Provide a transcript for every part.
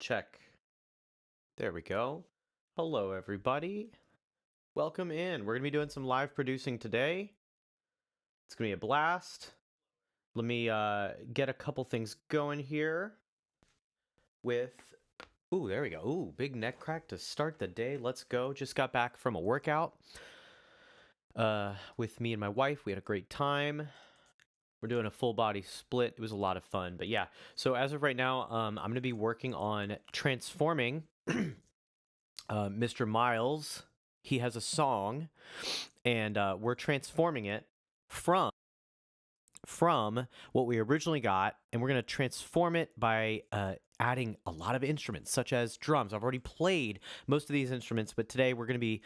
Check. There we go. Hello, everybody. Welcome in. We're going to be doing some live producing today. It's going to be a blast. Let me get a couple things going here with... Ooh, there we go. Ooh, big neck crack to start the day. Let's go. Just got back from a workout with me and my wife. We had a great time. We're doing a full body split. It was a lot of fun. But yeah, so as of right now, I'm going to be working on transforming Mr. Myles. He has a song, and we're transforming it from what we originally got, and we're going to transform it by adding a lot of instruments, such as drums. I've already played most of these instruments, but today we're going to be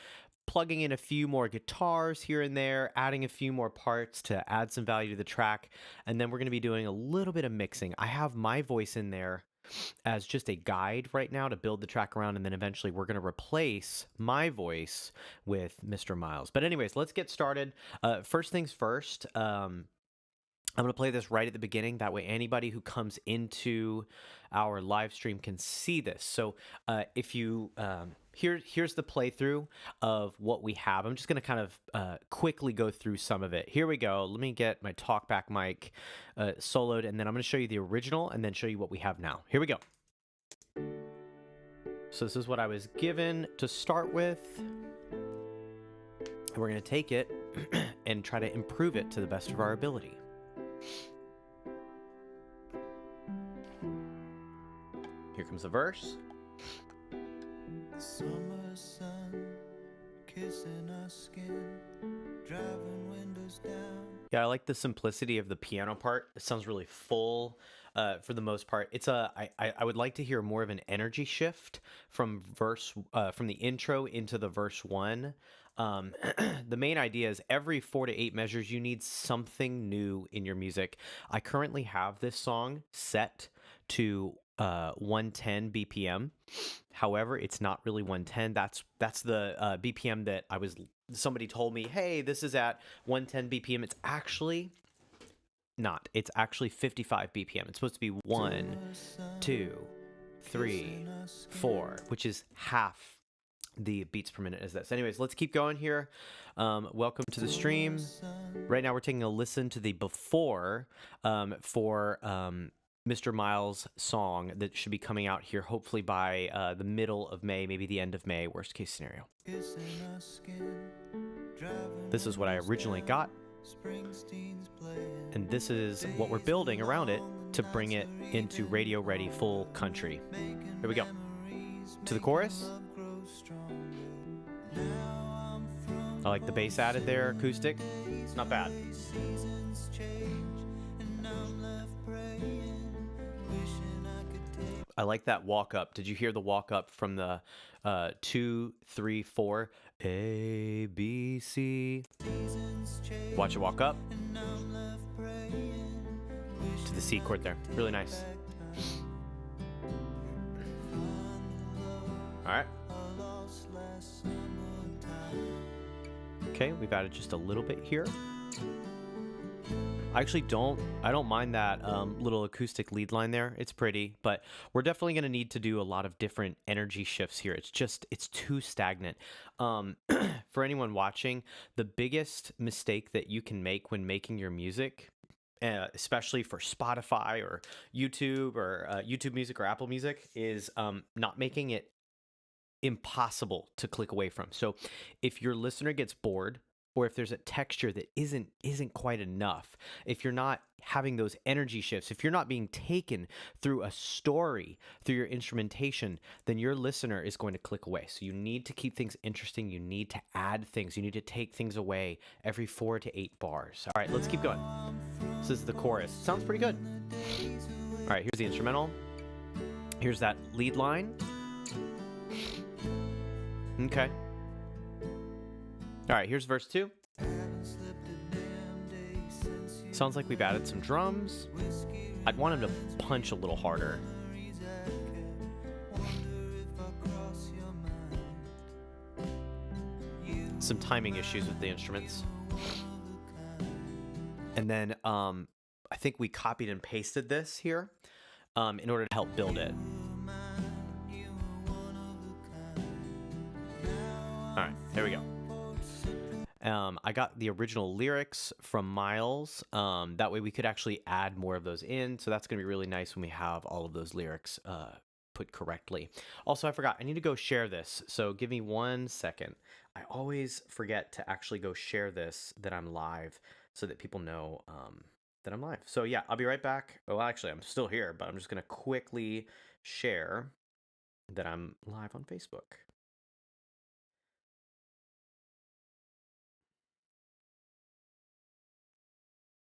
plugging in a few more guitars here and there, adding a few more parts to add some value to the track, and then we're going to be doing a little bit of mixing. I have my voice in there as just a guide right now to build the track around, and then eventually we're going to replace my voice with Mr. Myles. But anyways, let's get started. First things first, I'm going to play this right at the beginning. That way anybody who comes into our live stream can see this. So if you... Here's the playthrough of what we have. I'm just going to kind of quickly go through some of it. Here we go. Let me get my talkback mic soloed, and then I'm going to show you the original and then show you what we have now. Here we go. So this is what I was given to start with. And we're going to take it and try to improve it to the best of our ability. Here comes the verse. Summer sun kissing our skin, driving windows down. Yeah, I like the simplicity of the piano part. It sounds really full for the most part. It's I would like to hear more of an energy shift from the intro into the verse one. The main idea is every 4 to 8 measures, you need something new in your music. I currently have this song set to 110 BPM. However, it's not really 110. That's the BPM that somebody told me, hey, this is at 110 BPM. It's actually not. It's actually 55 BPM. It's supposed to be 1, 2, 3, 4, which is half the beats per minute as this. Anyways, let's keep going here. Welcome to the stream. Right now we're taking a listen to the before for Mr. Myles' song that should be coming out here hopefully by the middle of May, maybe the end of May, worst case scenario. This is what I originally got, and this is what we're building around it to bring it into radio ready full country. Here we go. To the chorus. I like the bass added there, acoustic. It's not bad. I like that walk up. Did you hear the walk up from the 2, 3, 4, A, B, C? Watch it walk up to the C chord there. Really nice. All right. Okay, we've added just a little bit here. I actually don't mind that little acoustic lead line there. It's pretty, but we're definitely going to need to do a lot of different energy shifts here. It's too stagnant. For anyone watching, the biggest mistake that you can make when making your music, especially for Spotify or YouTube Music or Apple Music, is not making it impossible to click away from. So if your listener gets bored, or if there's a texture that isn't quite enough, if you're not having those energy shifts, if you're not being taken through a story, through your instrumentation, then your listener is going to click away. So you need to keep things interesting. You need to add things. You need to take things away every 4 to 8 bars. All right, let's keep going. This is the chorus. Sounds pretty good. All right, here's the instrumental. Here's that lead line. Okay. All right, here's verse 2. Sounds like we've added some drums. I'd want him to punch a little harder. Some timing issues with the instruments. And then I think we copied and pasted this here in order to help build it. All right, there we go. I got the original lyrics from Myles. That way we could actually add more of those in. So that's going to be really nice when we have all of those lyrics put correctly. Also, I forgot, I need to go share this. So give me 1 second. I always forget to actually go share this, that I'm live, so that people know that I'm live. So yeah, I'll be right back. Well, actually, I'm still here, but I'm just going to quickly share that I'm live on Facebook.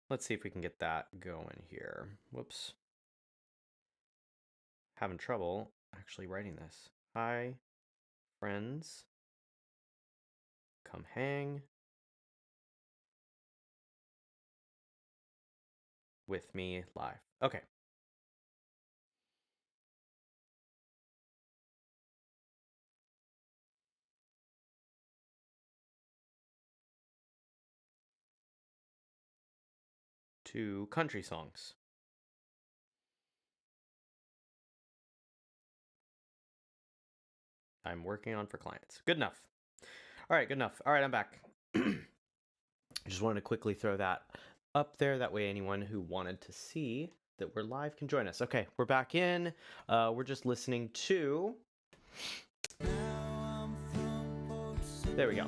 Let's see if we can get that going here. Whoops. Having trouble actually writing this. Hi, friends. Come hang with me live. Okay. To country songs. I'm working on for clients. Good enough. All right, good enough. All right, I'm back. I just wanted to quickly throw that up there. That way anyone who wanted to see that we're live can join us. Okay, we're back in. We're just listening to... There we go.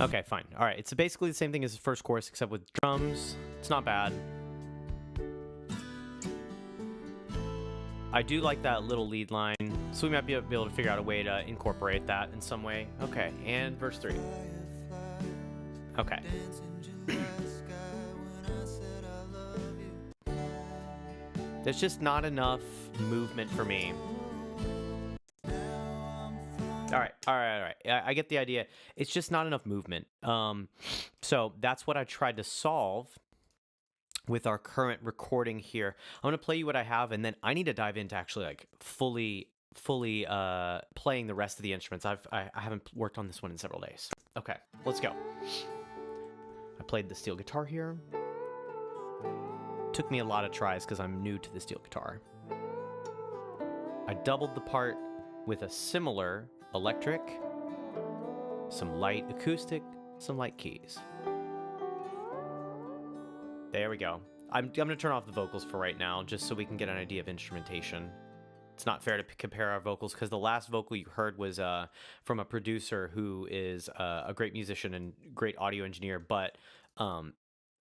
Okay, fine. All right, it's basically the same thing as the first chorus, except with drums. It's not bad. I do like that little lead line, so we might be able to figure out a way to incorporate that in some way. Okay, and verse 3. Okay. There's just not enough movement for me. All right. I get the idea. It's just not enough movement. So that's what I tried to solve with our current recording here. I'm gonna play you what I have, and then I need to dive into actually like fully playing the rest of the instruments. I haven't worked on this one in several days. Okay, let's go. I played the steel guitar here. Took me a lot of tries because I'm new to the steel guitar. I doubled the part with a similar electric, some light acoustic, some light keys. There we go. I'm going to turn off the vocals for right now, just so we can get an idea of instrumentation. It's not fair to compare our vocals, because the last vocal you heard was from a producer who is a great musician and great audio engineer, but I'm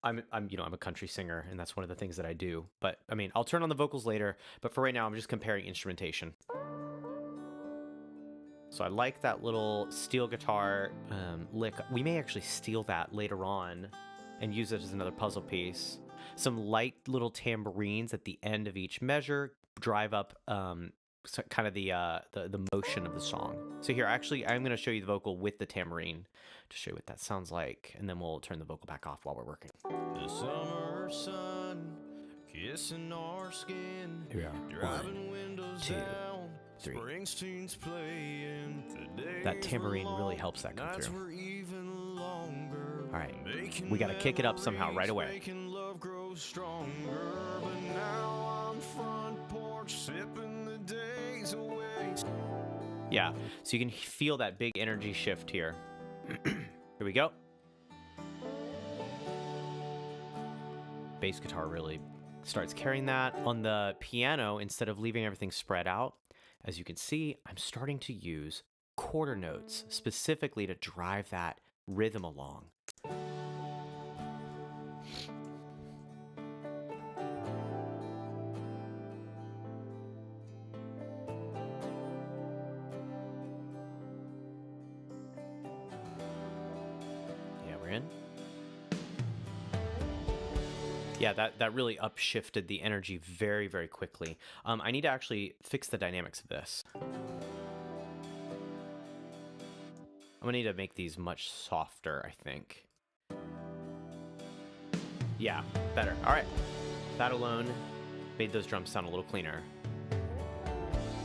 a country singer, and that's one of the things that I do. But I mean, I'll turn on the vocals later, but for right now, I'm just comparing instrumentation. So I like that little steel guitar lick. We may actually steal that later on and use it as another puzzle piece. Some light little tambourines at the end of each measure drive up kind of the motion of the song. So here, actually, I'm going to show you the vocal with the tambourine to show you what that sounds like, and then we'll turn the vocal back off while we're working. The summer sun kissing our skin. Here we are. Driving windows 2, down. 3. Springsteen's playing. That tambourine really helps that come through. All right, we got to kick it up somehow right away. Yeah, so you can feel that big energy shift here. Here we go. Bass guitar really starts carrying that. On the piano, instead of leaving everything spread out, as you can see, I'm starting to use quarter notes specifically to drive that rhythm along. Yeah, we're in. Yeah, that really upshifted the energy very, very quickly. I need to actually fix the dynamics of this. I'm gonna need to make these much softer, I think. Yeah, better. All right. That alone made those drums sound a little cleaner.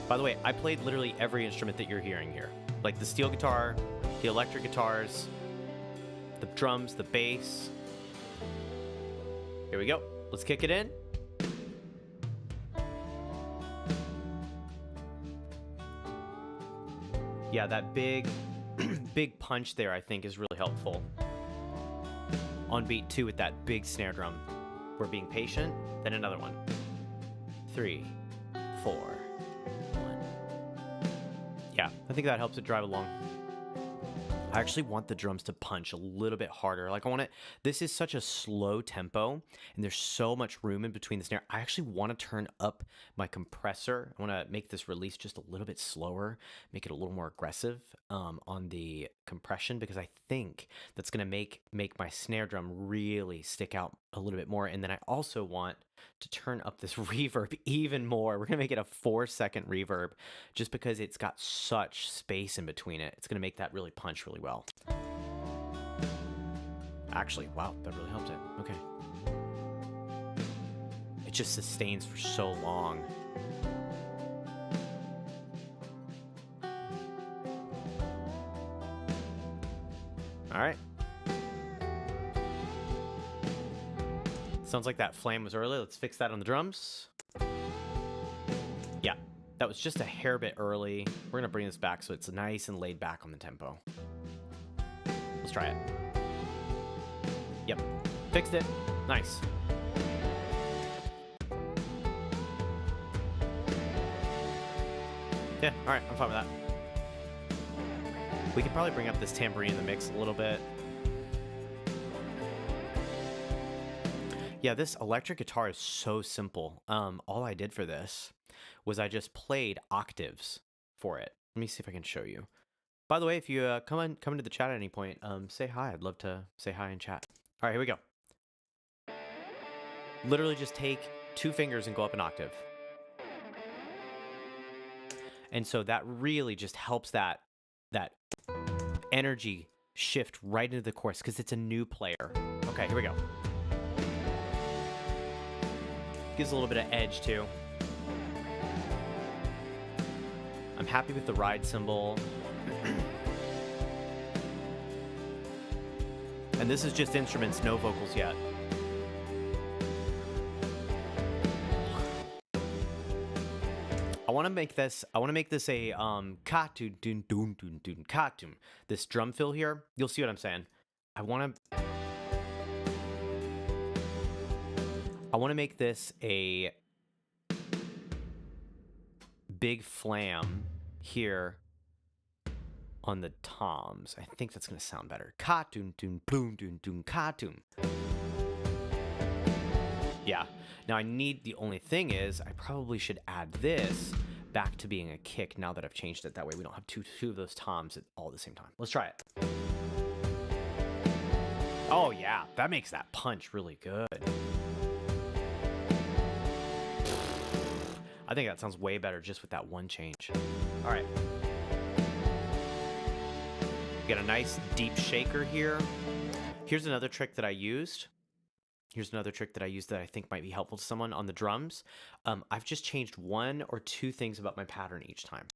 By the way, I played literally every instrument that you're hearing here. Like the steel guitar, the electric guitars, the drums, the bass. Here we go. Let's kick it in. Yeah, that big, big punch there, I think, is really helpful. On beat 2 with that big snare drum. We're being patient, then another one. 3, 4, 1. Yeah, I think that helps it drive along. I actually want the drums to punch a little bit harder. Like I want it, this is such a slow tempo and there's so much room in between the snare. I actually want to turn up my compressor. I want to make this release just a little bit slower, make it a little more aggressive on the compression, because I think that's going to make my snare drum really stick out a little bit more. And then I also want to turn up this reverb even more. We're going to make it a 4-second reverb just because it's got such space in between it. It's going to make that really punch really well. Actually, wow, that really helps it. Okay. It just sustains for so long. All right. Sounds like that flame was early. Let's fix that on the drums. Yeah, that was just a hair bit early. We're gonna bring this back so it's nice and laid back on the tempo. Let's try it. Yep, fixed it. Nice. Yeah, all right, I'm fine with that. We could probably bring up this tambourine in the mix a little bit. Yeah, this electric guitar is so simple. All I did for this was I just played octaves for it. Let me see if I can show you. By the way, if you come into the chat at any point, say hi. I'd love to say hi in chat. All right, here we go. Literally just take 2 fingers and go up an octave. And so that really just helps that energy shift right into the chorus because it's a new player. Okay, here we go. Gives a little bit of edge too. I'm happy with the ride cymbal. And this is just instruments, no vocals yet. I want to make this a katu dun dun dun dun katum. This drum fill here, you'll see what I'm saying. I want to make this a big flam here on the toms. I think that's going to sound better. Katun dun dun dun dun katum. Yeah. Now the only thing is I probably should add this back to being a kick now that I've changed it. That way we don't have two of those toms all at the same time. Let's try it. Oh yeah, that makes that punch really good. I think that sounds way better just with that one change. All right. We got a nice deep shaker here. Here's another trick that I used. That I think might be helpful to someone on the drums. I've just changed 1 or 2 things about my pattern each time.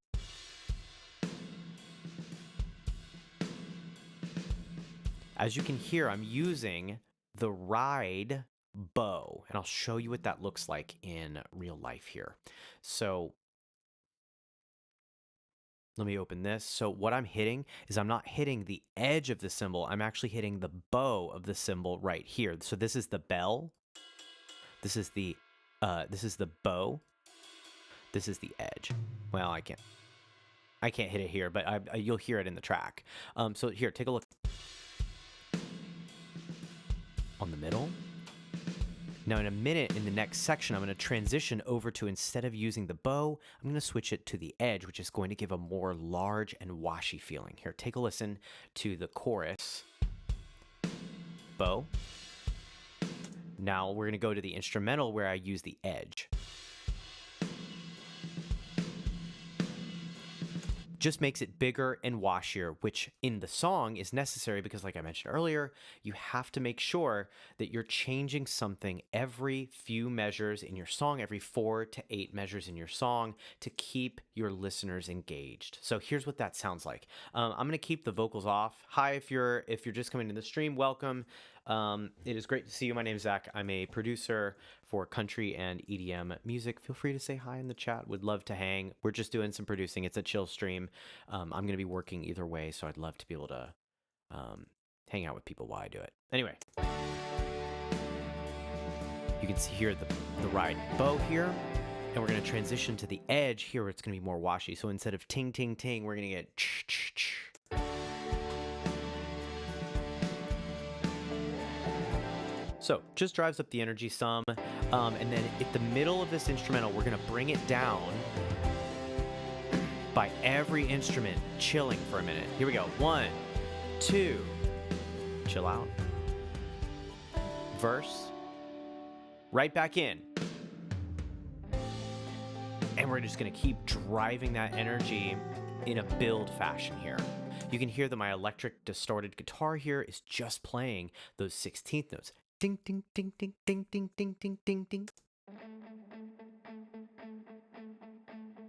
As you can hear, I'm using the ride bow, and I'll show you what that looks like in real life here. So let me open this. So what I'm hitting is I'm not hitting the edge of the cymbal. I'm actually hitting the bow of the cymbal right here. So this is the bell. This is the bow. This is the edge. Well, I can't hit it here, but you'll hear it in the track. So here, take a look. On the middle. Now in a minute, in the next section, I'm going to transition over to, instead of using the bow, I'm going to switch it to the edge, which is going to give a more large and washy feeling. Here, take a listen to the chorus. Bow. Now we're going to go to the instrumental where I use the edge. Just makes it bigger and washier, which in the song is necessary because, like I mentioned earlier, you have to make sure that you're changing something every few measures in your song, every 4 to 8 measures in your song, to keep your listeners engaged. So here's what that sounds like. I'm going to keep the vocals off. Hi, if you're just coming to the stream, welcome. It is great to see you. My name is Zach. I'm a producer for country and EDM music. Feel free to say hi in the chat. Would love to hang. We're just doing some producing. It's a chill stream. I'm going to be working either way, so I'd love to be able to hang out with people while I do it. Anyway, you can see here the ride bow here. And we're going to transition to the edge here where it's going to be more washy. So instead of ting, ting, ting, we're going to get ch, ch, ch. So just drives up the energy some. And then at the middle of this instrumental, we're going to bring it down by every instrument chilling for a minute. Here we go. 1, 2, chill out. Verse. Right back in. And we're just going to keep driving that energy in a build fashion here. You can hear that my electric distorted guitar here is just playing those 16th notes. Ding, ding, ding, ding, ding, ding, ding, ding, ding, ding.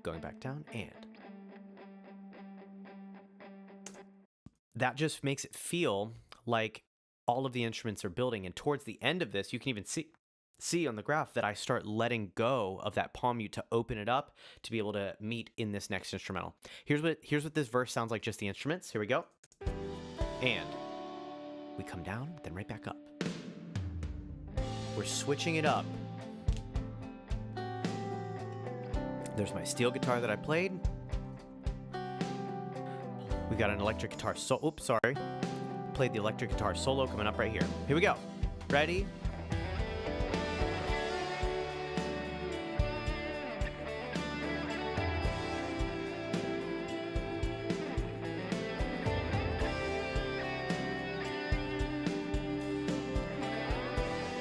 Going back down and. That just makes it feel like all of the instruments are building. And towards the end of this, you can even see on the graph that I start letting go of that palm mute to open it up to be able to meet in this next instrumental. Here's what this verse sounds like, just the instruments. Here we go. And we come down, then right back up. We're switching it up. There's my steel guitar that I played. We've got an electric guitar oops, sorry. Played the electric guitar solo coming up right here. Here we go. Ready?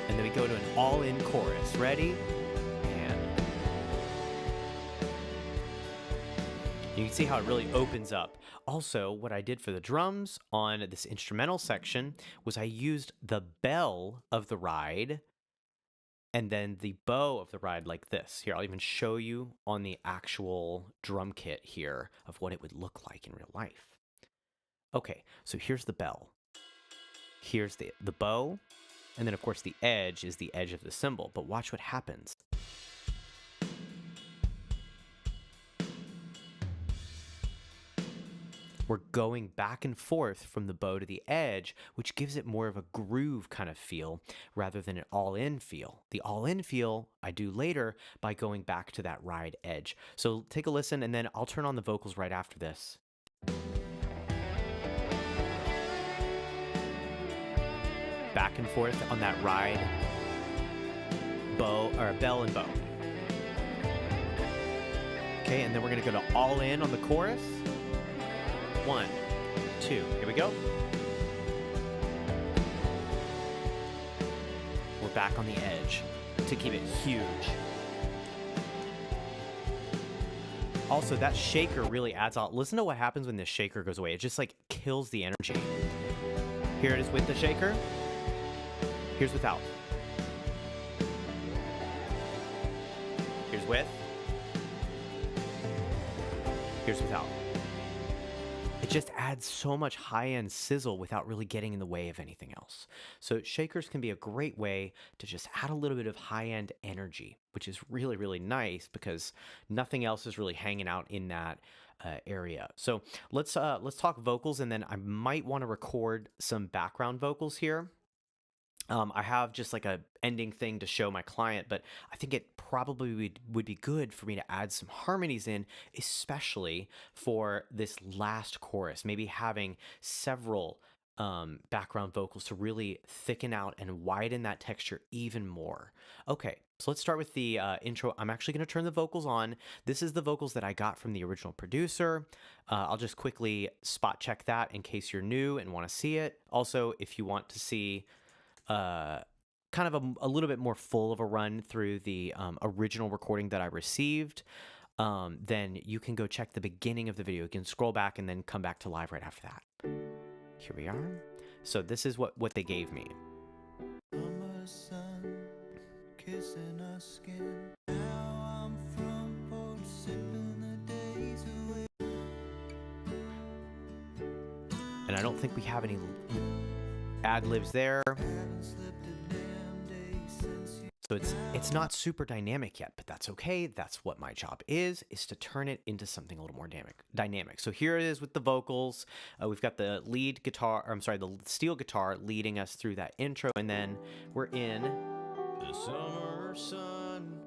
And then we go to an all-in chorus. Ready? And you can see how it really opens up. Also, what I did for the drums on this instrumental section was I used the bell of the ride and then the bow of the ride like this. Here, I'll even show you on the actual drum kit here of what it would look like in real life. Okay, so here's the bell. Here's the bow. And then, of course, the edge is the edge of the cymbal. But watch what happens. We're going back and forth from the bow to the edge, which gives it more of a groove kind of feel rather than an all-in feel. The all-in feel I do later by going back to that ride edge. So take a listen, and then I'll turn on the vocals right after this. Back and forth on that ride bow, or bell and bow. Okay, and then we're gonna go to all in on the chorus. 1, 2, here we go. We're back on the edge to keep it huge. Also, that shaker really adds out. Listen to what happens when this shaker goes away. It just like kills the energy. Here it is with the shaker. Here's without. Here's with. Here's without. It just adds so much high-end sizzle without really getting in the way of anything else. So shakers can be a great way to just add a little bit of high-end energy, which is really, really nice because nothing else is really hanging out in that area. So let's talk vocals, and then I might want to record some background vocals here. I have just like a ending thing to show my client, but I think it probably would be good for me to add some harmonies in, especially for this last chorus, maybe having several background vocals to really thicken out and widen that texture even more. Okay, so let's start with the intro. I'm actually going to turn the vocals on. This is the vocals that I got from the original producer. I'll just quickly spot check that in case you're new and want to see it. Also, if you want to see kind of a little bit more full of a run through the original recording that I received, then you can go check the beginning of the video. You can scroll back and then come back to live right after that. Here we are. So this is what they gave me. Summer sun kissing our skin. Now I'm front porch sipping the days away. And I don't think we have any ad-libs there. Haven't slept a damn day since you. So it's not super dynamic yet, but that's okay. That's what my job is to turn it into something a little more dynamic. So here it is with the vocals. We've got the lead guitar, or I'm sorry, the steel guitar leading us through that intro, and then we're in The summer sun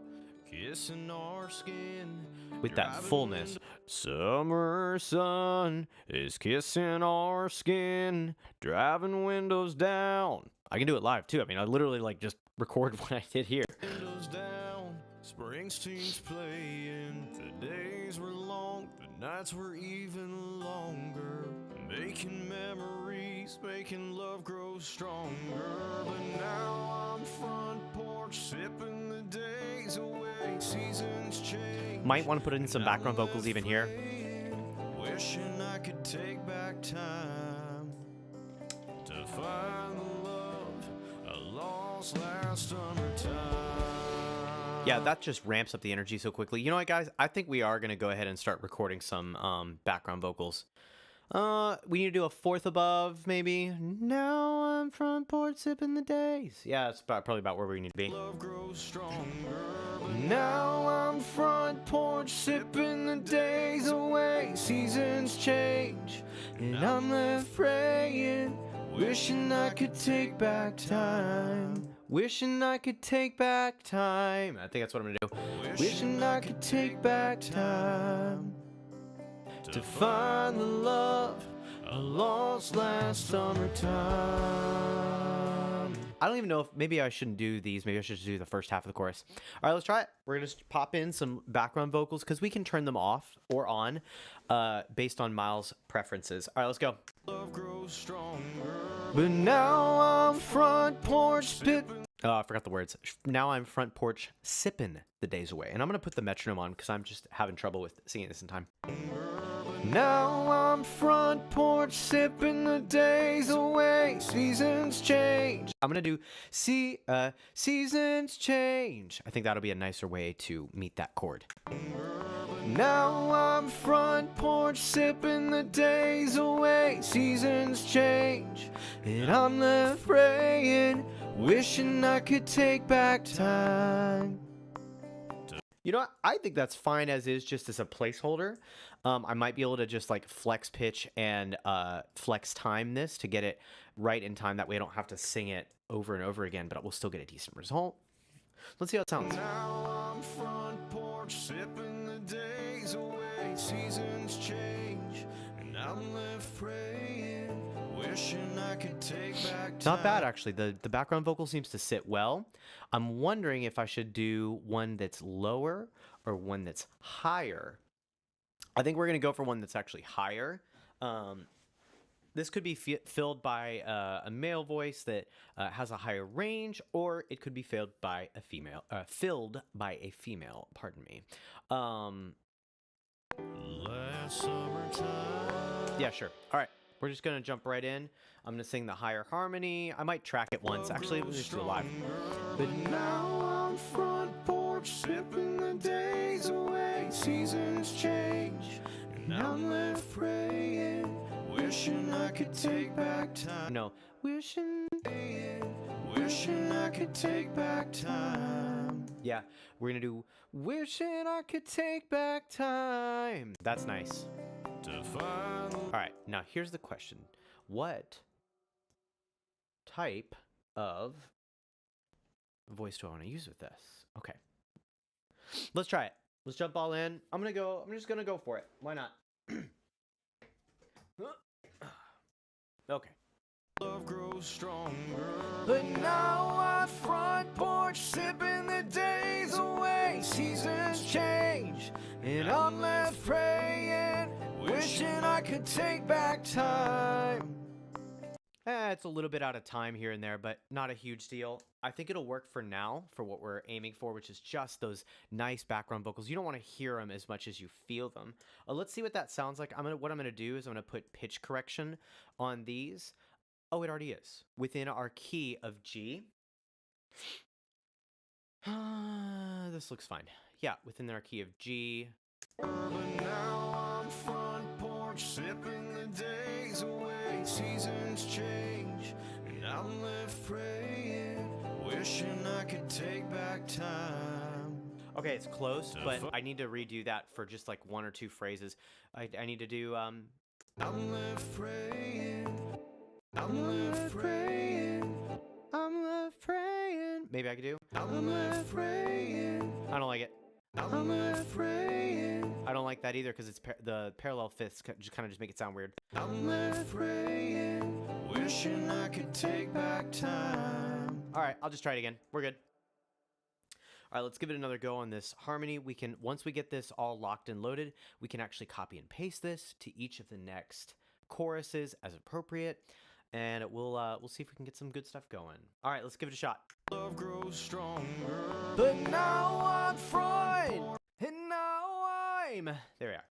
kissing our skin. with that fullness. Summer sun is kissing our skin, driving windows down. I can do it live too. I mean, I literally like just record what I did here. Windows down, Springsteen's playing. The days were long, the nights were even longer. Making memories, making love grow stronger. But now I'm front porch, sipping the days away. Seasons change. Might want to put in some background vocals even here. Wishing I could take back time to find the love I lost last summertime. Yeah, that just ramps up the energy so quickly. You know what, guys? I think we are going to go ahead and start recording some background vocals. We need to do a fourth above, maybe. Now I'm front porch sipping the days. Yeah, that's probably about where we need to be. Love grows stronger. Now I'm front porch sipping the days away. Seasons change, and I'm left praying, wishing I could take back time. Wishing I could take back time. I think that's what I'm gonna do. Wishing I could take back time to find the love I lost last summertime. I don't even know if maybe I shouldn't do these. Maybe I should just do the first half of the chorus. All right, let's try it. We're gonna just pop in some background vocals because we can turn them off or on based on Myles' preferences. All right, let's go. Love grows stronger. But now I'm front porch sipping. Oh, I forgot the words. Now I'm front porch sipping the days away. And I'm going to put the metronome on because I'm just having trouble with singing this in time. Now I'm front porch sipping the days away. Seasons change. I'm going to do seasons change. I think that'll be a nicer way to meet that chord. Now I'm front porch sipping the days away. Seasons change, and I'm left praying, wishing I could take back time. You know what? I think that's fine as is, just as a placeholder. I might be able to just like flex pitch and flex time this to get it right in time. That way I don't have to sing it over and over again, but we'll still get a decent result. Let's see how it sounds. Now I'm front porch sipping the days away. Seasons change, and I'm left praying, wishing I could take back time. Not bad, actually. The background vocal seems to sit well. I'm wondering if I should do one that's lower or one that's higher. I think we're going to go for one that's actually higher. This could be filled by a male voice that has a higher range, or it could be filled by a female. Pardon me. Last summertime. Yeah, sure. All right. We're just going to jump right in. I'm going to sing the higher harmony. I might track it once. Actually, we'll just do it live. But now I'm front porch sipping the days away. Seasons change, and I'm left praying, wishing I could take back time. No. Wishing. Wishing I could take back time. Yeah, we're going to do wishing I could take back time. That's nice. To find. All right, now here's the question. What type of voice do I want to use with this? Okay. Let's try it. Let's jump all in. I'm just gonna go for it. Why not? Okay. Love grows stronger. But now I'm front porch sipping the days away. Seasons change, and I'm left praying, wishing I could take back time. It's a little bit out of time here and there, but not a huge deal. I think it'll work for now for what we're aiming for, which is just those nice background vocals. You don't want to hear them as much as you feel them. Let's see what that sounds like. What I'm gonna do is I'm gonna put pitch correction on these. Oh, it already is within our key of G. This looks fine. Yeah, within our key of G. But now I'm front porch sipping the days away. Seasons change, and could take back time. Okay, it's close, but I need to redo that for just like one or two phrases. I need to do I'm left praying. I'm left praying. I'm left praying. Maybe I could do I'm left praying. I don't like it. I'm left praying. I don't like that either because it's the parallel fifths just kind of just make it sound weird. I'm left praying, wishing I could take back time. All right, I'll just try it again. We're good. All right, let's give it another go on this harmony. We can, once we get this all locked and loaded, we can actually copy and paste this to each of the next choruses as appropriate, and we'll see if we can get some good stuff going. All right, let's give it a shot. Love grows stronger, but now I'm front, and now I'm... There we are.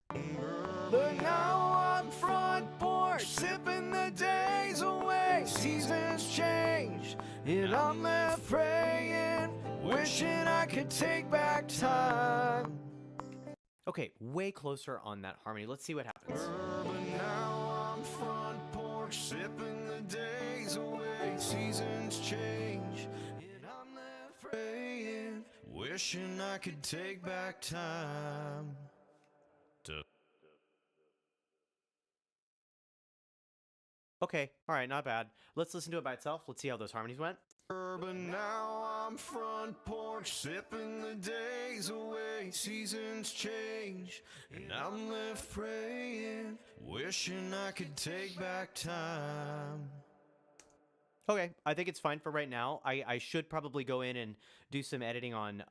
but now I'm front porch, sipping the days away. Seasons change, and I'm left praying, wishing I could take back time. Okay, way closer on that harmony. Let's see what happens. But now I'm front porch, sipping the days away. Seasons change, and I'm left praying, wishing I could take back time. Okay, all right, not bad. Let's listen to it by itself. Let's see how those harmonies went. But now I'm front porch, sipping the days away. Seasons change, and I'm left praying, wishing I could take back time. Okay, I think it's fine for right now. I should probably go in and do some editing on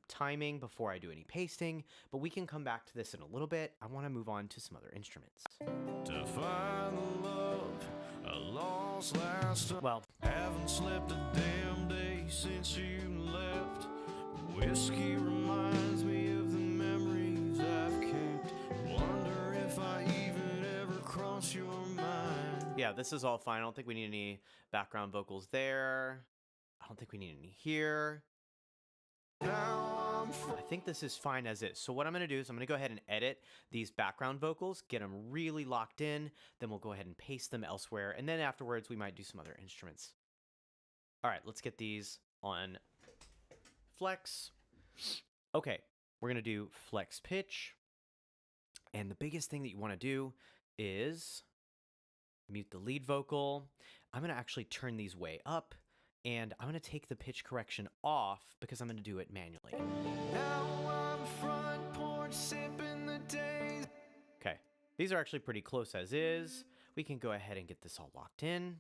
timing before I do any pasting, but we can come back to this in a little bit. I want to move on to some other instruments. To find the love I lost last time. Well, Haven't slept a damn day since you left. Whiskey reminds me of the memories I've kept. Wonder if I even ever cross your mind. yeah, this is all fine. I don't think we need any background vocals there. I don't think we need any here. Now I'm I think this is fine as is. So what I'm going to do is I'm going to go ahead and edit these background vocals, get them really locked in, then we'll go ahead and paste them elsewhere, and then afterwards we might do some other instruments. All right, let's get these on flex. Okay, we're going to do flex pitch, and the biggest thing that you want to do is mute the lead vocal. I'm going to actually turn these way up, and I'm going to take the pitch correction off because I'm going to do it manually. Now I'm front porch, sipping the days. Okay, these are actually pretty close as is. We can go ahead and get this all locked in.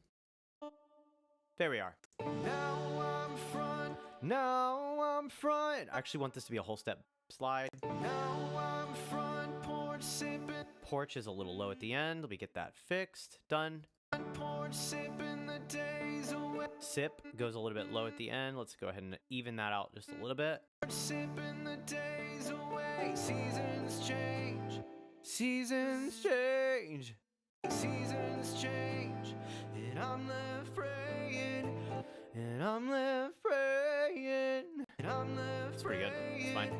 There we are. Now I'm front. Now I'm front. I actually want this to be a whole step slide. Now I'm front porch, sipping. Porch is a little low at the end. Let me get that fixed. Done. Front porch, sipping the days away. Sip goes a little bit low at the end. Let's go ahead and even that out just a little bit. Sipping the days away. Seasons change. Seasons change. Seasons change. And I'm left praying. And I'm left praying. And I'm left It's pretty good. It's fine.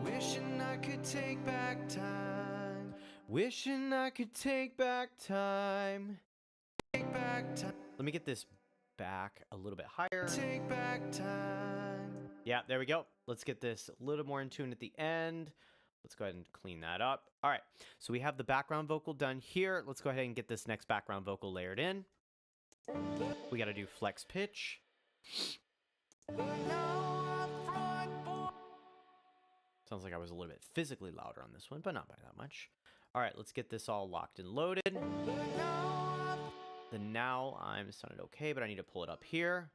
Wishing I could take back time. Wishing I could take back time. Take back time. Let me get this back a little bit higher. Take back time. Yeah, there we go. Let's get this a little more in tune at the end. Let's go ahead and clean that up. All right, so we have the background vocal done here. Let's go ahead and get this next background vocal layered in. We got to do flex pitch. Sounds like I was a little bit physically louder on this one, but not by that much. All right, let's get this all locked and loaded. The now I'm sounded okay, but I need to pull it up here.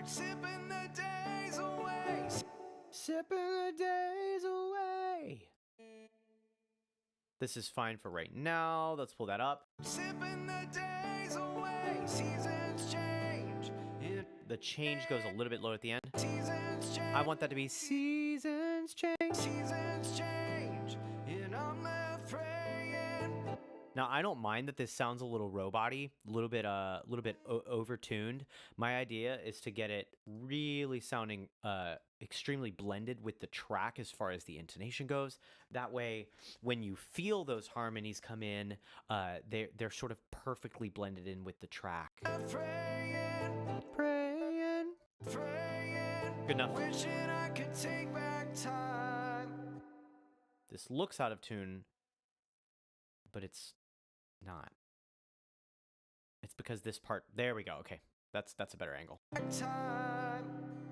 Sipping the days away. Sipping the days away. This is fine for right now. Let's pull that up. Sipping the days away. Seasons change. The change goes a little bit low at the end. Seasons change. I want that to be seasons change. Seasons change. And I'm left praying. Now, I don't mind that this sounds a little robot-y, a little bit over-tuned. My idea is to get it really sounding extremely blended with the track as far as the intonation goes. That way, when you feel those harmonies come in, they're sort of perfectly blended in with the track. Praying. Praying. Good enough. Wishing I could take back time. This looks out of tune, but it's not. It's because this part, there we go. Okay, that's a better angle.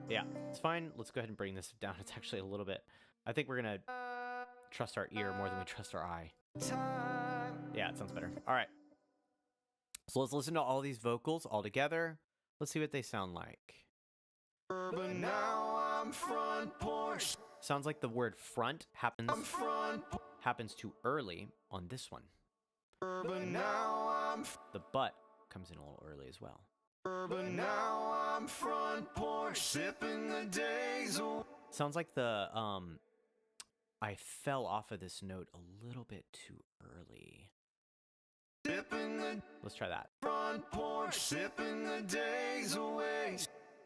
Yeah, it's fine. Let's go ahead and bring this down. It's actually a little bit, I think we're gonna trust our ear more than we trust our eye. Yeah, it sounds better. All right. So let's listen to all these vocals all together. Let's see what they sound like. But now I'm front porch. Sounds like the word front happens too early on this one. But now I'm The but comes in a little early as well. But now I'm front porch sipping the days away. Sounds like the I fell off of this note a little bit too early. Let's try that. Front porch sipping the days away.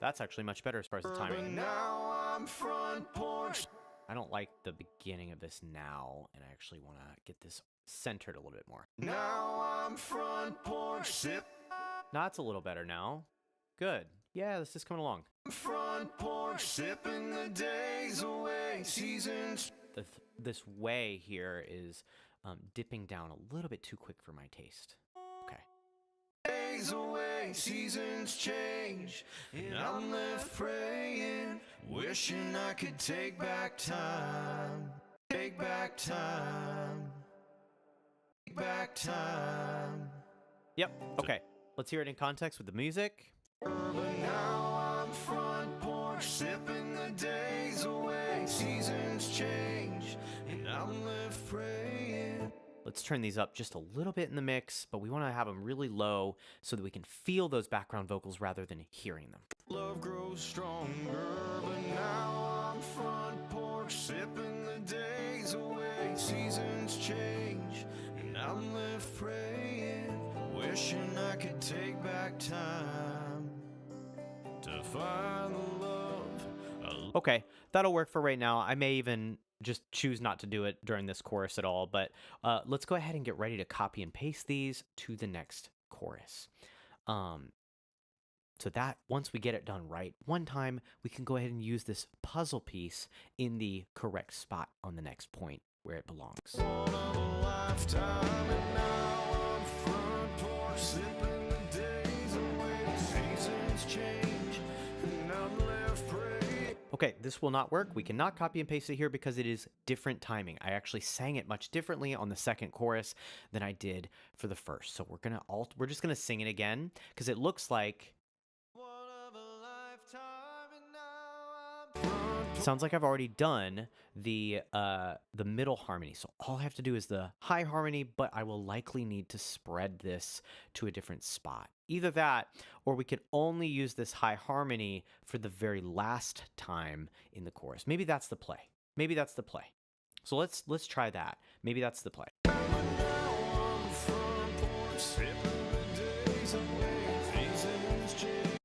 That's actually much better as far as the But timing. now I'm front porch. I don't like the beginning of this now, and I actually want to get this centered a little bit more. Now I'm front porch sip. Now it's a little better now. Good. Yeah, this is coming along. Front porch sipping the days away. Seasons. This way here is dipping down a little bit too quick for my taste. Okay. Days away, seasons change, and I'm left praying, wishing I could take back time, take back time, take back time. Yep. Okay. Let's hear it in context with the music. But now I'm front porch sipping the days away, seasons change, and I'm left praying. Let's turn these up just a little bit in the mix, but we want to have them really low so that we can feel those background vocals rather than hearing them. Love grows stronger, but now I'm front porch sipping the days away. Seasons change, and I'm left praying, wishing I could take back time to find the love. Okay, that'll work for right now. I may even just choose not to do it during this chorus at all, but let's go ahead and get ready to copy and paste these to the next chorus. So that once we get it done right one time, we can go ahead and use this puzzle piece in the correct spot on the next point where it belongs. One of a lifetime, and now I'm front porch sipping the days away. Seasons change, and I'm left praying. Okay, this will not work. We cannot copy and paste it here because it is different timing. I actually sang it much differently on the second chorus than I did for the first. So we're just gonna sing it again because it looks like One of a lifetime, and now I'm front sounds like I've already done the middle harmony. So all I have to do is the high harmony, but I will likely need to spread this to a different spot. Either that, or we could only use this high harmony for the very last time in the chorus. Maybe that's the play. Maybe that's the play. So let's try that. Maybe that's the play. Now I'm front porch sipping the days away. Seasons change,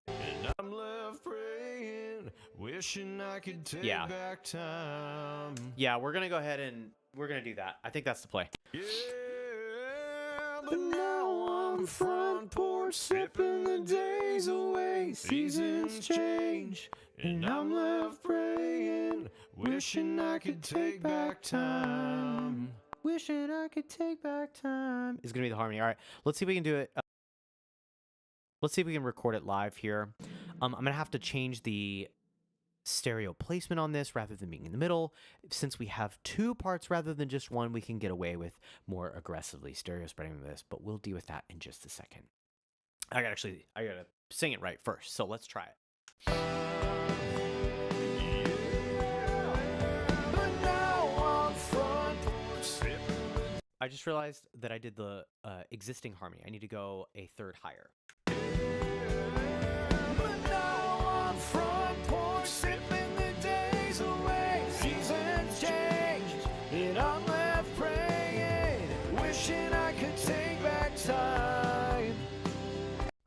and I'm left praying, wishing I could take Yeah. back time. Yeah, we're gonna go ahead and we're gonna do that. I think that's the play. Yeah, but now I'm front porch sipping the days away. Seasons change, and I'm left praying, wishing I could take back time. Wishing I could take back time. Is gonna be the harmony. All right, let's see if we can do it. Let's see if we can record it live here. I'm gonna have to change the stereo placement on this rather than being in the middle. Since we have two parts rather than just one, we can get away with more aggressively stereo spreading this, but we'll deal with that in just a second. I gotta sing it right first, so let's try it. But now I'm front porch sipping. I just realized that I did the existing harmony. I need to go a third higher. But now I'm front porch sipping the days away. Seasons change, and I'm left praying, wishing I could take back time.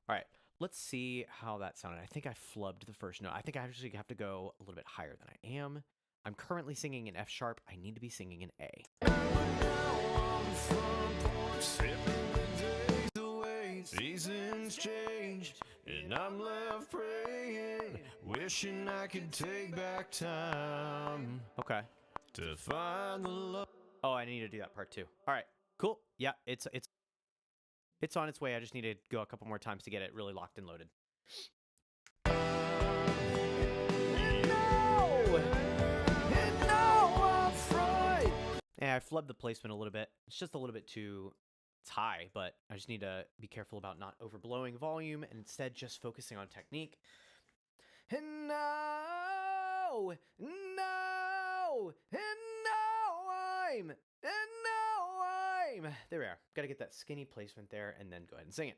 All right, let's see how that sounded. I think I flubbed the first note. I think I actually have to go a little bit higher than I am. I'm currently singing in F sharp. I need to be singing in A. Now I'm front porch sipping the days away. Seasons change, and I'm left praying, wishing I could take back time Okay. to find the love. Oh, I need to do that part too. All right, cool. Yeah, it's on its way. I just need to go a couple more times to get it really locked and loaded. Yeah, I flubbed the placement a little bit. It's just a little bit too... It's high, but I just need to be careful about not overblowing volume and instead just focusing on technique. And now I'm... There we are. Got to get that skinny placement there and then go ahead and sing it.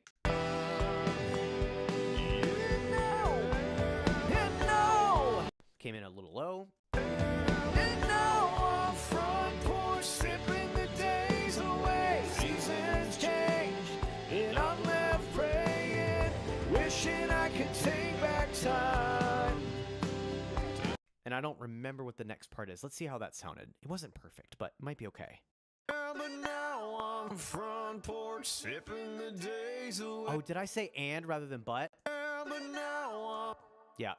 Came in a little low. And now I'm front porch sipping the days away. Seasons change and I'm left praying, wishing I could take back time. And I don't remember what the next part is. Let's see how that sounded. It wasn't perfect, but it might be okay. But now I'm front porch sipping the days away. Oh, did I say and rather than but? But now yeah.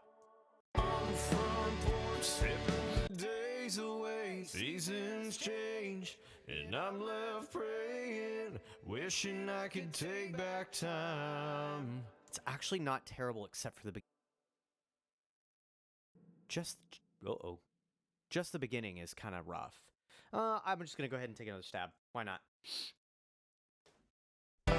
I'm front porch sipping the days away. Seasons change and I'm left praying, wishing I could take back time. It's actually not terrible except for the just the beginning is kind of rough. I'm just gonna go ahead and take another stab. Why not? And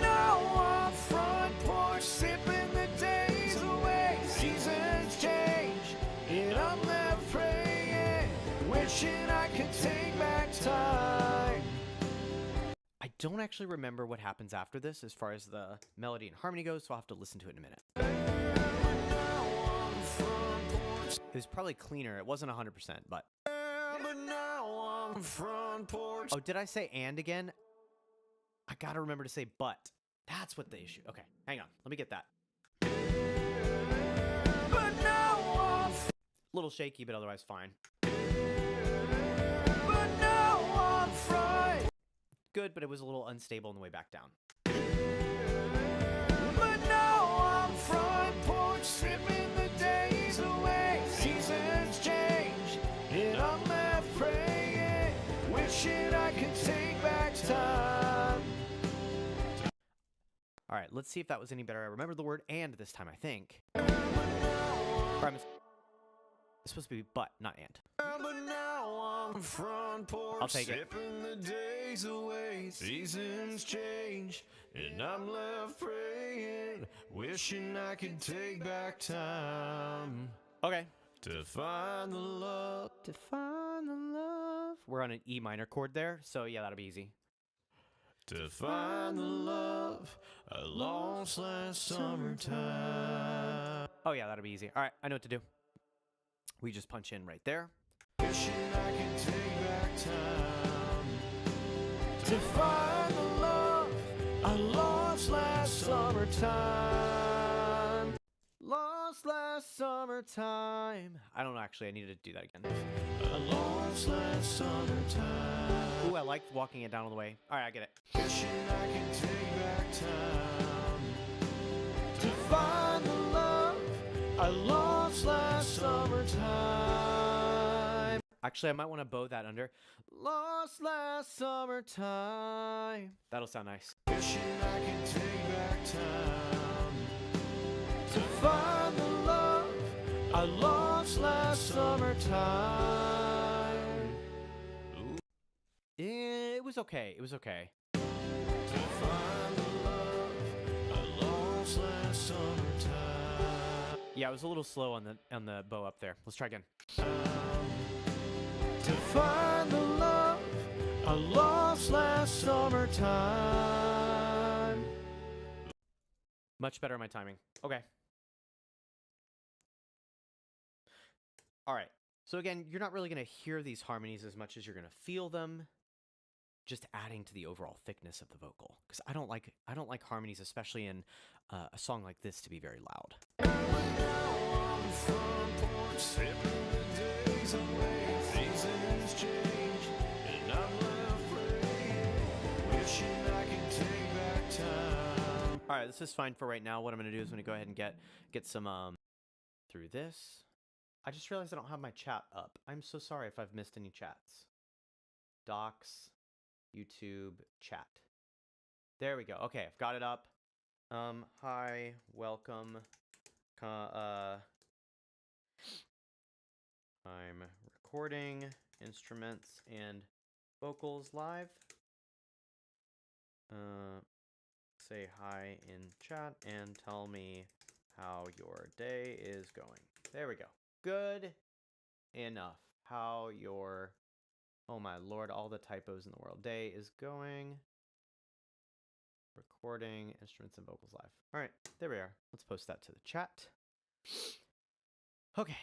now I'm front porch sipping the days away. Seasons change and I'm left praying, wishing I could take back time. I don't actually remember what happens after this as far as the melody and harmony goes, so I'll have to listen to it in a minute. It was probably cleaner. It wasn't 100%, but... Oh, did I say and again? I gotta remember to say but. That's what the issue... Okay, hang on. Let me get that. A little shaky, but otherwise fine. Good, but it was a little unstable on the way back down. But now I'm front porch sipping the days away. Seasons change and I'm left praying, wishing I could take back time. All right, let's see if that was any better. I remember the word and this time, I think. It's supposed to be but, not and. But now I'm front porch, I'll take it. The days away. Seasons change and I'm left praying, wishing I could take back time. Okay. To find the love. To find the love. We're on an E minor chord there, so yeah, that'll be easy. To find the love I lost last summertime. Oh yeah, that'll be easy. All right, I know what to do. We just punch in right there. Wishing I could take back time to find the love I lost last summertime. Lost last summertime. I don't know, actually, I needed to do that again. I lost last summertime. Ooh, I like walking it down all the way. All right, I get it. Wishing I could take back time to find the love I lost last summertime. Actually, I might want to bow that under. Lost last summertime. That'll sound nice. Wishing I could take back time to find the love I lost last summertime. Ooh. It was okay. It was okay. To find the love I lost last summertime. Yeah, it was a little slow on the bow up there. Let's try again. To find the love I lost last summertime. Much better on my timing. Okay. All right. So again, you're not really going to hear these harmonies as much as you're going to feel them. Just adding to the overall thickness of the vocal, because I don't like harmonies, especially in a song like this, to be very loud. All All right, this is fine for right now. What I'm going to do is I'm going to go ahead and get some through this. I just realized I don't have my chat up. I'm so sorry if I've missed any chats. Docs, YouTube, chat. There we go. Okay, I've got it up. Hi, welcome. I'm recording instruments and vocals live. Say hi in chat and tell me how your day is going. There we go. Good enough. How your, oh my lord, all the typos in the world. Day is going. Recording instruments and vocals live. All right, there we are. Let's post that to the chat. Okay.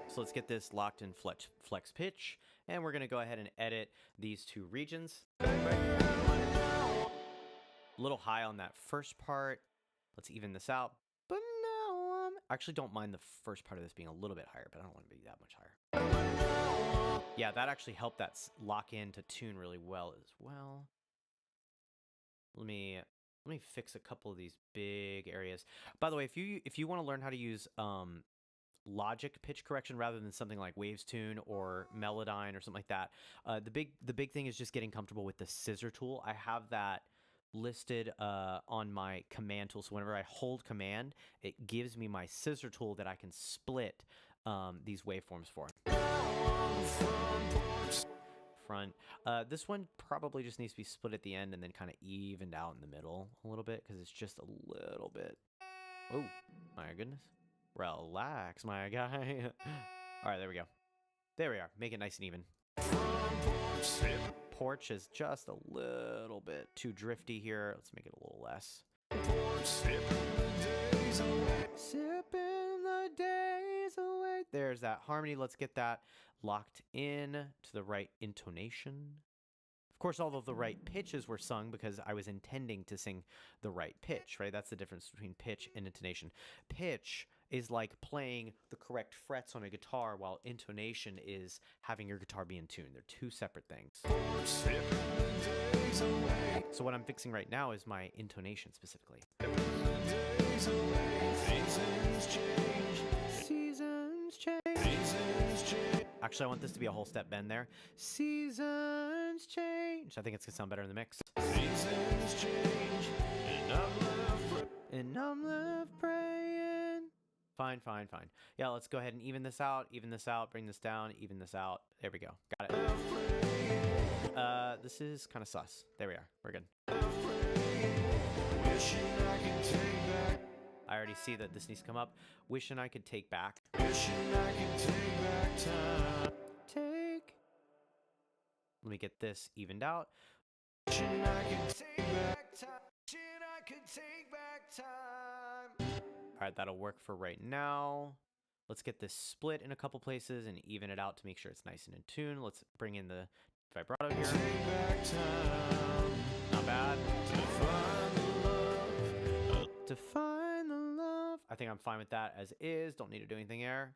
So let's get this locked in flex pitch, and we're gonna go ahead and edit these two regions. A little high on that first part. Let's even this out. But now I actually don't mind the first part of this being a little bit higher, but I don't want to be that much higher. Yeah, that actually helped that lock in to tune really well as well. Let me fix a couple of these big areas. By the way, if you want to learn how to use Logic pitch correction rather than something like Waves Tune or Melodyne or something like that, the big thing is just getting comfortable with the scissor tool. I have that listed on my command tool, so whenever I hold command, it gives me my scissor tool that I can split these waveforms for. Front. This one probably just needs to be split at the end and then kind of evened out in the middle a little bit because it's just a little bit. Oh my goodness. Relax, my guy. All right, there we go. There we are. Make it nice and even. Porch is just a little bit too drifty here. Let's make it a little less. Sipping the days away. There's that harmony. Let's get that locked in to the right intonation. Of course, all of the right pitches were sung because I was intending to sing the right pitch, right? That's the difference between pitch and intonation. Pitch is like playing the correct frets on a guitar, while intonation is having your guitar be in tune. They're two separate things. So what I'm fixing right now is my intonation specifically. Seasons change. Actually, I want this to be a whole step bend there. Seasons change. I think it's gonna sound better in the mix. Seasons change, and I'm left praying. Fine. Yeah, let's go ahead and even this out, bring this down, even this out. There we go. Got it. This is kind of sus. There we are. We're good. I already see that this needs to come up. Wishing I could take back. Wishing I could take back time. Let me get this evened out. Wishing I could take back time. Wishing I could take back time. All right, that'll work for right now. Let's get this split in a couple places and even it out to make sure it's nice and in tune. Let's bring in the vibrato here. Not bad. Define the love. I think I'm fine with that as is. Don't need to do anything there.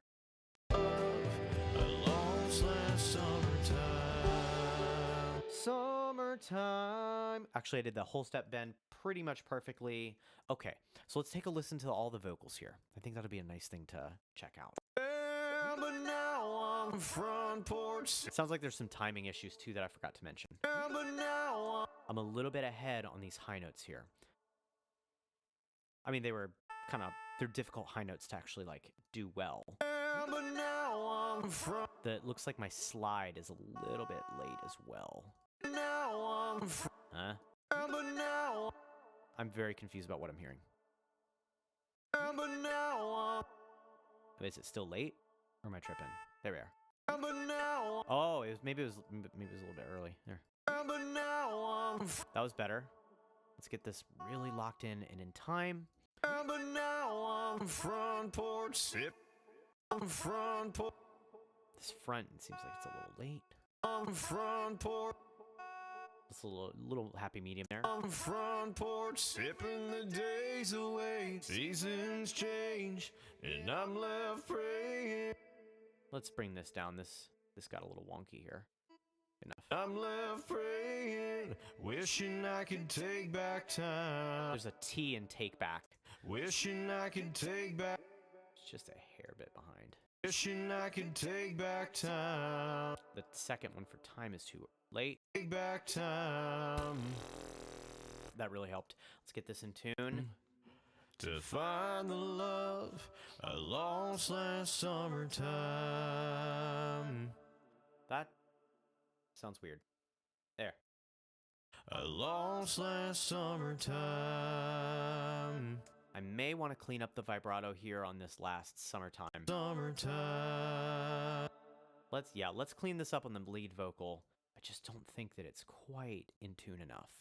Summertime. Actually, I did the whole step bend pretty much perfectly. Okay, so let's take a listen to all the vocals here. I think that'll be a nice thing to check out. But now on the front porch. It sounds like there's some timing issues too that I forgot to mention. But now I'm a little bit ahead on these high notes here. I mean, they're difficult high notes to actually like do well. But now that looks like my slide is a little bit late as well. Huh? I'm very confused about what I'm hearing. Is it still late? Or am I tripping? There we are. Oh, maybe it was a little bit early. There. That was better. Let's get this really locked in and in time. Front porch sip. Front porch. This front seems like it's a little late. Front porch. Just a little happy medium there. Front porch sipping the days away. Seasons change and I'm left praying. Let's bring this down. This got a little wonky here. Enough. I'm left praying, wishing I could take back time. There's a T in take back. Wishing I could take back. It's just a hair bit behind. Wishing I could take back time. The second one for time is too late. Take back time. That really helped. Let's get this in tune. To find the love I lost last summertime. That sounds weird. There. I lost last summertime. I may want to clean up the vibrato here on this last summertime. Summertime. Let's clean this up on the lead vocal. I just don't think that it's quite in tune enough.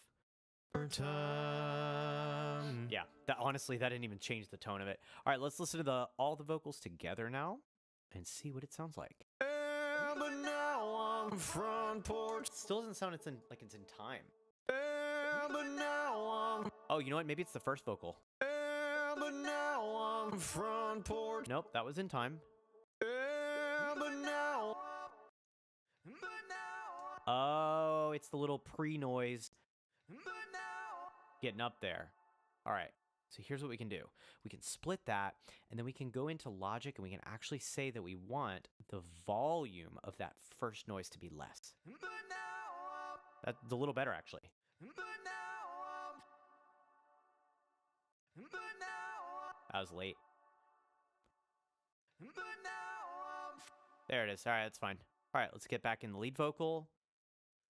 Summertime. Yeah, honestly, that didn't even change the tone of it. All right, let's listen to all the vocals together now and see what it sounds like. Yeah, but now on the front porch. It still doesn't sound like it's in time. Yeah, but now on. Oh, you know what? Maybe it's the first vocal. Yeah, but now on the front porch. Nope, that was in time. Yeah, but now. Oh, it's the little pre-noise getting up there. All right, so here's what we can do. We can split that, and then we can go into Logic, and we can actually say that we want the volume of that first noise to be less. That's a little better, actually. That was late. There it is. All right, that's fine. All right, let's get back in the lead vocal.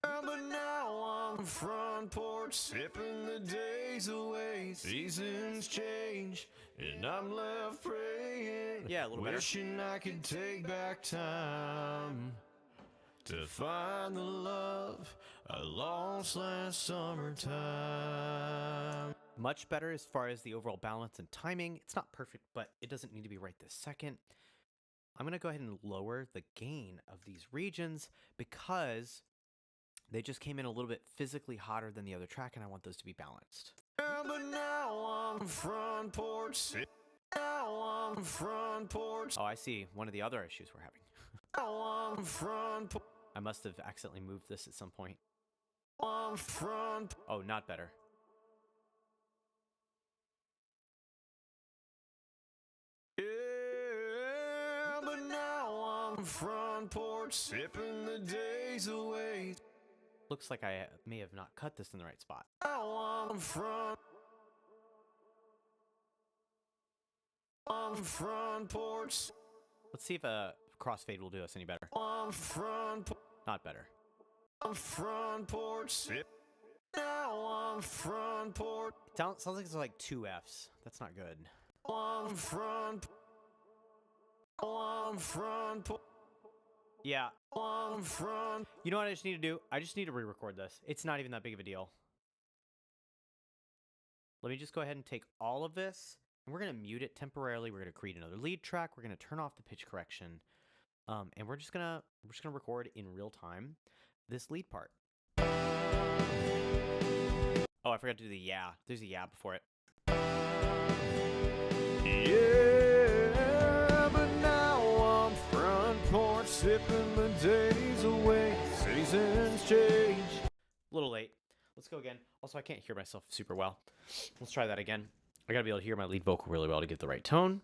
But now on the front porch, sipping the days away. Seasons change, and I'm left praying. Yeah, a little better. Wishing I could take back time to find the love I lost last summertime. Much better as far as the overall balance and timing. It's not perfect, but it doesn't need to be right this second. I'm going to go ahead and lower the gain of these regions because they just came in a little bit physically hotter than the other track, and I want those to be balanced. Yeah, but now on the front porch, now on the front porch. Oh, I see. One of the other issues we're having. Now on the front porch. I must have accidentally moved this at some point. On the front. Oh, not better. Yeah, but now on the front porch, sipping the days away. Looks like I may have not cut this in the right spot. Now on the front porch. Let's see if a crossfade will do us any better. On front. Not better. On front porch. Now on front porch. Sounds like it's like two Fs. That's not good. On front. On front porch. Yeah. On front. You know what I just need to do? I just need to re-record this. It's not even that big of a deal. Let me just go ahead and take all of this, and we're going to mute it temporarily. We're going to create another lead track. We're going to turn off the pitch correction, and we're just gonna record in real time this lead part. Oh, I forgot to do the yeah. There's a yeah before it. Yeah, but now on front porch, sipping the days away. Seasons change. A little late. Let's go again. Also, I can't hear myself super well. Let's try that again. I gotta be able to hear my lead vocal really well to get the right tone.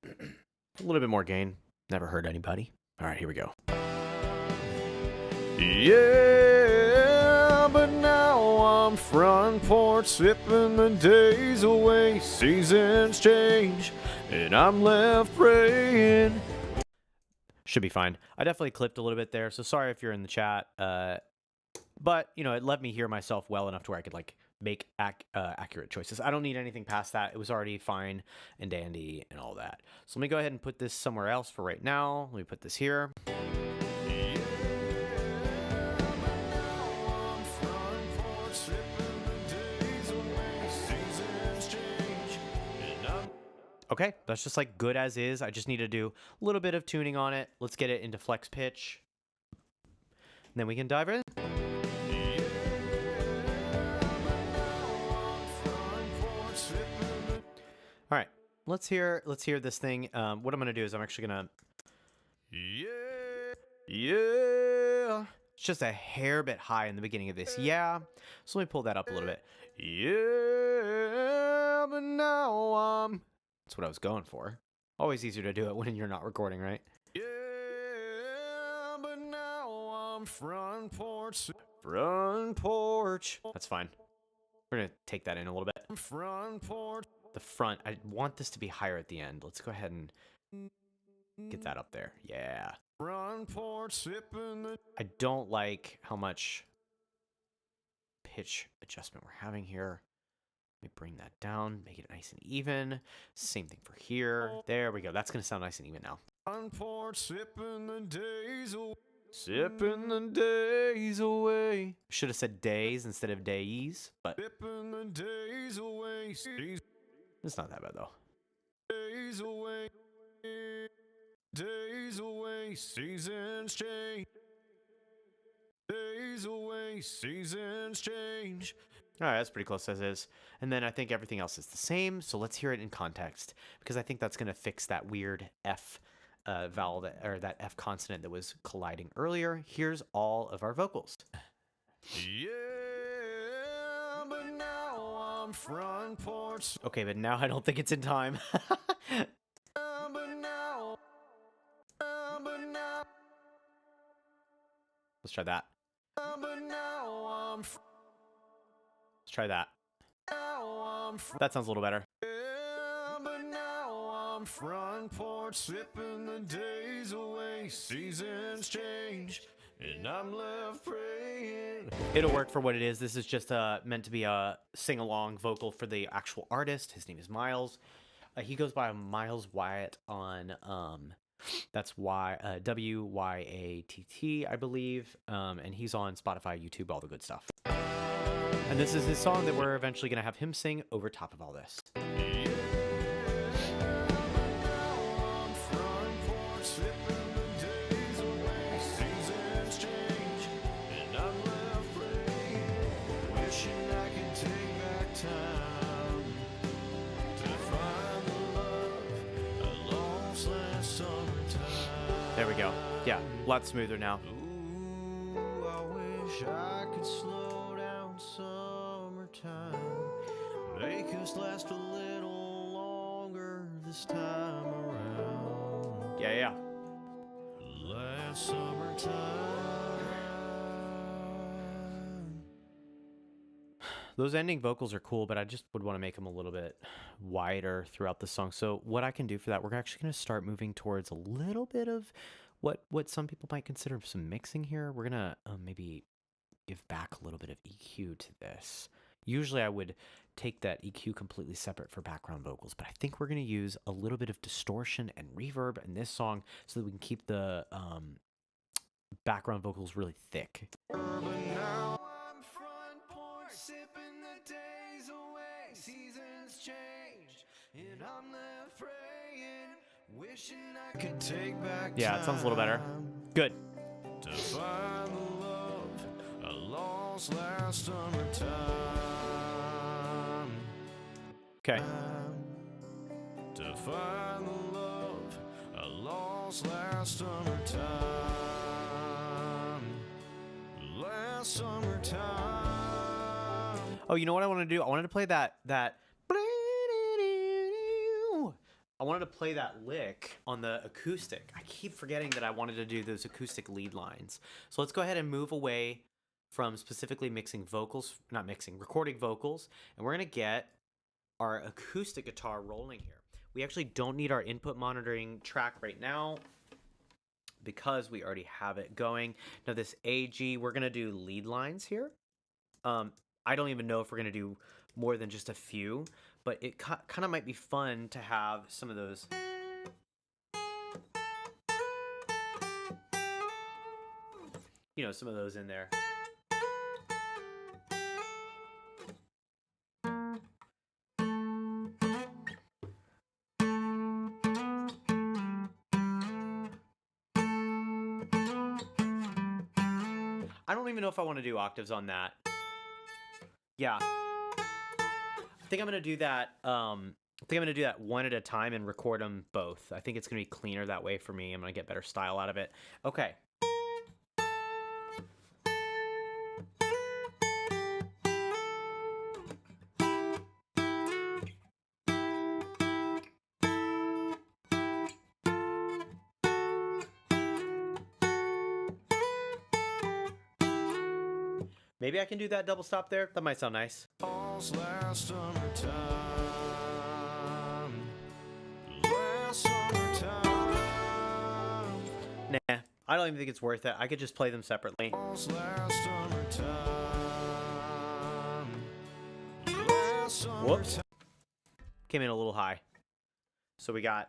A little bit more gain. Never hurt anybody. All right, here we go. Yeah, but now I'm front porch, sipping the days away. Seasons change, and I'm left praying. Should be fine. I definitely clipped a little bit there, so sorry if you're in the chat. But, you know, it let me hear myself well enough to where I could, like, make accurate choices. I don't need anything past that. It was already fine and dandy and all that. So let me go ahead and put this somewhere else for right now. Let me put this here. Okay, that's just like good as is. I just need to do a little bit of tuning on it. Let's get it into flex pitch. And then we can dive in. All right, let's hear this thing. What I'm gonna do is I'm actually gonna. Yeah, It's just a hair bit high in the beginning of this. Yeah. So let me pull that up a little bit. Yeah, but now I'm... That's what I was going for. Always easier to do it when you're not recording, right? Yeah, but now I'm front porch. Front porch. That's fine. We're going to take that in a little bit. Front porch. The front. I want this to be higher at the end. Let's go ahead and get that up there. Yeah. Front porch sipping the... I don't like how much pitch adjustment we're having here. Let me bring that down, make it nice and even. Same thing for here. There we go. That's going to sound nice and even now. Front porch sipping the days away. Sipping the days away. Should have said days instead of days, but Sipping the days away. it's not that bad though. Days away. Days away. Seasons change. Days away. Seasons change. All right, that's pretty close as is. And then I think everything else is the same. So let's hear it in context because I think that's going to fix that weird F vowel or that F consonant that was colliding earlier. Here's all of our vocals. Yeah, but now I'm front porch. Okay, but now I don't think it's in time. Let's try that. Let's try that. That sounds a little better. Front porch sipping the days away. Seasons change and I'm left praying. It'll work for what it is. This is just meant to be a sing-along vocal for the actual artist. His name is Myles. He goes by Myles Wyatt on that's WYATT, I believe. And he's on Spotify, YouTube, all the good stuff. And this is his song that we're eventually going to have him sing over top of all this. There we go. Yeah, a lot smoother now. Ooh, I wish I could slow down summertime. Make us last a little longer this time around. Yeah. Last summertime. Those ending vocals are cool, but I just would want to make them a little bit wider throughout the song. So what I can do for that, we're actually going to start moving towards a little bit of what some people might consider some mixing here. We're going to maybe give back a little bit of EQ to this. Usually I would take that EQ completely separate for background vocals, but I think we're going to use a little bit of distortion and reverb in this song so that we can keep the background vocals really thick. And I'm left praying, wishing I could take back Yeah, it sounds a little better. Good. To find the love I lost last summertime. Okay. To find the love I lost last summertime. Last summertime. Oh, you know what I want to do? I wanted to play that I wanted to play that lick on the acoustic. I keep forgetting that I wanted to do those acoustic lead lines. So let's go ahead and move away from specifically recording vocals, and we're going to get our acoustic guitar rolling here. We actually don't need our input monitoring track right now because we already have it going. Now this AG, we're going to do lead lines here. I don't even know if we're going to do more than just a few, but it kind of might be fun to have some of those. You know, some of those in there. I don't even know if I want to do octaves on that. Yeah. I think I'm gonna do that. One at a time and record them both. I think it's gonna be cleaner that way for me. I'm gonna get better style out of it. Okay. Maybe I can do that double stop there. That might sound nice. All's last summertime. Last summertime. Nah, I don't even think it's worth it. I could just play them separately. All's last summertime. Last Whoops. summertime. Came in a little high. So we got...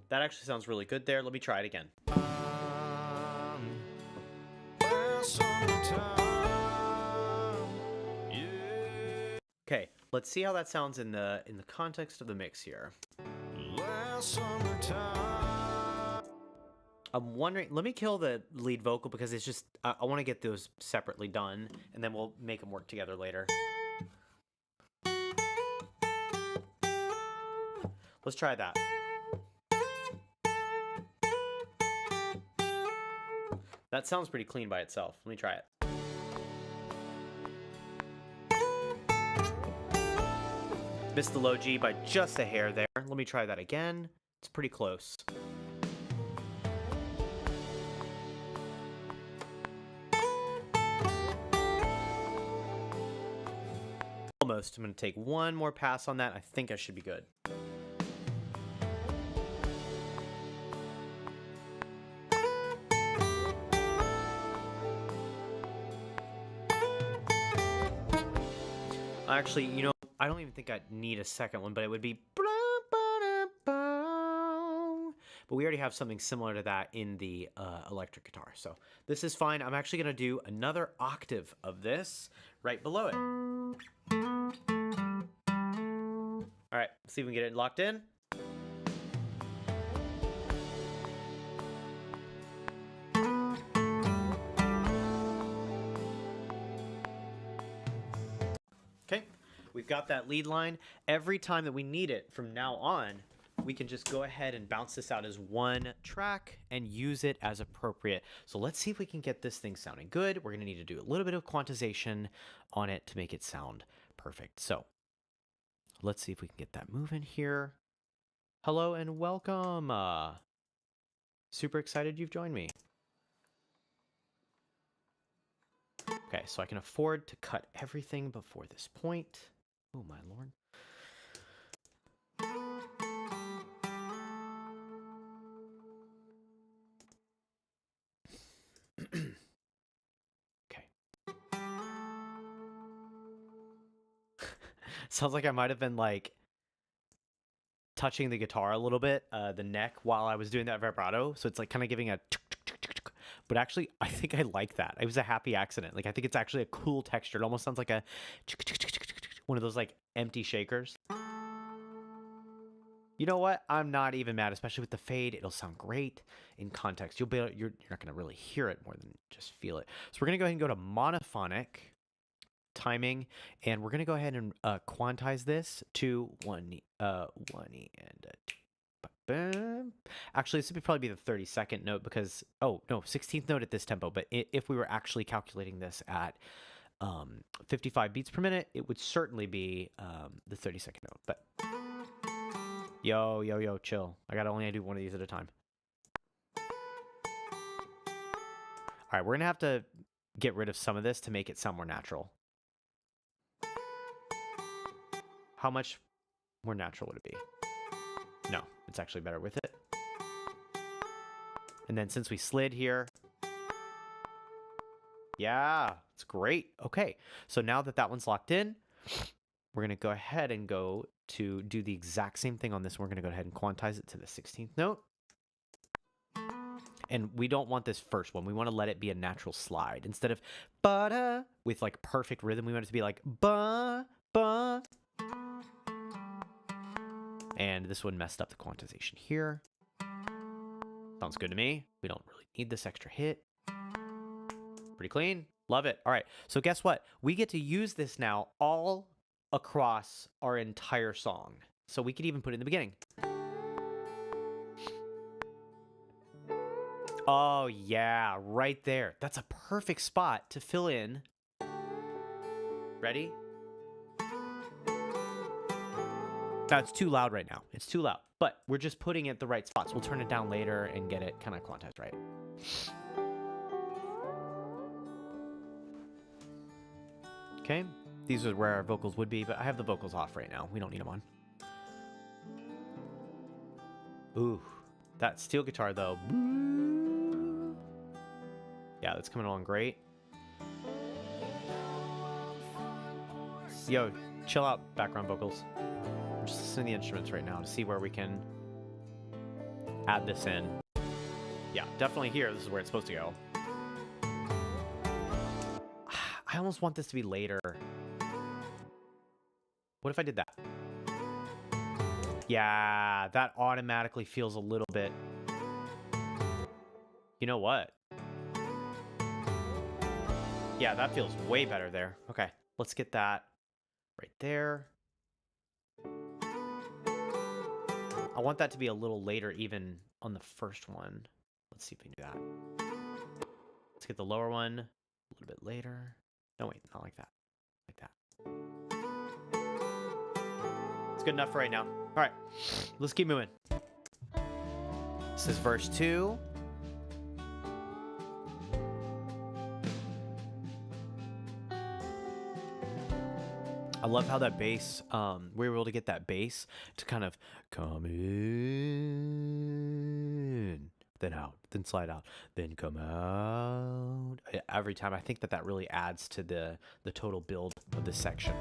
That actually sounds really good there. Let me try it again. Last summertime. Yeah. Okay, let's see how that sounds in the context of the mix here. Last summertime. I'm wondering, let me kill the lead vocal because it's just, I want to get those separately done, and then we'll make them work together later. Let's try that. That sounds pretty clean by itself. Let me try it. Missed the low G by just a hair there. Let me try that again. It's pretty close. Almost. I'm going to take one more pass on that. I think I should be good. Actually, you know, I don't even think I'd need a second one, but it would be... But we already have something similar to that in the electric guitar. So this is fine. I'm actually going to do another octave of this right below it. All right, let's see if we can get it locked in. Okay, we've got that lead line. Every time that we need it from now on, we can just go ahead and bounce this out as one track and use it as appropriate. So let's see if we can get this thing sounding good. We're going to need to do a little bit of quantization on it to make it sound perfect. So let's see if we can get that moving here. Hello and welcome. Super excited you've joined me. Okay, so I can afford to cut everything before this point. Oh my lord. Okay. Sounds like I might have been like touching the guitar a little bit, the neck, while I was doing that vibrato. So it's like kind of giving a... But actually, I think I like that. It was a happy accident. Like, I think it's actually a cool texture. It almost sounds like a... one of those, like, empty shakers. You know what? I'm not even mad, especially with the fade. It'll sound great in context. You're not going to really hear it more than just feel it. So we're going to go ahead and go to monophonic timing, and we're going to go ahead and quantize this to 1E and actually this would probably be the 32nd note because, oh no, 16th note at this tempo. But if we were actually calculating this at 55 beats per minute, it would certainly be the 32nd note. But yo, chill. I gotta only do one of these at a time. All right, we're gonna have to get rid of some of this to make it sound more natural. How much more natural would it be? No, it's actually better with it. And then since we slid here, yeah, it's great. Okay, so now that that one's locked in, we're going to go ahead and go to do the exact same thing on this. We're going to go ahead and quantize it to the 16th note. And we don't want this first one. We want to let it be a natural slide. Instead of ba-da with like perfect rhythm, we want it to be like ba-ba. And this one messed up the quantization here. Sounds good to me. We don't really need this extra hit. Pretty clean. Love it. All right. So guess what? We get to use this now all across our entire song. So we could even put it in the beginning. Oh, yeah. Right there. That's a perfect spot to fill in. Ready? That's too loud right now. It's too loud. But we're just putting it at the right spots. We'll turn it down later and get it kind of quantized right. Okay. These are where our vocals would be, but I have the vocals off right now. We don't need them on. Ooh. That steel guitar, though. Yeah, that's coming along great. Yo, chill out, background vocals. I'm just listening to the instruments right now to see where we can add this in. Yeah, definitely here. This is where it's supposed to go. I almost want this to be later. What if I did that? Yeah, that automatically feels a little bit... You know what? Yeah, that feels way better there. Okay, let's get that right there. I want that to be a little later even on the first one. Let's see if we can do that. Let's get the lower one a little bit later. No, wait, not like that. Like that. It's good enough for right now. All right, let's keep moving. This is verse 2. I love how that bass, we were able to get that bass to kind of come in, then out, then slide out, then come out. Every time, I think that really adds to the total build of this section.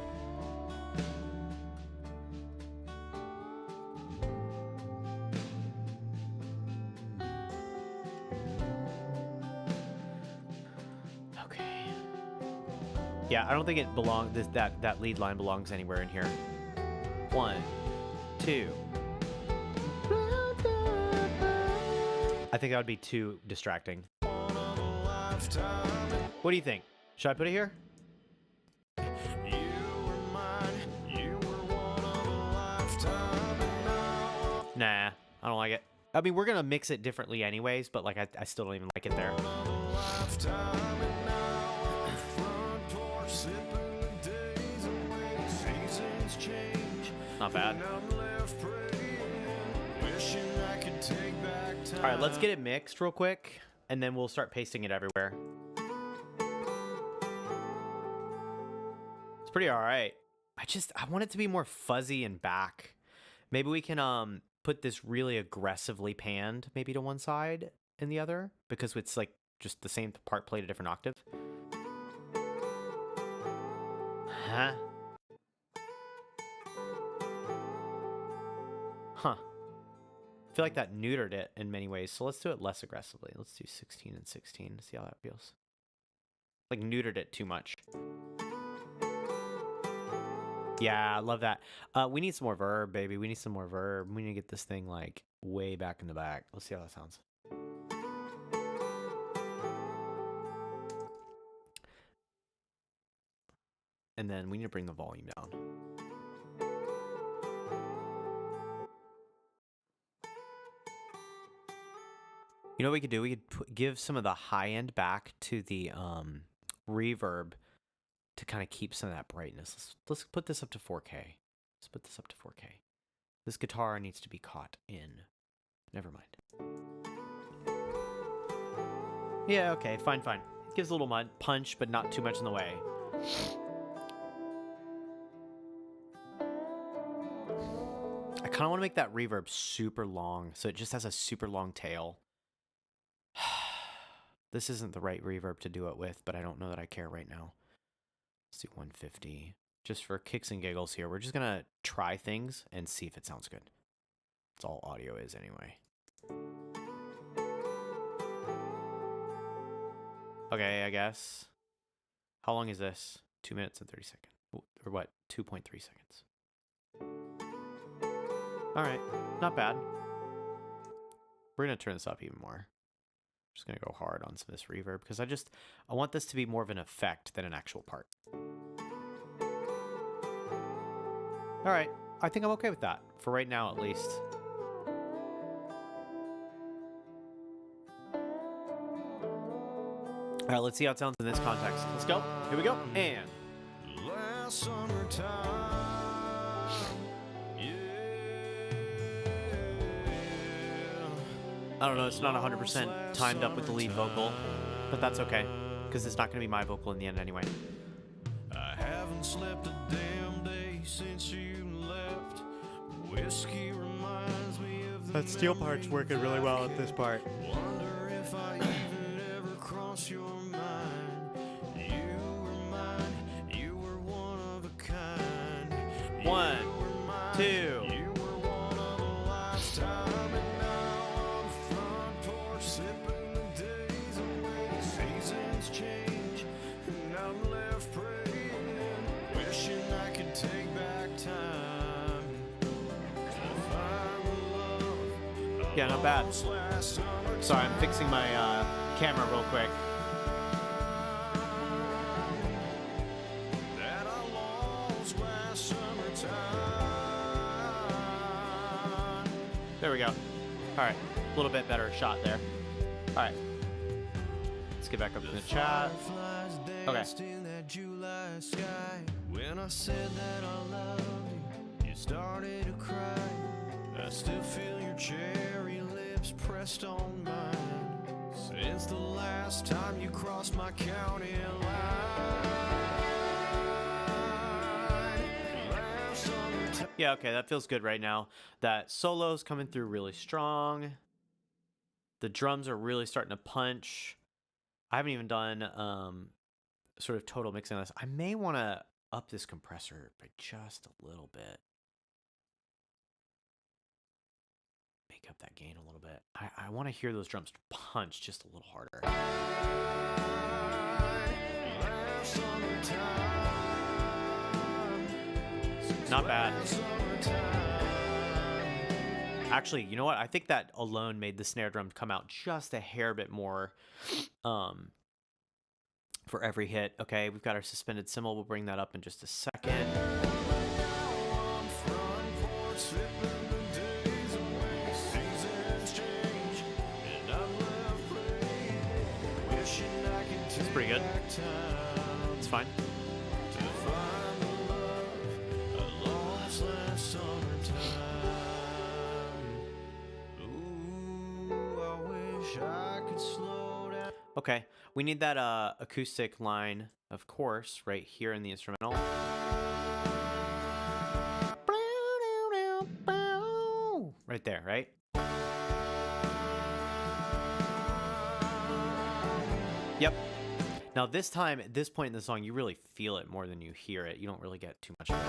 Yeah, I don't think it belongs. That lead line belongs anywhere in here. 1, 2. I think that would be too distracting. What do you think? Should I put it here? Nah, I don't like it. I mean, we're gonna mix it differently anyways, but like I still don't even like it there. Not bad. All right, let's get it mixed real quick, and then we'll start pasting it everywhere. It's pretty all right. I want it to be more fuzzy and back. Maybe we can put this really aggressively panned maybe to one side and the other, because it's like just the same part played a different octave. Huh? Huh. I feel like that neutered it in many ways, so let's do it less aggressively. Let's do 16 and 16 to see how that feels. Like neutered it too much. Yeah, I love that. We need some more verb, baby. We need some more verb. We need to get this thing like way back in the back. Let's see how that sounds. And then we need to bring the volume down. You know what we could do? We could give some of the high end back to the reverb to kind of keep some of that brightness. Let's put this up to 4K. Let's put this up to 4K. This guitar needs to be caught in. Never mind. Yeah, okay, fine. It gives a little punch, but not too much in the way. I kind of want to make that reverb super long, so it just has a super long tail. This isn't the right reverb to do it with, but I don't know that I care right now. Let's do 150. Just for kicks and giggles here. We're just going to try things and see if it sounds good. That's all audio is anyway. Okay, I guess. How long is this? 2 minutes and 30 seconds. Or what? 2.3 seconds. All right, not bad. We're going to turn this up even more. Just going to go hard on some of this reverb because I want this to be more of an effect than an actual part. All right, I think I'm okay with that for right now at least. All right, let's see how it sounds in this context. Let's go. Here we go. And last summertime, yeah. I don't know, it's not 100% timed up with the lead vocal, but that's okay, because it's not going to be my vocal in the end anyway. I haven't slept a damn day since you left. Whiskey reminds me of the That steel part's working really well at this part. Wonder if I even ever cross your mind. You were mine, you were one of a kind. 1, 2. You were one of a lifetime, and now on the front porch sipping the days away. Seasons change, and I'm left praying, wishing I could take back time to find the love. Yeah, not bad. Sorry, I'm fixing my camera real quick. That I lost last summertime. There we go. All right, a little bit better shot there. All right, let's get back up in the chat. Okay. In that July sky. When I said that I loved you, you started to cry. I still feel your cherry lips pressed on mine. Since the last time you crossed my county line. Last summertime. Yeah, okay, that feels good right now. That solo's coming through really strong. The drums are really starting to punch. I haven't even done sort of total mixing on this. I may want to up this compressor by just a little bit. Make up that gain a little bit. I want to hear those drums punch just a little harder. Not bad. Actually, you know what? I think that alone made the snare drum come out just a hair bit more for every hit. Okay, we've got our suspended cymbal. We'll bring that up in just a second. It's pretty good. It's fine. Okay, we need that acoustic line, of course, right here in the instrumental. Right there, right? Yep. Now this time, at this point in the song, you really feel it more than you hear it. You don't really get too much of it.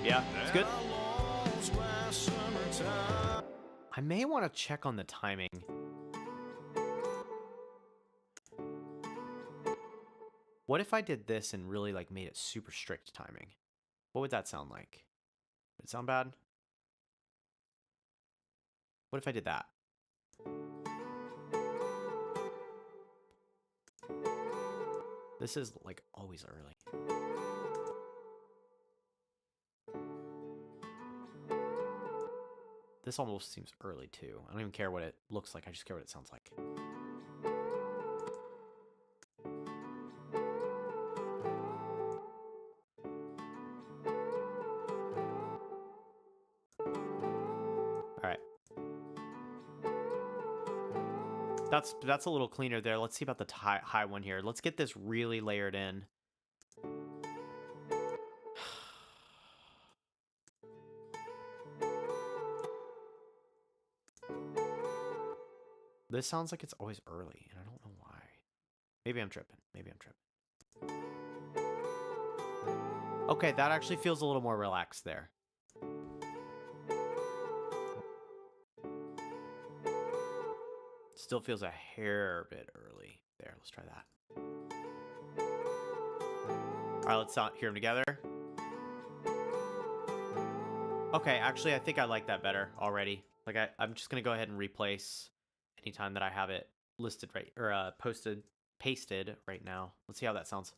Yeah, it's good. I may want to check on the timing. What if I did this and really like made it super strict timing? What would that sound like? Would it sound bad? What if I did that? This is like always early. This almost seems early too. I don't even care what it looks like. I just care what it sounds like. All right. That's a little cleaner there. Let's see about the high one here. Let's get this really layered in. This sounds like it's always early, and I don't know why. Maybe I'm tripping. Okay, that actually feels a little more relaxed there. Still feels a hair bit early. There, let's try that. All right, let's hear them together. Okay, actually, I think I like that better already. Like, I'm just going to go ahead and replace anytime that I have it listed right, or pasted right now. Let's see how that sounds.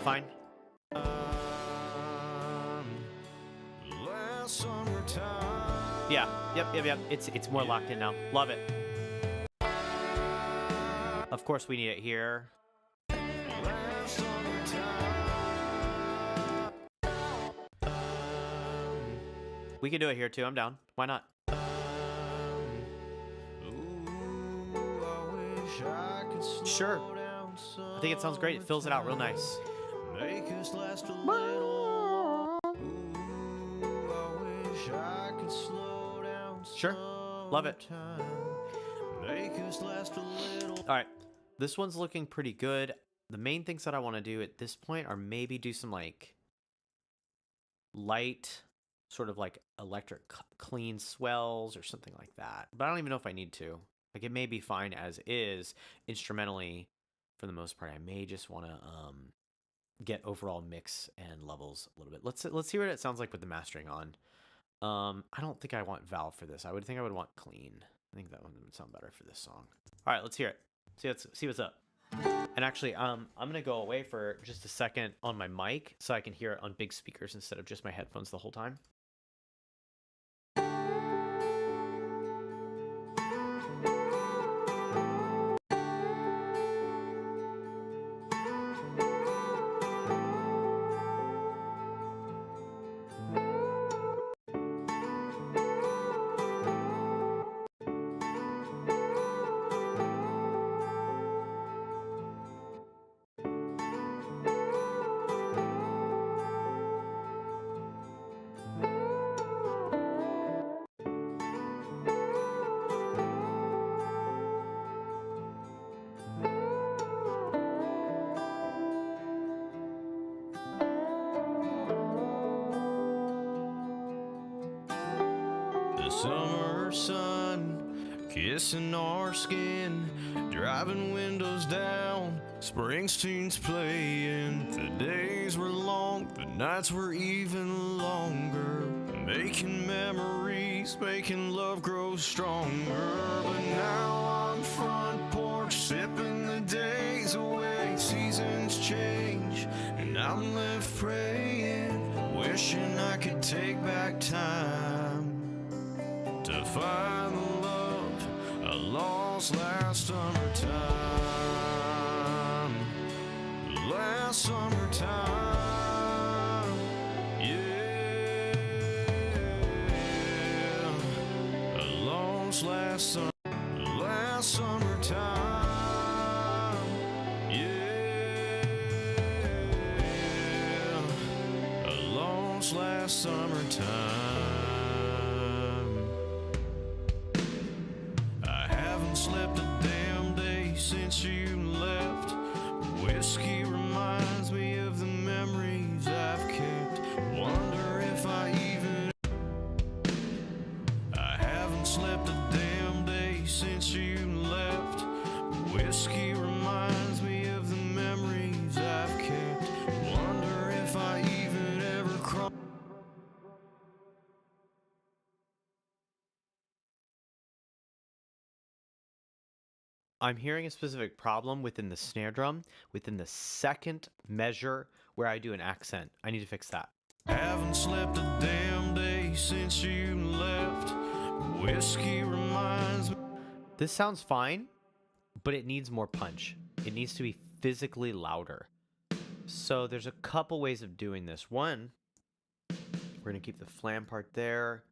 Fine. Yeah, yep. It's more locked in now. Love it. Of course we need it here. We can do it here too. I'm down. Why not? Sure. I think it sounds great. It fills it out real nice. Make us last a little. Ooh, I wish I could slow down. Sure. Love it. Make us last a little. All right. This one's looking pretty good. The main things that I want to do at this point are maybe do some like light, sort of like electric clean swells or something like that. But I don't even know if I need to. Like, it may be fine as is instrumentally for the most part. I may just want to get overall mix and levels a little bit. Let's see what it sounds like with the mastering on. I don't think I want valve for this. I would think I would want clean. I think that one would sound better for this song. All right, let's hear it. See what's up. And actually, I'm gonna go away for just a second on my mic so I can hear it on big speakers instead of just my headphones the whole time. The summer sun kissing our skin, driving windows down, Springsteen's playing. The days were long, the nights were even longer, making memories, making love grow stronger. But now I'm front porch sipping the days away. Seasons change and I'm left praying, wishing I could take back time to find the love I lost last summertime. Last summertime, yeah. I lost last summertime, yeah. I lost last summertime. Slept a damn day since you left. Whiskey reminds me of the memories I've kept. Wonder if I haven't slept a damn day since you left. Whiskey reminds me of the memories I've kept. Wonder if I even ever crossed. I'm hearing a specific problem within the snare drum, within the second measure where I do an accent. I need to fix that. Haven't slept a damn day since you left. Whiskey reminds me. This sounds fine, but it needs more punch. It needs to be physically louder. So there's a couple ways of doing this. One, we're going to keep the flam part there.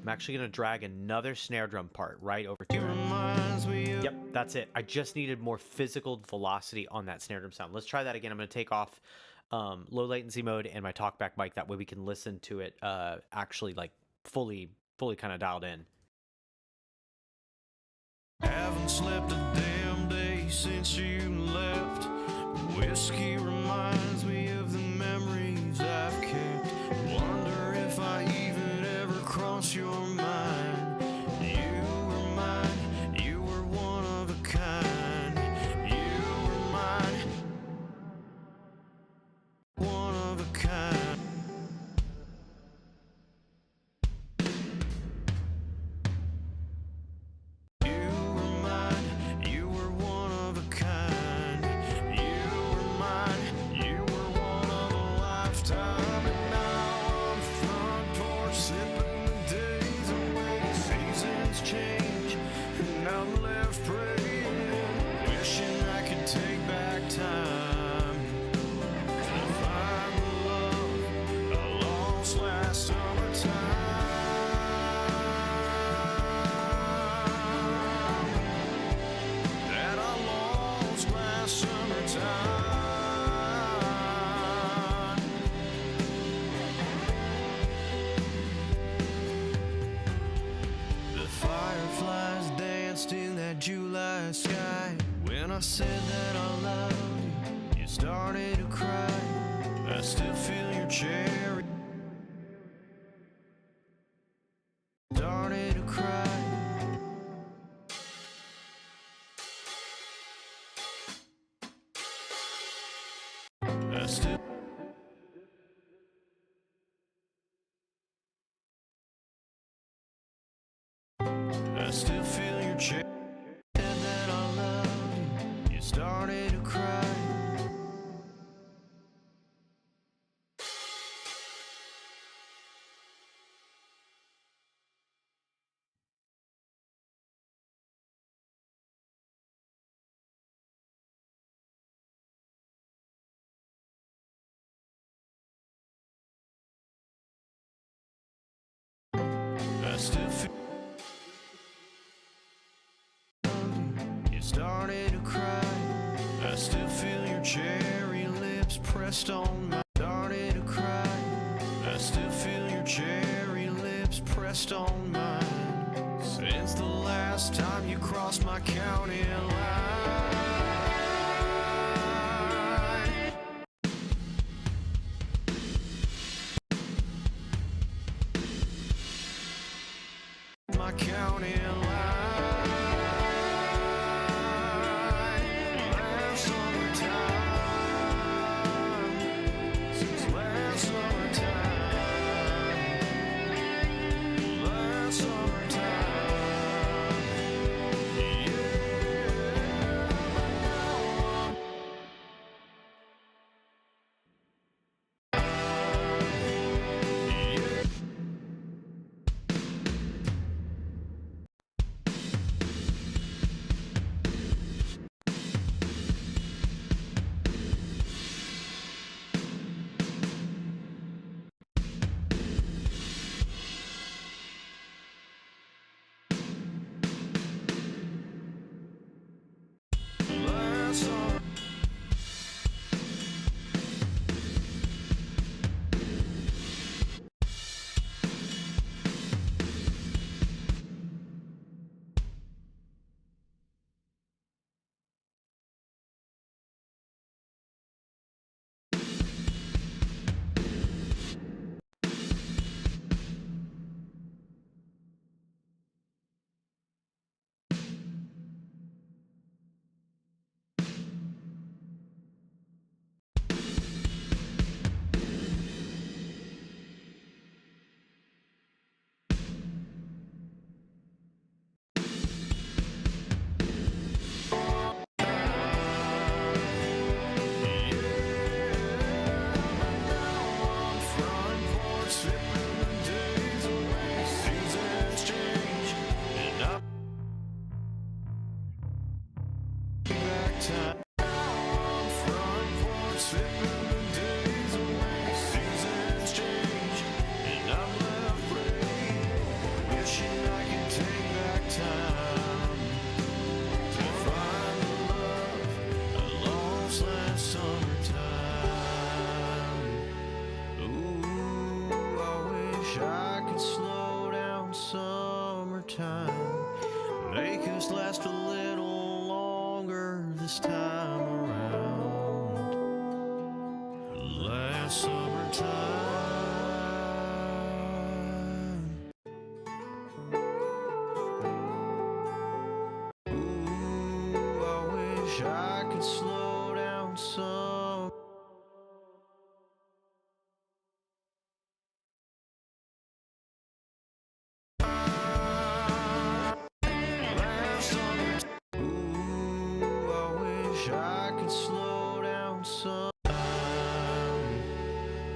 I'm actually going to drag another snare drum part right over to it. Yep, that's it. I just needed more physical velocity on that snare drum sound. Let's try that again. I'm going to take off low latency mode and my talkback mic. That way we can listen to it actually like fully kind of dialed in. Haven't slept a damn day since you left. Whiskey reminds me of the memories I've kept. Wonder if I even ever cross your mind. You were mine, you were one of a kind. You were mine, one of a kind. You were mine, you were one of a kind. You were mine. I still feel your cherry. Started to cry. I still feel your cherry. And that I love you. You started to cry. I still feel you started to cry. I still feel your cherry lips pressed on my. Started to cry. I still feel your cherry lips pressed on mine. Since the last time you crossed my county line. My county line. Last summertime. Since last summertime. Last summertime. Last summer. Front porch sipping the days away. Seasons change, and I'm back time. Front porch sipping the days away. Seasons change, and I'm left praying, wishing I could take back time to find the love I lost last summertime. Ooh, I wish I could slow down summertime, make us last a little longer this time around. Last summertime. Ooh, I wish I could slow down some. Last summer. Ooh, I wish I could slow down some.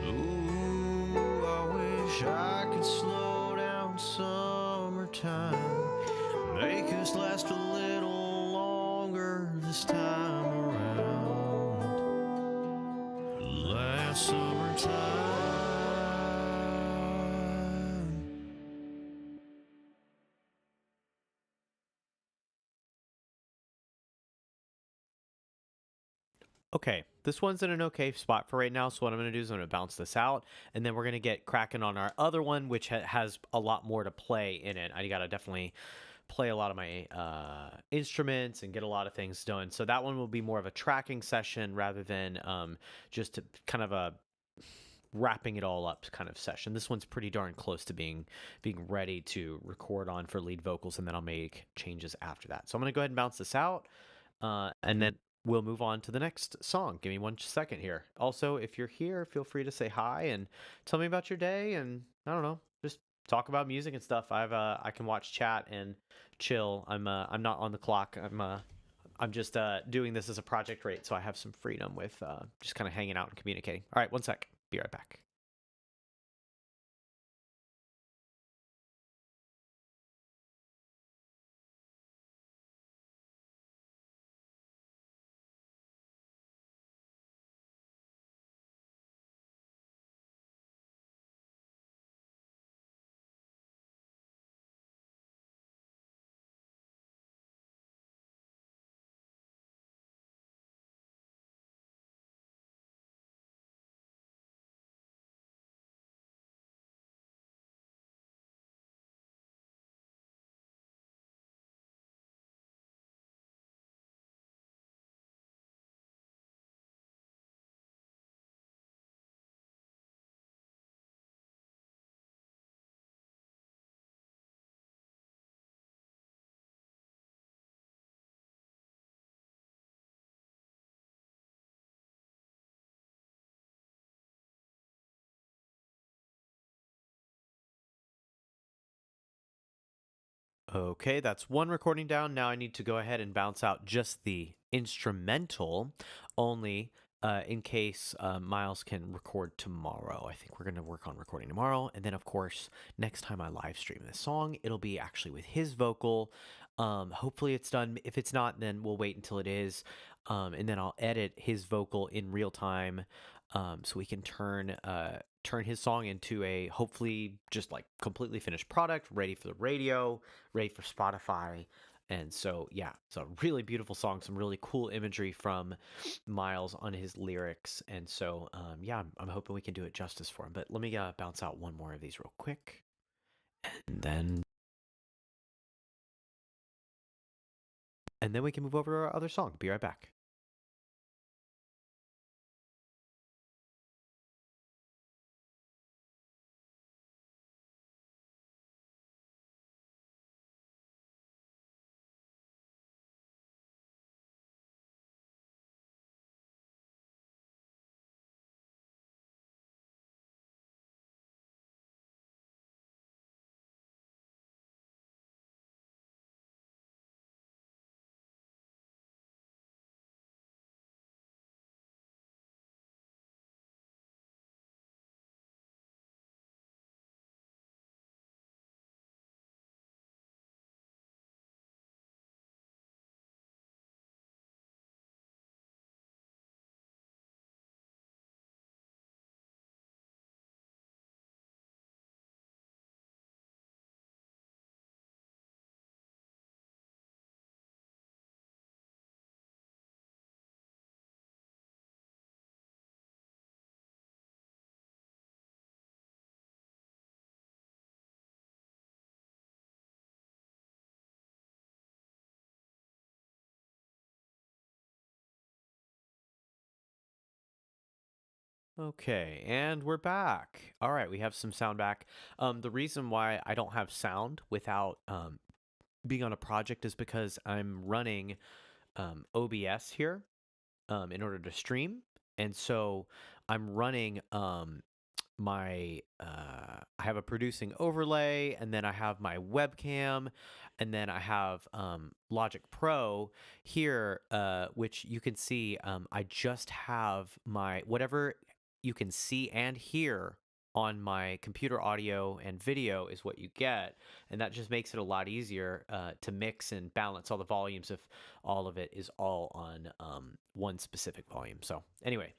Ooh, I wish I could slow down summertime, make us last a little longer this time around. Last summertime. Okay, this one's in an okay spot for right now. So what I'm going to do is I'm going to bounce this out, and then we're going to get cracking on our other one, which has a lot more to play in it. I got to definitely play a lot of my instruments and get a lot of things done. So that one will be more of a tracking session rather than just kind of a wrapping it all up kind of session. This one's pretty darn close to being ready to record on for lead vocals, and then I'll make changes after that. So I'm going to go ahead and bounce this out, and then we'll move on to the next song. Give me 1 second here. Also, if you're here, feel free to say hi and tell me about your day, and I don't know, just talk about music and stuff. I can watch chat and chill. I'm not on the clock. I'm just doing this as a project rate, so I have some freedom with just kind of hanging out and communicating. All right, 1 sec. Be right back. Okay, that's one recording down. Now I need to go ahead and bounce out just the instrumental, only in case Miles can record tomorrow. I think we're going to work on recording tomorrow. And then, of course, next time I live stream this song, it'll be actually with his vocal. Hopefully it's done. If it's not, then we'll wait until it is. And then I'll edit his vocal in real time, so we can turn his song into a hopefully just like completely finished product, ready for the radio, ready for Spotify. And so, yeah, it's a really beautiful song, some really cool imagery from Miles on his lyrics. And so, yeah, I'm hoping we can do it justice for him. But let me bounce out one more of these real quick. And then we can move over to our other song. Be right back. Okay, and we're back. All right, we have some sound back. The reason why I don't have sound without being on a project is because I'm running OBS here in order to stream, and so I'm running I have a producing overlay, and then I have my webcam, and then I have Logic Pro here, which you can see. I just have my whatever you can see and hear on my computer audio and video is what you get, and that just makes it a lot easier to mix and balance all the volumes if all of it is all on one specific volume. So anyway,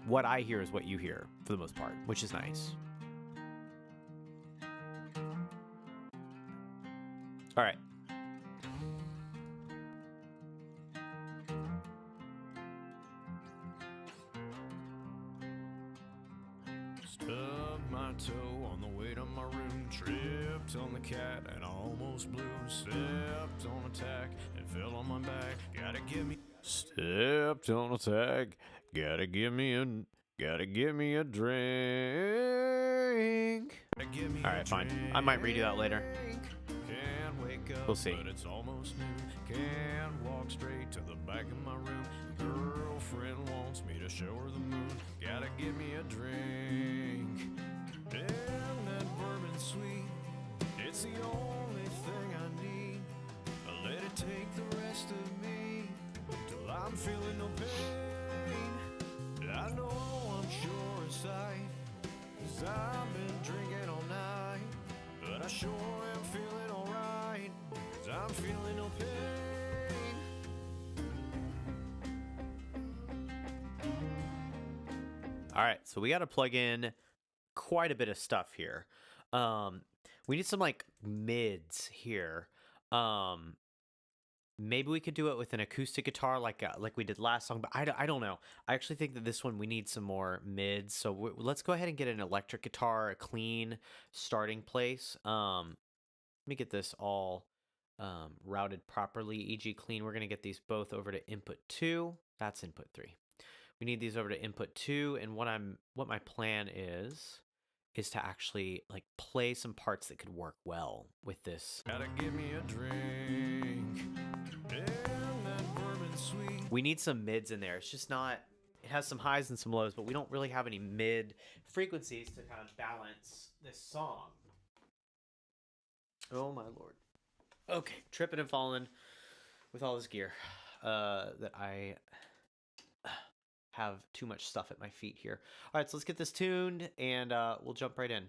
what I hear is what you hear for the most part, which is nice. All right. Stubbed my toe on the way to my room, tripped on the cat and I almost blew. Stepped on a tack and fell on my back. Gotta give me. Stepped on a tack. Gotta give me Gotta give me a drink. All right, fine. I might redo that later. Can't wake up, We'll see. but it's almost noon. Can't walk straight to the back of my room. Girlfriend wants me to show her the moon. Gotta give me a drink. Damn, that bourbon sweet. It's the only thing I need. I let it take the rest of me till I'm feeling no pain. I know I'm sure of sight, 'cause I've been drinking all night. But I sure am feeling alright, 'cause I'm feeling no pain. All right, so we got to plug in quite a bit of stuff here. We need some like mids here. Maybe we could do it with an acoustic guitar like we did last song, but I don't know. I actually think that this one we need some more mids. So let's go ahead and get an electric guitar, a clean starting place. Let me get this all routed properly. E.g. clean. We're gonna get these both over to input 2. That's input 3. We need these over to input 2, and what my plan is to actually like play some parts that could work well with this. Gotta give me a drink. Damn, that bourbon sweet. We need some mids in there. It's just not, it has some highs and some lows, but we don't really have any mid frequencies to kind of balance this song. Oh my lord. Okay, tripping and falling with all this gear that I have too much stuff at my feet here. All right, so let's get this tuned and we'll jump right in.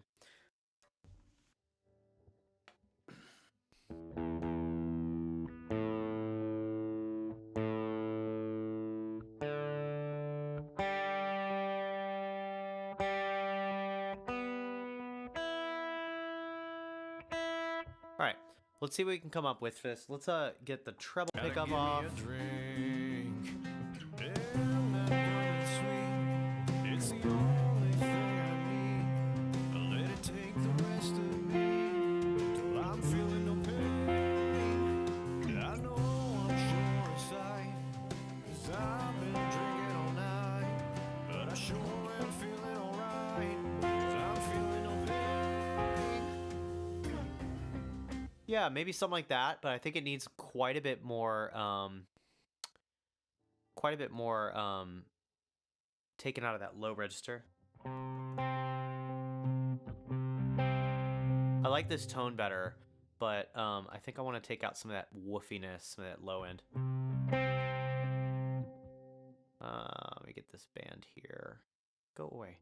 All right, let's see what we can come up with for this. Let's get the treble Gotta pickup give off. me a drink. Damn, that bourbon sweet. It's the only thing I need. I let it take the rest of me till I'm feeling no pain. I know I'm sure of sight, 'cause I've been drinking all night. But I sure am feeling alright, 'cause I'm feeling no pain. Yeah, maybe something like that, but I think it needs quite a bit more taken out of that low register. I like this tone better, but I think I want to take out some of that woofiness, some of that low end. Let me get this band here. Go away.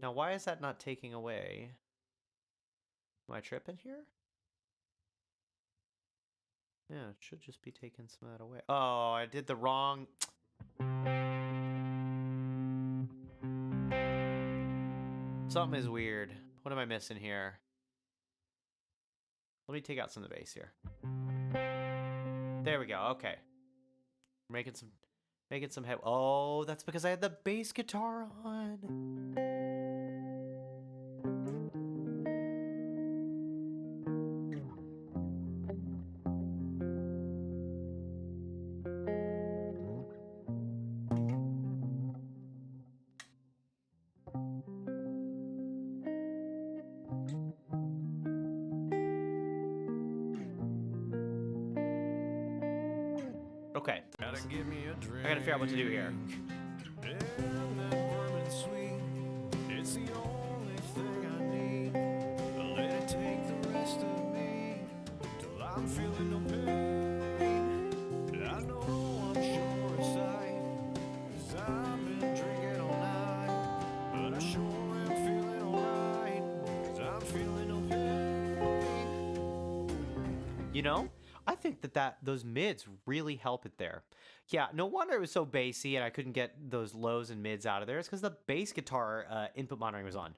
Now, why is that not taking away? Am I tripping here? Yeah, it should just be taking some of that away. Oh, I did the wrong... Something is weird. What am I missing here? Let me take out some of the bass here. There we go. Okay. Making some head. Oh, that's because I had the bass guitar on. Okay. Gotta give me a drink. I gotta figure out what to do here. Damn, that bourbon sweet. It's the only thing I need. I let it take the rest of me till I'm feeling no pain. I know I'm sure of sight, 'cause I've been drinking all night. But I sure am feeling alright, 'cause I'm feeling no pain. You know, I think that those mids really help it there. Yeah, no wonder it was so bassy and I couldn't get those lows and mids out of there. It's because the bass guitar input monitoring was on.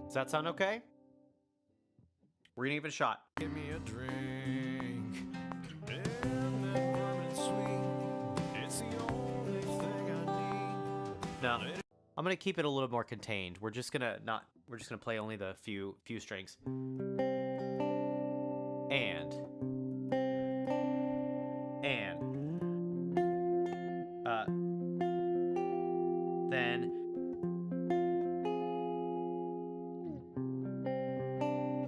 Does that sound okay? We're gonna give it a shot. Give me a drink. And that bourbon sweet. It's the only thing I need. No, I'm gonna keep it a little more contained. We're just gonna play only the few strings. And then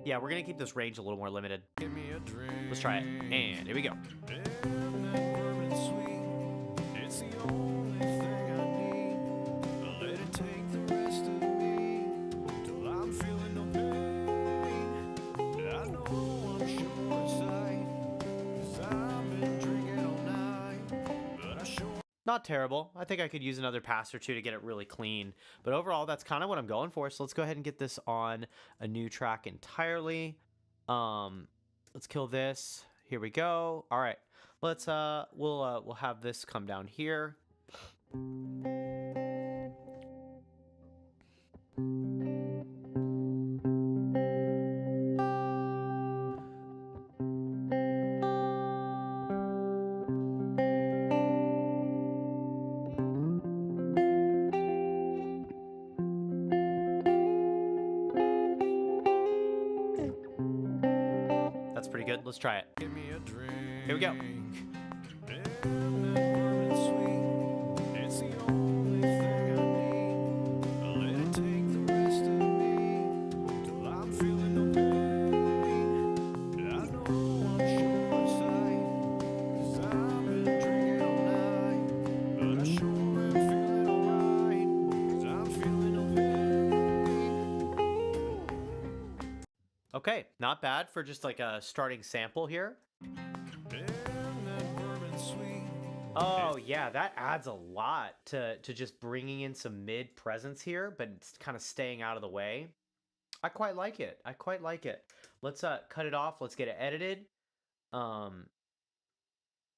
yeah, we're gonna keep this range a little more limited. Give me a drink. Let's try it. And here we go. And that bourbon sweet. It's the only thing I need. Let it take the rest of me till I'm feeling no pain. I know I'm sure inside, 'cause I've been drinking all night. But I sure Not terrible. I think I could use another pass or two to get it really clean. But overall, that's kind of what I'm going for. So let's go ahead and get this on a new track entirely. Let's kill this. Here we go. All right. Let's we'll have this come down here. That's pretty good. Let's try it. give me a drink. Here we go. And that bourbon sweet. It's the only thing I need. Let it take the rest of me till I'm feeling no pain. I know I'm sure inside, 'cause I've been drinking all night. But I sure am feeling alright, 'cause I'm feeling no pain. Okay, not bad for just like a starting sample here. And that bourbon sweet. Oh yeah, that adds a lot to just bringing in some mid presence here, but it's kind of staying out of the way. I quite like it. I quite like it. Let's cut it off. Let's get it edited. And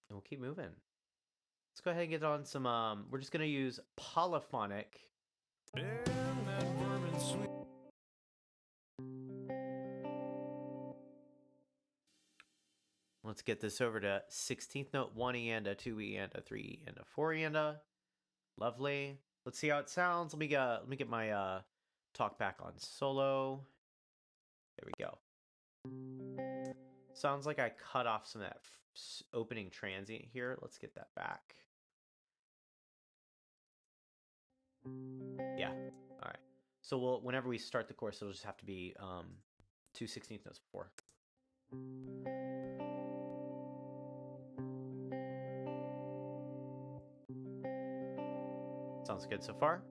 we'll keep moving. Let's go ahead and get on some we're just gonna use polyphonic. And that bourbon sweet. Let's get this over to 16th note, 1 and a 2 and a 3 and a 4 and a. Lovely. Let's see how it sounds. Let me get my talk back on solo. There we go. Sounds like I cut off some of that opening transient here. Let's get that back. Yeah. All right. So whenever we start the chorus, it'll just have to be 2 16th notes before. Sounds good so far.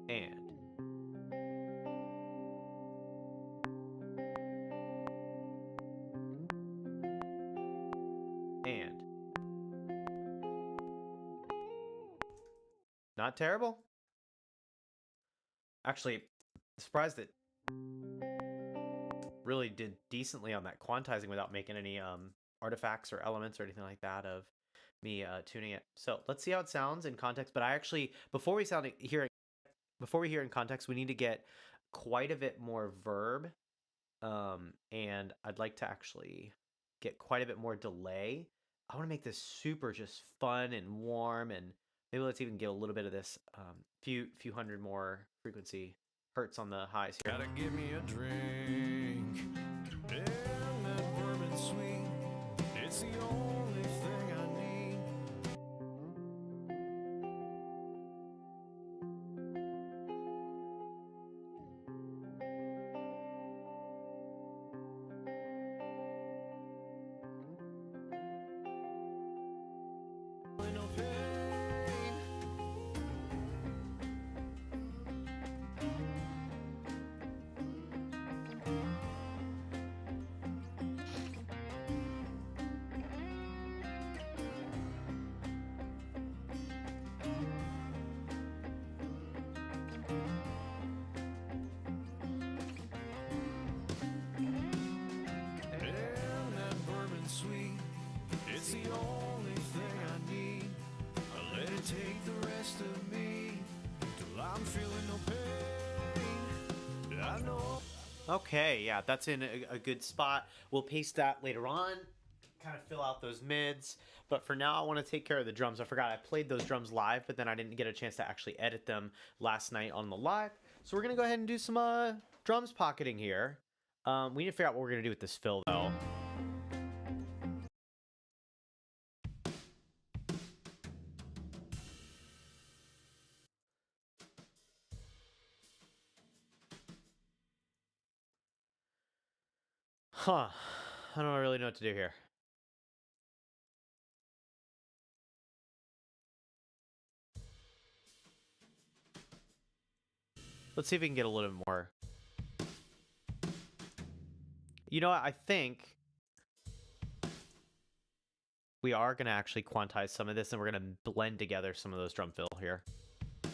And not terrible. Actually, surprised it really did decently on that quantizing without making any artifacts or elements or anything like that of me tuning it. So let's see how it sounds in context. But I actually, before we hear it in context, we need to get quite a bit more verb, and I'd like to actually get quite a bit more delay. I want to make this super just fun and warm, and maybe let's even get a little bit of this few hundred more frequency hertz on the highs here. Gotta give me a drink. And that bourbon sweet. It's the only thing I need. No pain. Okay, yeah, that's in a good spot. We'll paste that later on, kind of fill out those mids. But for now, I want to take care of the drums. I forgot I played those drums live, but then I didn't get a chance to actually edit them last night on the live. So we're going to go ahead and do some drums pocketing here. We need to figure out what we're going to do with this fill, though. Huh. I don't really know what to do here. Let's see if we can get a little bit more. You know what? I think we are going to actually quantize some of this, and we're going to blend together some of those drum fill here. A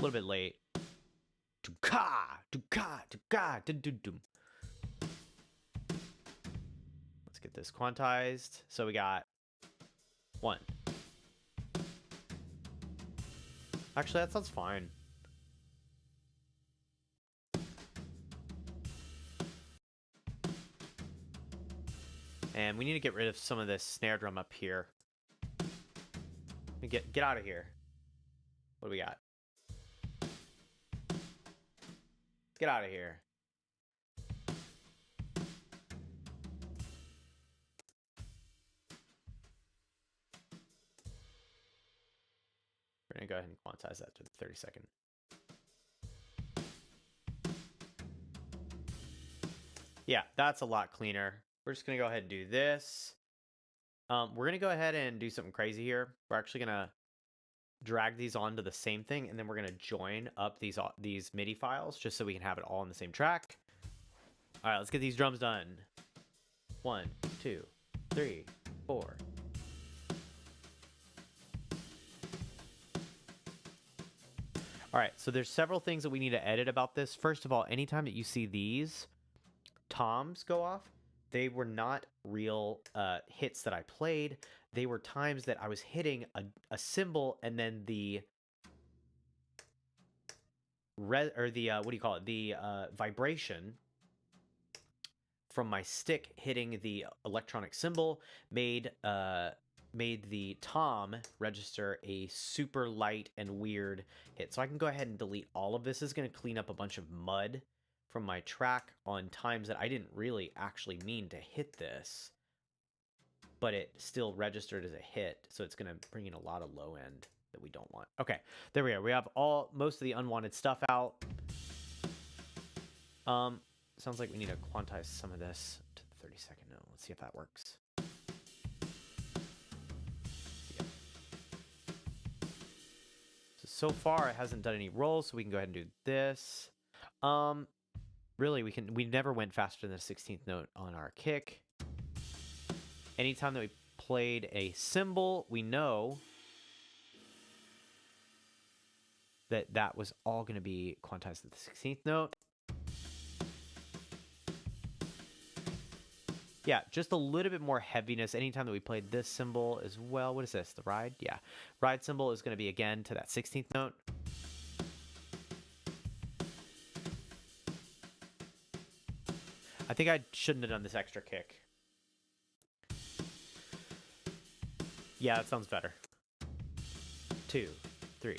little bit late. Let's get this quantized. So we got 1. Actually, that sounds fine. And we need to get rid of some of this snare drum up here. Get out of here. What do we got? Let's get out of here. We're going to go ahead and quantize that to the 30-second. Yeah, that's a lot cleaner. We're just going to go ahead and do this. We're going to go ahead and do something crazy here. We're actually going to drag these onto the same thing, and then we're going to join up these MIDI files just so we can have it all on the same track. All right, let's get these drums done. 1, 2, 3, 4. All right, so there's several things that we need to edit about this. First of all, anytime that you see these toms go off, they were not real hits that I played. They were times that I was hitting a cymbal and then the what do you call it? The vibration from my stick hitting the electronic cymbal made the tom register a super light and weird hit. So I can go ahead and delete all of this. This is going to clean up a bunch of mud from my track on times that I didn't really actually mean to hit this, but it still registered as a hit. So it's going to bring in a lot of low end that we don't want. Okay, there we are. We have most of the unwanted stuff out. Sounds like we need to quantize some of this to the 30-second note. Let's see if that works. Yep. So far it hasn't done any rolls, so we can go ahead and do this. Really, we never went faster than the 16th note on our kick. Anytime that we played a cymbal, we know that was all going to be quantized at the 16th note. Yeah, just a little bit more heaviness anytime that we played this cymbal as well. What is this? The ride? Yeah. Ride cymbal is going to be again to that 16th note. I think I shouldn't have done this extra kick. Yeah, that sounds better. 2, 3,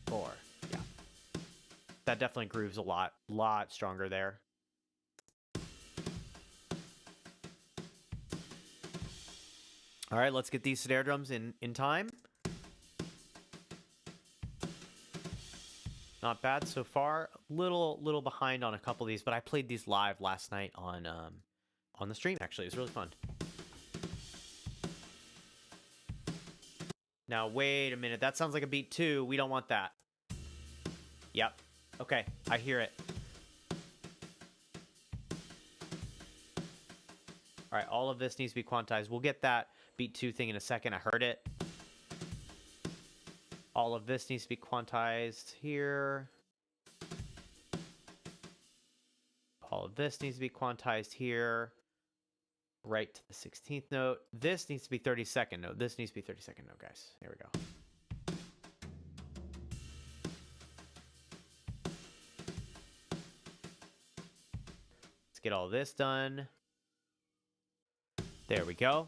4. Yeah. That definitely grooves a lot stronger there. All right, let's get these snare drums in time. Not bad so far. Little behind on a couple of these, but I played these live last night on the stream. Actually, it was really fun. Now wait a minute. That sounds like a beat 2. We don't want that. Yep. Okay, I hear it. All right, all of this needs to be quantized. We'll get that beat 2 thing in a second. I heard it. All of this needs to be quantized here. All of this needs to be quantized here. Right to the 16th note. This needs to be 32nd note. This needs to be 32nd note, guys. Here we go. get all this done. There we go.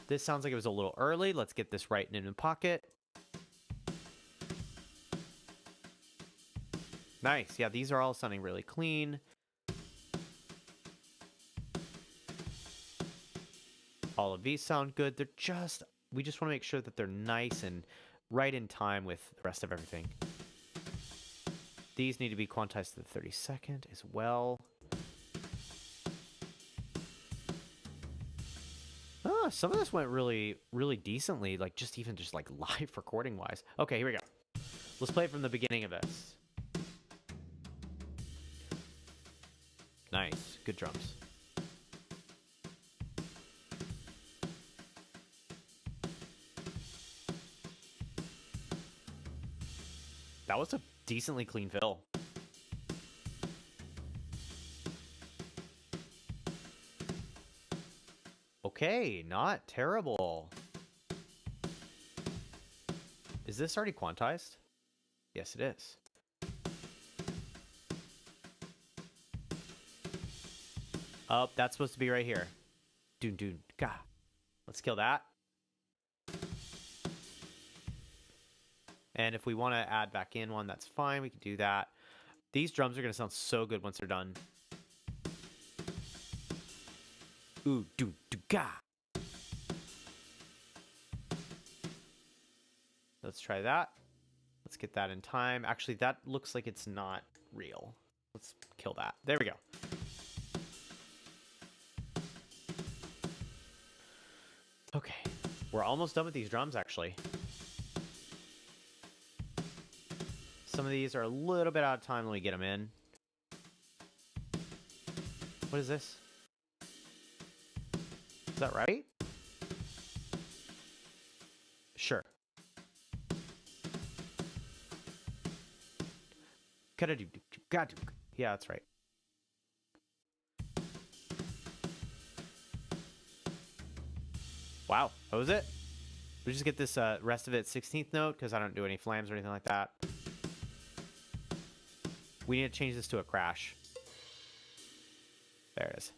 This sounds like it was a little early. Let's get this right in the pocket. Nice. Yeah, these are all sounding really clean. All of these sound good. They're just, we just want to make sure that they're nice and right in time with the rest of everything. These need to be quantized to the 32nd as well. Oh, some of this went really, really decently, like just like live recording wise. Okay, here we go. Let's play it from the beginning of this. Nice, good drums. That was a decently clean fill. Okay, not terrible. Is this already quantized? Yes, it is. Oh, that's supposed to be right here. Doon doon ga. Let's kill that. And if we want to add back in one, that's fine. We can do that. These drums are going to sound so good once they're done. Ooh, doon doon ga. Let's try that. Let's get that in time. Actually, that looks like it's not real. Let's kill that. There we go. Okay. We're almost done with these drums, actually. Some of these are a little bit out of time when we get them in. What is this? Is that right? Sure. Yeah, that's right. Wow, that was it? We just get this rest of it 16th note because I don't do any flams or anything like that. We need to change this to a crash. There it is.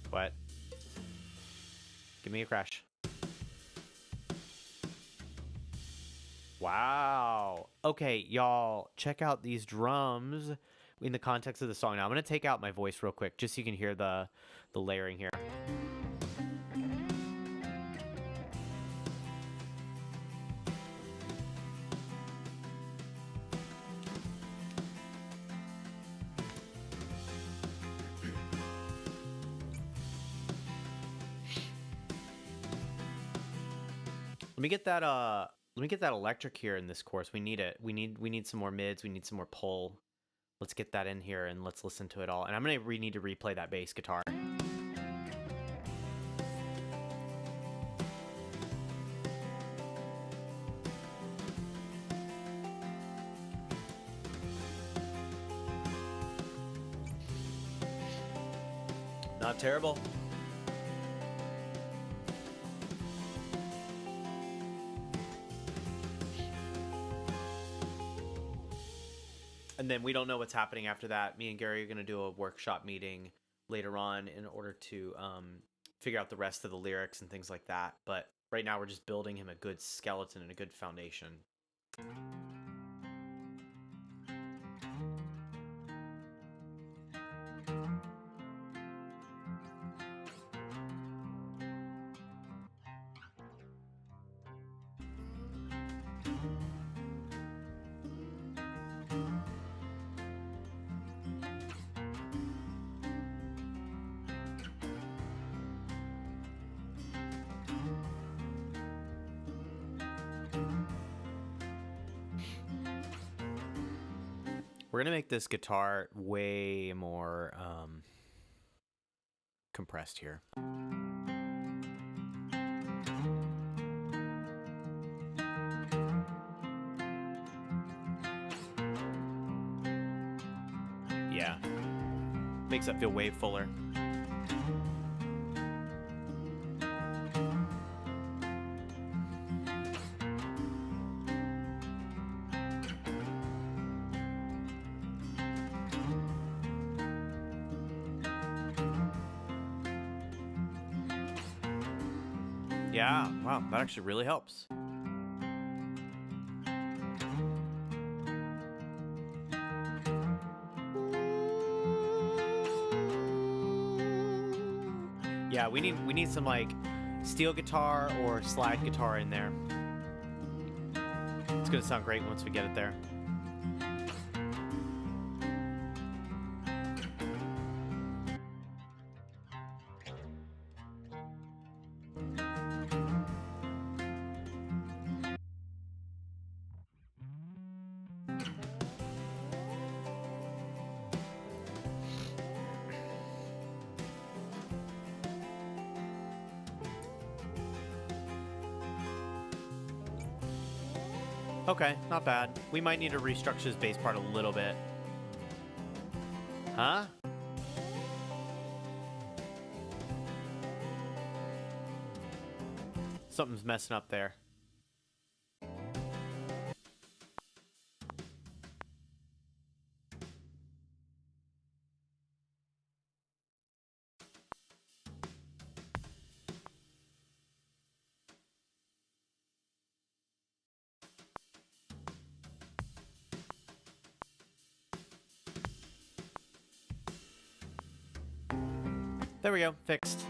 What? Give me a crash. Wow. Okay, y'all, check out these drums in the context of the song. Now, I'm going to take out my voice real quick just so you can hear the layering here. Let me get that electric here in this course. We need it. We need some more mids. We need some more pull. Let's get that in here and let's listen to it all. And I'm gonna need to replay that bass guitar. Not terrible. And then we don't know what's happening after that. Me and Gary are going to do a workshop meeting later on in order to figure out the rest of the lyrics and things like that. But right now we're just building him a good skeleton and a good foundation. We're going to make this guitar way more compressed here. Yeah. Makes it feel way fuller. Yeah, wow, that actually really helps. Yeah, we need some like steel guitar or slide guitar in there. It's gonna sound great once we get it there. Okay, not bad. We might need to restructure this bass part a little bit. Huh? Something's messing up there. There we go, fixed.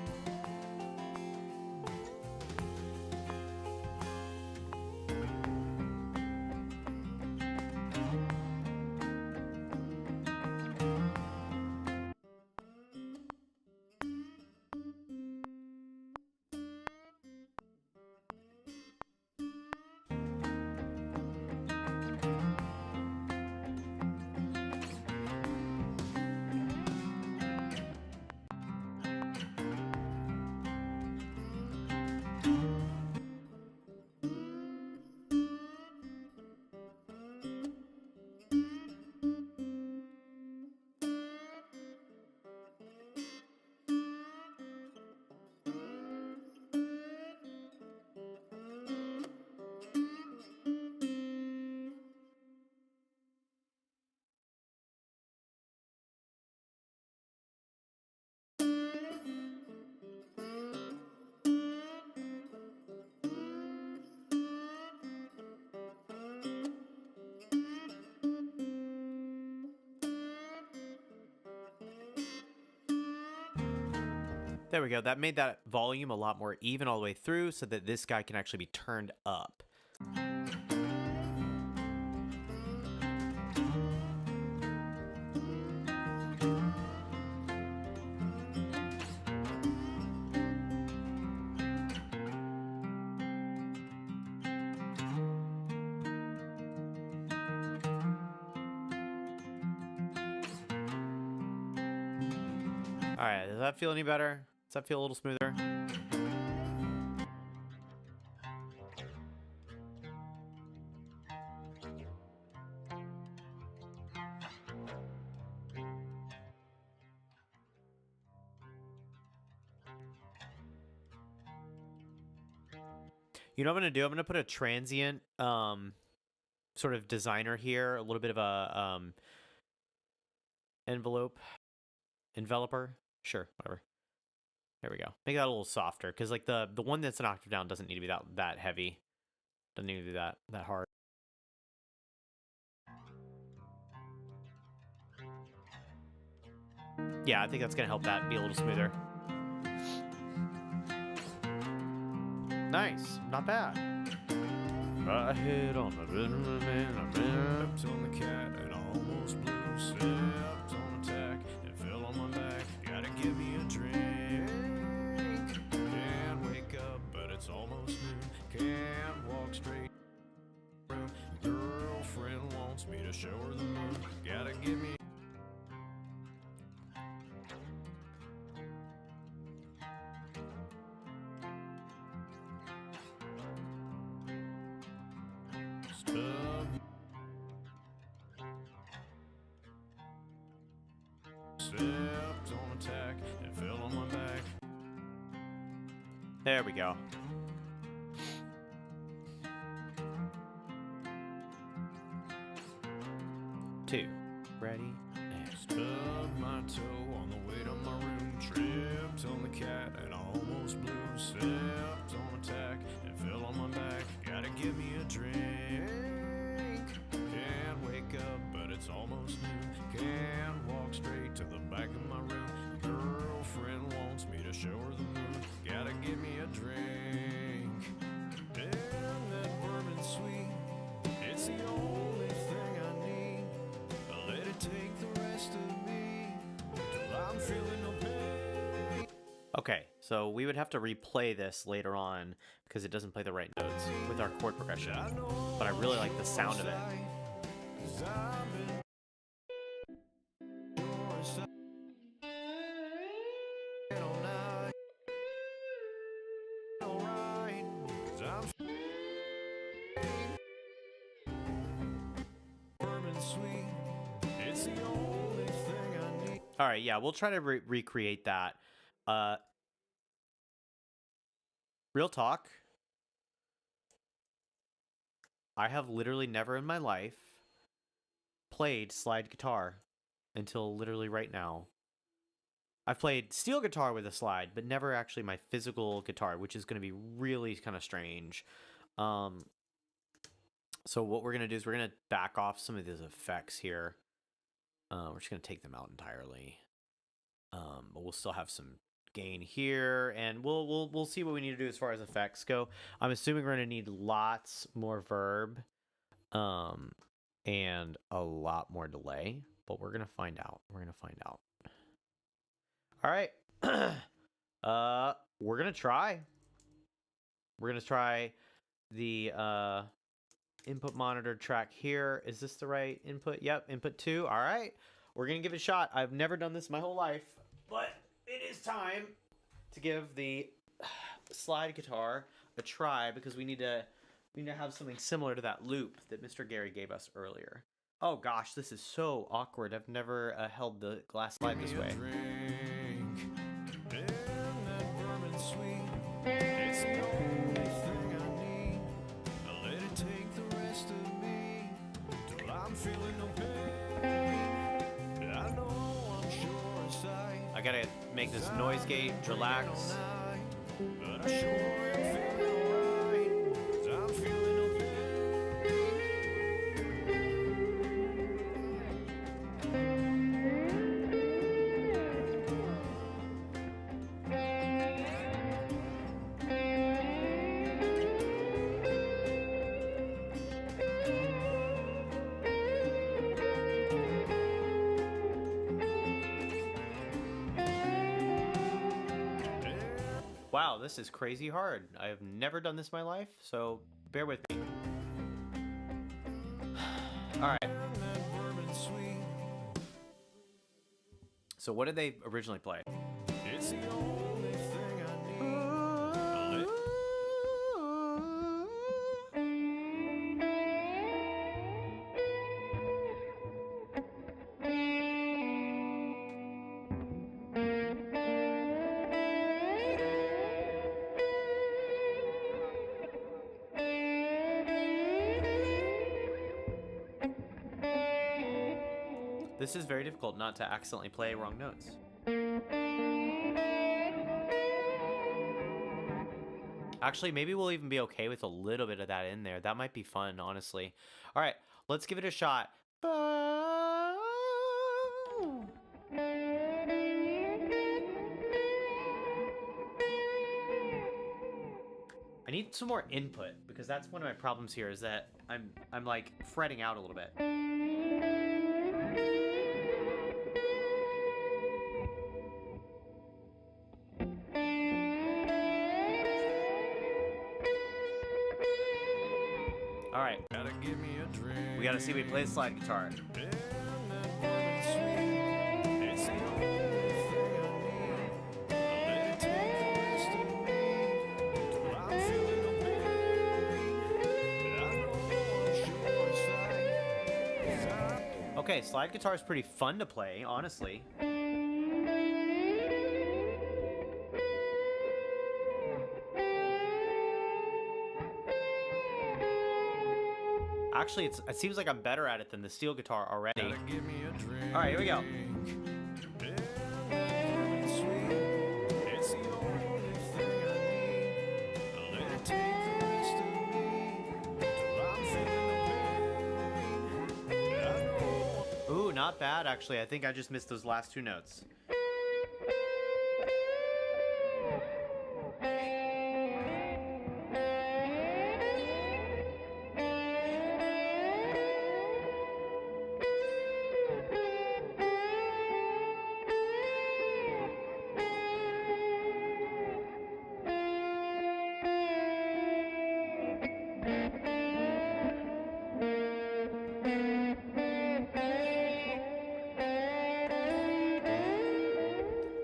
There we go. That made that volume a lot more even all the way through so that this guy can actually be turned up. All right, does that feel any better? Does that feel a little smoother? You know what I'm gonna do? I'm gonna put a transient sort of designer here, a little bit of a enveloper. Sure, whatever. There we go. Make that a little softer, because like the one that's an octave down doesn't need to be that heavy. Doesn't need to be that hard. Yeah, I think that's gonna help that be a little smoother. Nice, not bad. I hit on the rhythm and I stepped on the cat and I almost blew. Stepped on a tack and fell on my back. Gotta give me a drink. Can't wake up, but it's almost noon. Can't walk straight. Girlfriend wants me to show her the moon. Gotta give me. Stepped on a tack and fell on my back. There we go. Two. Ready? And stubbed my toe on the way to my room. Tripped on the cat and I almost blew. Stepped on a tack back of my room. Girlfriend wants me to show her the moon. Gotta give me a drink. And that bourbon sweet, it's the only thing I need. I let it take the rest of me till I'm feeling no pain. Okay, so we would have to replay this later on because it doesn't play the right notes with our chord progression. But I really like the sound of it. All right, yeah, we'll try to recreate that. Real talk. I have literally never in my life played slide guitar until literally right now. I've played steel guitar with a slide, but never actually my physical guitar, which is going to be really kind of strange. So what we're going to do is we're going to back off some of these effects here. We're just going to take them out entirely. But we'll still have some gain here, and we'll see what we need to do as far as effects go. I'm assuming we're going to need lots more verb, and a lot more delay, but we're going to find out. We're going to find out. All right. We're going to try. We're going to try the input monitor track here. Is this the right input? Yep, input 2. All right. We're going to give it a shot. I've never done this my whole life, but it is time to give the slide guitar a try because we need to have something similar to that loop that Mr. Gary gave us earlier. Oh gosh, this is so awkward. I've never held the glass slide this way. I gotta make this noise gate relax. Wow, this is crazy hard. I have never done this in my life, so bear with me. All right. So what did they originally play? It's the only thing I need. This is very difficult not to accidentally play wrong notes. Actually, maybe we'll even be okay with a little bit of that in there. That might be fun, honestly. All right, let's give it a shot. I need some more input because that's one of my problems here is that I'm like fretting out a little bit. All right, we gotta see if we play the slide guitar. Okay, slide guitar is pretty fun to play, honestly. Actually, it seems like I'm better at it than the steel guitar already. All right, here we go. Ooh, not bad, actually. I think I just missed those last two notes.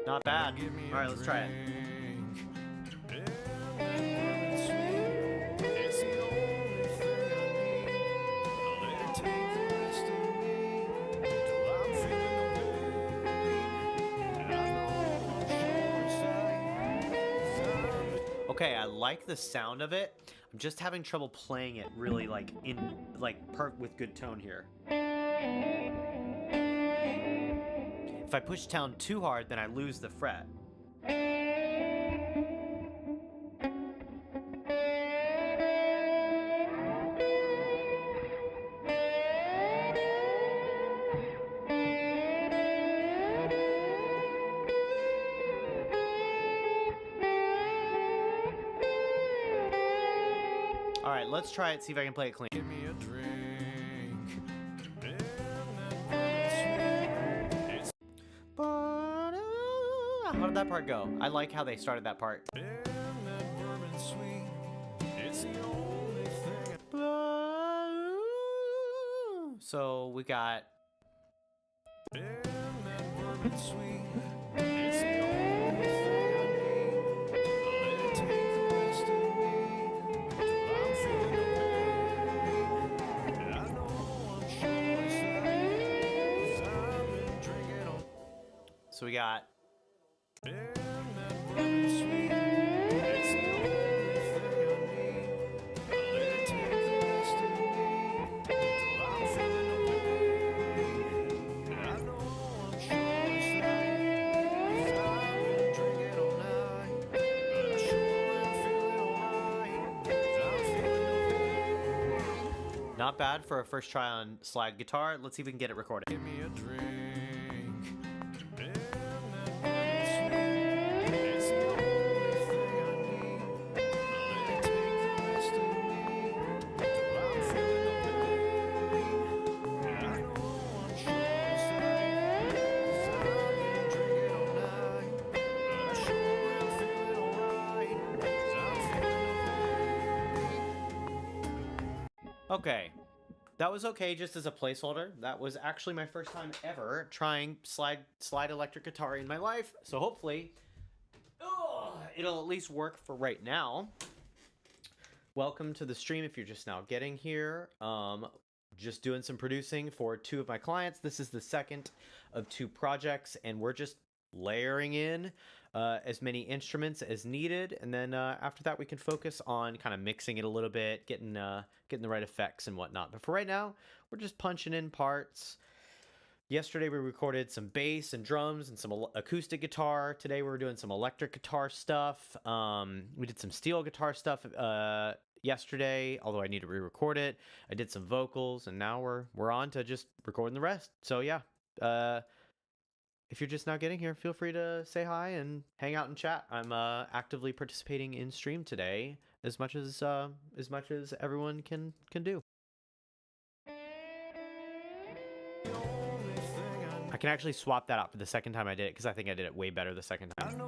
Not bad. All right, let's try it. Okay, I like the sound of it. I'm just having trouble playing it really like with good tone here. If I push down too hard, then I lose the fret. All right, let's try it, see if I can play it clean. Give me a drink. How did that part go? I like how they started that part. So we got. So we got. Not bad for a first try on slide guitar. Let's see if we can get it recorded. Give me a drink. Okay, that was okay just as a placeholder. That was actually my first time ever trying slide electric guitar in my life. So hopefully, it'll at least work for right now. Welcome to the stream if you're just now getting here. Just doing some producing for two of my clients. This is the second of two projects, and we're just layering in as many instruments as needed, and then after that we can focus on kind of mixing it a little bit, getting the right effects and whatnot. But for right now, we're just punching in parts. Yesterday we recorded some bass and drums and some acoustic guitar. Today we're doing some electric guitar stuff. We did some steel guitar stuff yesterday, although I need to re-record it. I did some vocals, and now we're on to just recording the rest. So yeah, if you're just now getting here, feel free to say hi and hang out and chat. I'm actively participating in stream today as much as everyone can do. I can actually swap that out for the second time I did it, because I think I did it way better the second time.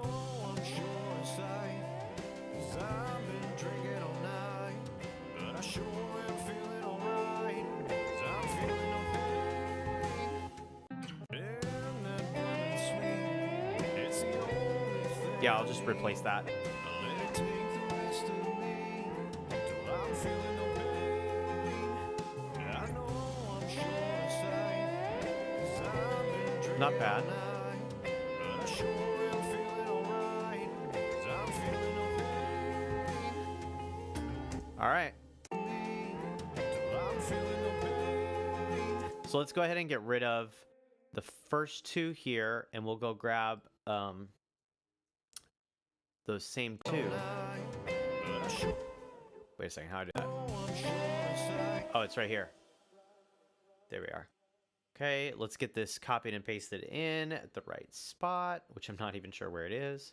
Yeah, I'll just replace that. Not bad. All right. So let's go ahead and get rid of the first two here, and we'll go grab those same two. Wait a second, how do I do that? Oh, it's right here. There we are. Okay, let's get this copied and pasted in at the right spot, which I'm not even sure where it is.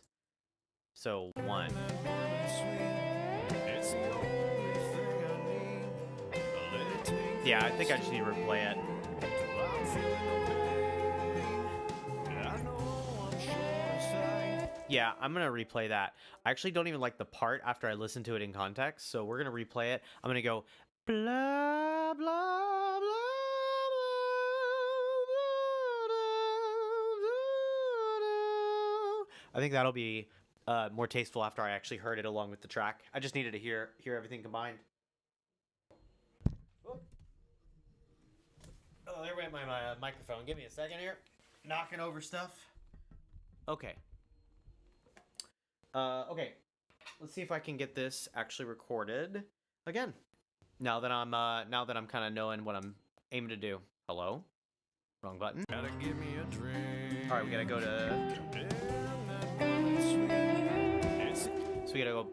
So 1. Yeah, I think I just need to replay it. Yeah, I'm going to replay that. I actually don't even like the part after I listen to it in context, so we're going to replay it. I'm going to go blah, blah, blah, blah, I think that'll be more tasteful after I actually heard it along with the track. I just needed to hear everything combined. Oh, there went my microphone. Give me a second here. Knocking over stuff. Okay. Okay. Let's see if I can get this actually recorded again. Now that I'm kind of knowing what I'm aiming to do. Hello. Wrong button. Gotta give me a drink. All right, we gotta go to. So we gotta go.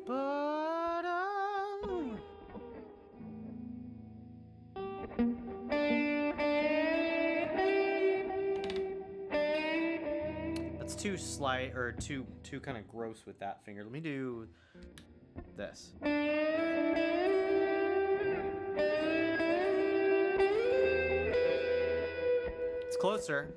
That's too slight or too kind of gross with that finger. Let me do this. It's closer.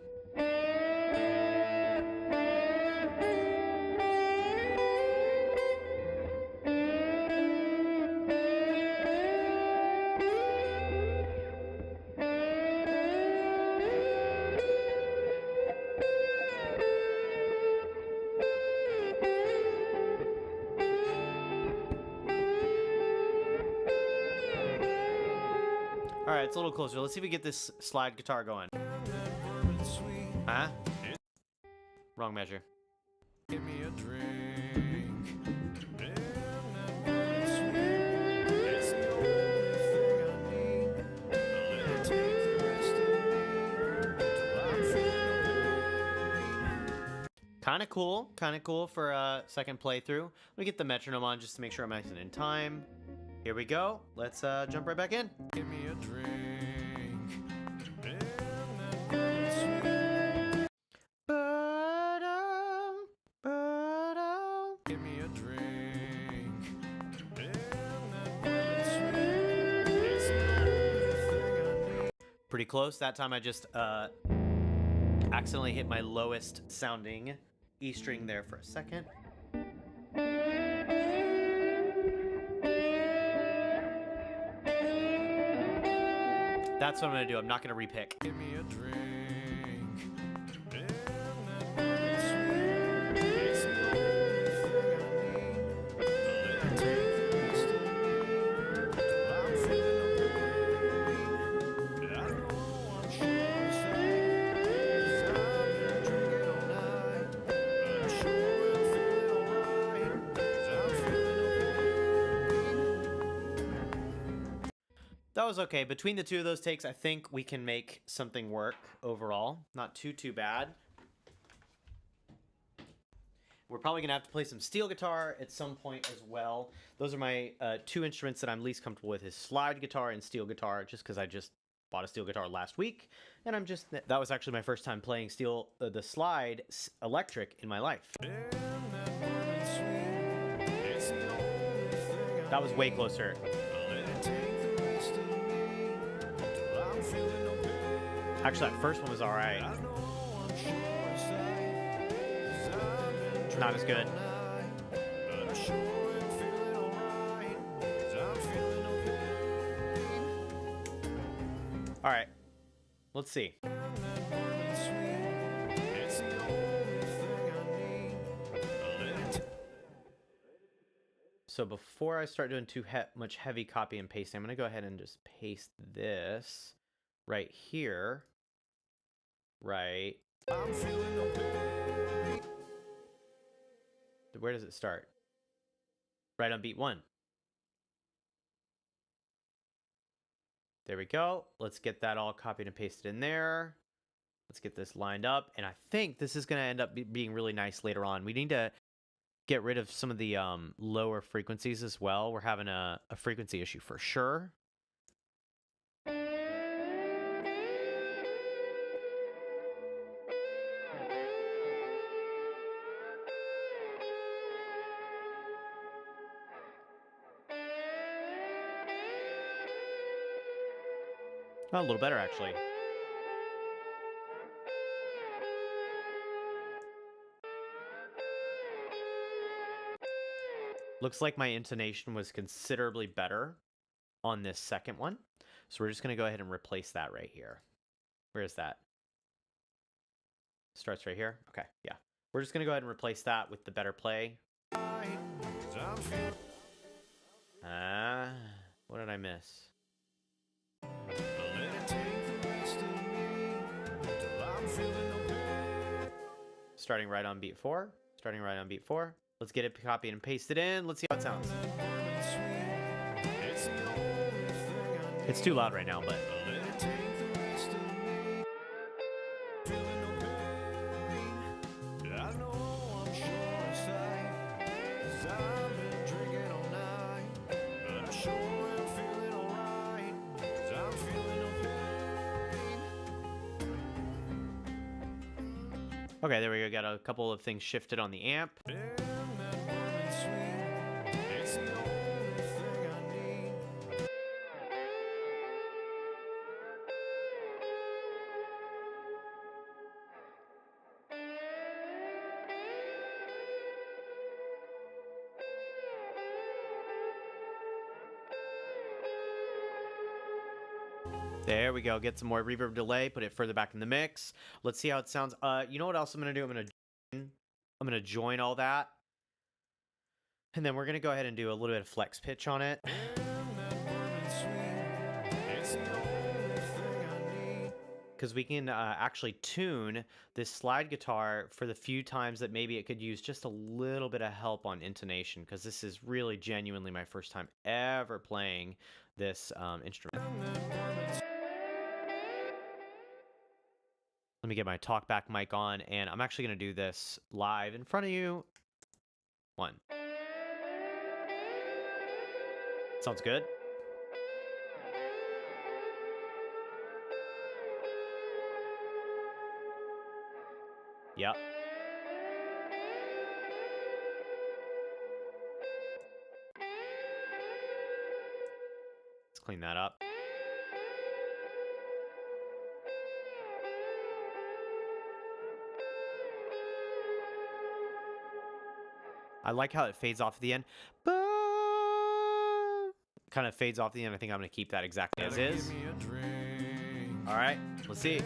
All right, it's a little closer. Let's see if we get this slide guitar going. Huh? Wrong measure. Give me a drink. Kind of cool for a second playthrough. Let me get the metronome on just to make sure I'm acting in time. Here we go. Let's jump right back in. Give me a drink. Give me a drink. Pretty close. That time I just accidentally hit my lowest sounding E string there for a second. That's what I'm gonna do. I'm not gonna repick. Give me a drink. That was okay. Between the two of those takes, I think we can make something work overall. Not too bad. We're probably going to have to play some steel guitar at some point as well. Those are my two instruments that I'm least comfortable with, is slide guitar and steel guitar, just because I just bought a steel guitar last week. And that was actually my first time playing the slide electric in my life. That was way closer. Actually, that first one was alright. Not as good. Alright. Let's see. So before I start doing too much heavy copy and pasting, I'm going to go ahead and just paste this right here. Right. Where does it start? Right on beat 1. There we go. Let's get that all copied and pasted in there. Let's get this lined up. And I think this is going to end up being really nice later on. We need to get rid of some of the lower frequencies as well. We're having a frequency issue for sure. Oh, a little better, actually. Looks like my intonation was considerably better on this second one. So we're just going to go ahead and replace that right here. Where is that? Starts right here? Okay, yeah. We're just going to go ahead and replace that with the better play. What did I miss? Starting right on beat 4. Starting right on beat 4. Let's get it copied and pasted in. Let's see how it sounds. It's too loud right now, but... Okay, there we go. Got a couple of things shifted on the amp. There we go. Get some more reverb delay. Put it further back in the mix. Let's see how it sounds. You know what else I'm gonna do? I'm gonna join all that, and then we're gonna go ahead and do a little bit of flex pitch on it. Because we can actually tune this slide guitar for the few times that maybe it could use just a little bit of help on intonation, because this is really genuinely my first time ever playing this instrument. Let me get my talkback mic on, and I'm actually going to do this live in front of you. 1. Sounds good? Yep. Let's clean that up. I like how it fades off at the end. Kind of fades off the end. I think I'm going to keep that exactly as is. All right, let's see.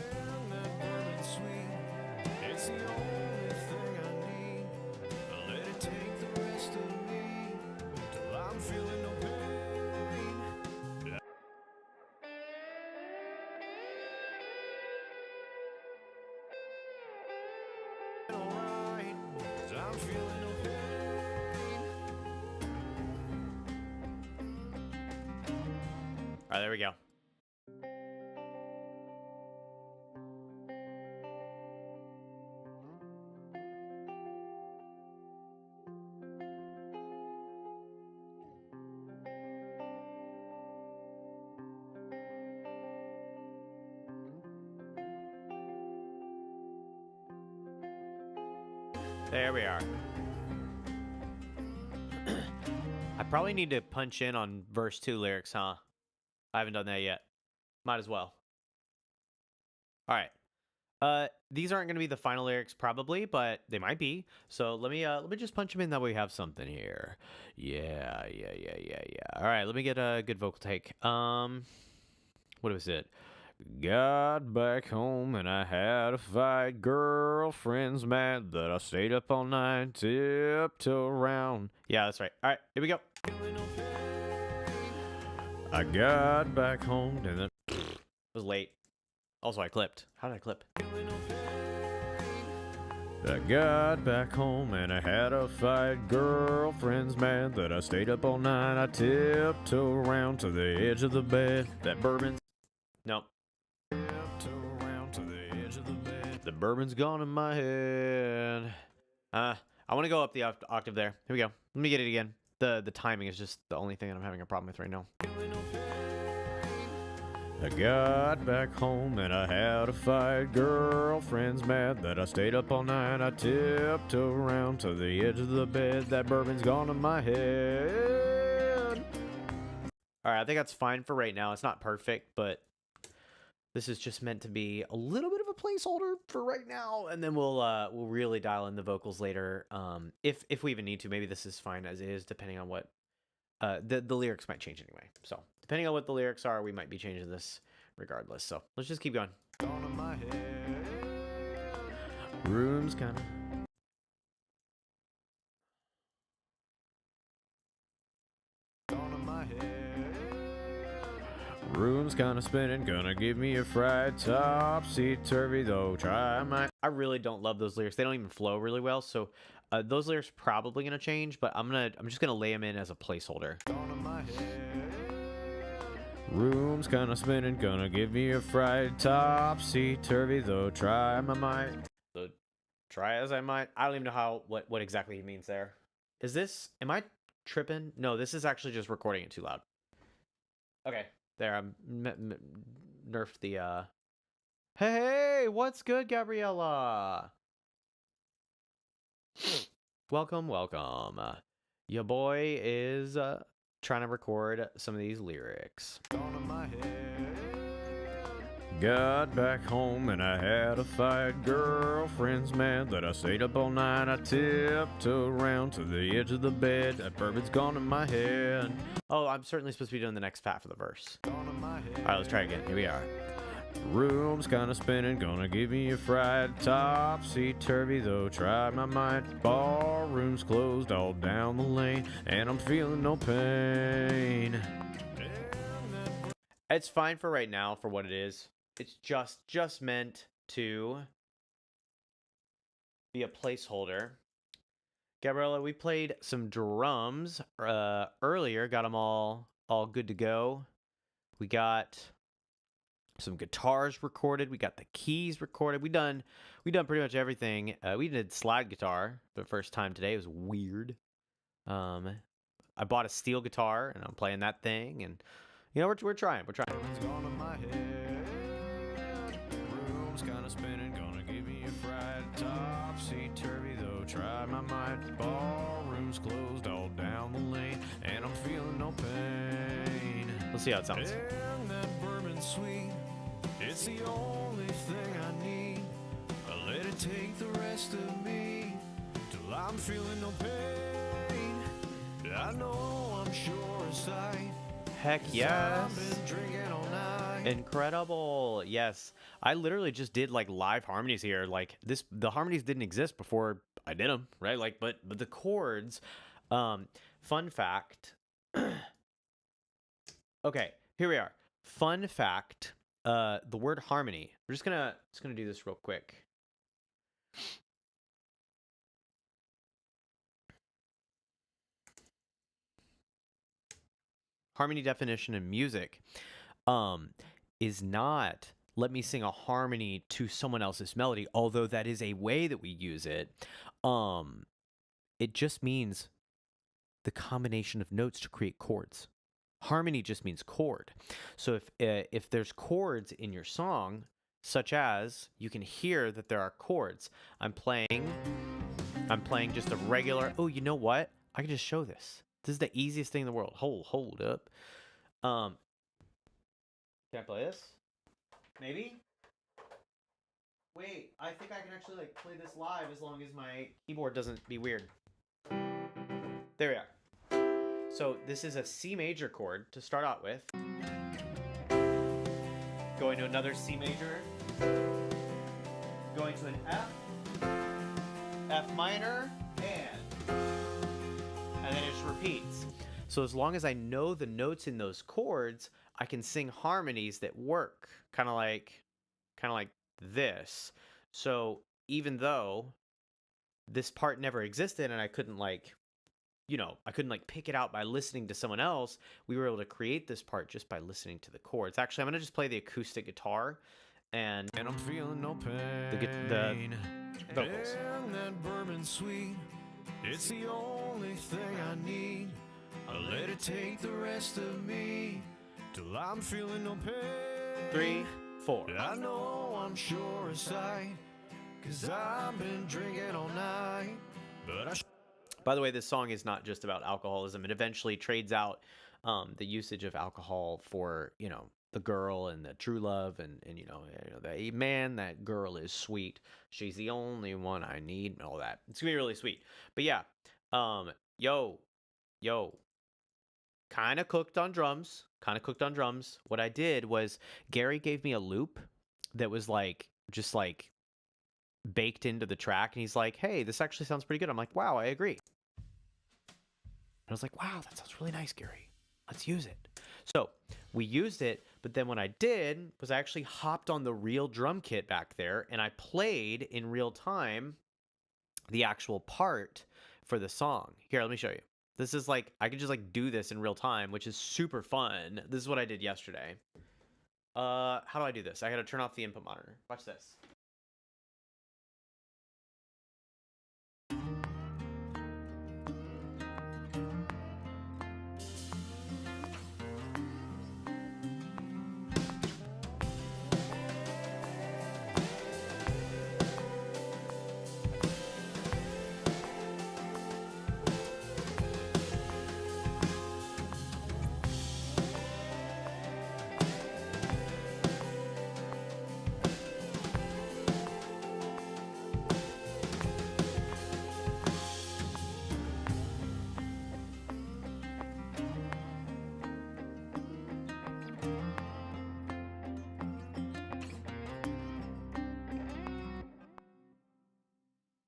All right, there we go. There we are. I probably need to punch in on verse 2 lyrics, huh? I haven't done that yet. Might as well. All right. These aren't going to be the final lyrics probably, but they might be. So let me just punch them in, that way we have something here. Yeah. All right, let me get a good vocal take. What was it? Got back home and I had a fight. Girlfriend's mad that I stayed up all night, tiptoe around. Yeah, that's right. All right, here we go. I got back home and it was late. Also, I clipped. How did I clip? I got back home and I had a fight. Girlfriend's mad that I stayed up all night. I tiptoe around to the edge of the bed. That bourbon's... Nope. The bourbon's gone in my head. I want to go up the octave there. Here we go. Let me get it again. The timing is just the only thing that I'm having a problem with right now. I got back home and I had a fight. Girlfriend's mad that I stayed up all night. I tiptoe around to the edge of the bed. That bourbon's gone in my head. All right, I think that's fine for right now. It's not perfect, but This is just meant to be a little bit of a placeholder for right now, and then we'll really dial in the vocals later. If we even need to. Maybe this is fine as is, depending on what the lyrics might change anyway. So depending on what the lyrics are, we might be changing this regardless. So let's just keep going. Room's kind of. Room's kind of spinning, gonna give me a fried topsy-turvy though. Try my. I really don't love those lyrics. They don't even flow really well. So those lyrics are probably gonna change, but I'm just gonna lay them in as a placeholder. Room's kind of spinning, gonna give me a fried topsy-turvy though. Try my might. So try as I might. I don't even know what exactly he means there. Is this? Am I tripping? No, this is actually just recording it too loud. Okay. There, I'm nerfed the, Hey, what's good, Gabriella? Welcome. Your boy is, trying to record some of these lyrics. Got back home and I had a fight. Girlfriend's mad that I stayed up all night. I tiptoed around to the edge of the bed. That bourbon's gone in my head. Oh, I'm certainly supposed to be doing the next half of the verse. Alright, let's try again. Here we are. Room's kinda spinning, gonna give me a fried topsy-turvy though. Try my might. Ballroom's closed all down the lane, and I'm feeling no pain. It's fine for right now for what it is. It's just meant to be a placeholder. Gabriella, we played some drums earlier. Got them all good to go. We got some guitars recorded. We got the keys recorded. We done pretty much everything. We did slide guitar for the first time today. It was weird. I bought a steel guitar and I'm playing that thing, and you know we're trying. Room's kinda spinning, gonna give me a fried topsy-turvy though. Try my might. Ballroom's closed all down the lane, and I'm feeling no pain. Let's see how it sounds. And that bourbon sweet, it's the only thing I need. I let it take the rest of me till I'm feeling no pain. I know I'm sure inside. Heck yes. Incredible. Yes. I literally just did like live harmonies here. Like the harmonies didn't exist before I did them, right? Like, but the chords, fun fact. Okay, here we are. Fun fact, the word harmony. We're just gonna do this real quick. Harmony definition in music is not let me sing a harmony to someone else's melody, although that is a way that we use it. It just means the combination of notes to create chords. Harmony just means chord. So if there's chords in your song, such as you can hear that there are chords. I'm playing just a regular. Oh, you know what? I can just show this. This is the easiest thing in the world. Hold up. Can I play this? Maybe? Wait, I think I can actually like play this live as long as my keyboard doesn't be weird. There we are. So this is a C major chord to start out with. Going to another C major. Going to an F. F minor, and then it just repeats. So as long as I know the notes in those chords, I can sing harmonies that work, kind of like this. So even though this part never existed and I couldn't pick it out by listening to someone else, we were able to create this part just by listening to the chords. Actually, I'm going to just play the acoustic guitar and I'm feeling no pain. The vocals. And that bourbon sweet, it's the only thing I need. I'll let it take the rest of me till I'm feeling no pain. 3, 4. I know I'm sure inside, 'cause I've been drinking all night. But by the way, this song is not just about alcoholism. It eventually trades out the usage of alcohol for, the girl and the true love, and that man, that girl is sweet. She's the only one I need, and all that. It's gonna be really sweet. But yeah, yo, yo, kind of cooked on drums. Kind of cooked on drums. What I did was Gary gave me a loop that was like just like baked into the track, and he's like, "Hey, this actually sounds pretty good." I'm like, "Wow, I agree." I was like, "Wow, that sounds really nice, Gary. Let's use it." So we used it, but then what I did was I actually hopped on the real drum kit back there, and I played in real time the actual part for the song. Here, let me show you. This is like, I could just like do this in real time, which is super fun. This is what I did yesterday. How do I do this? I gotta turn off the input monitor. Watch this.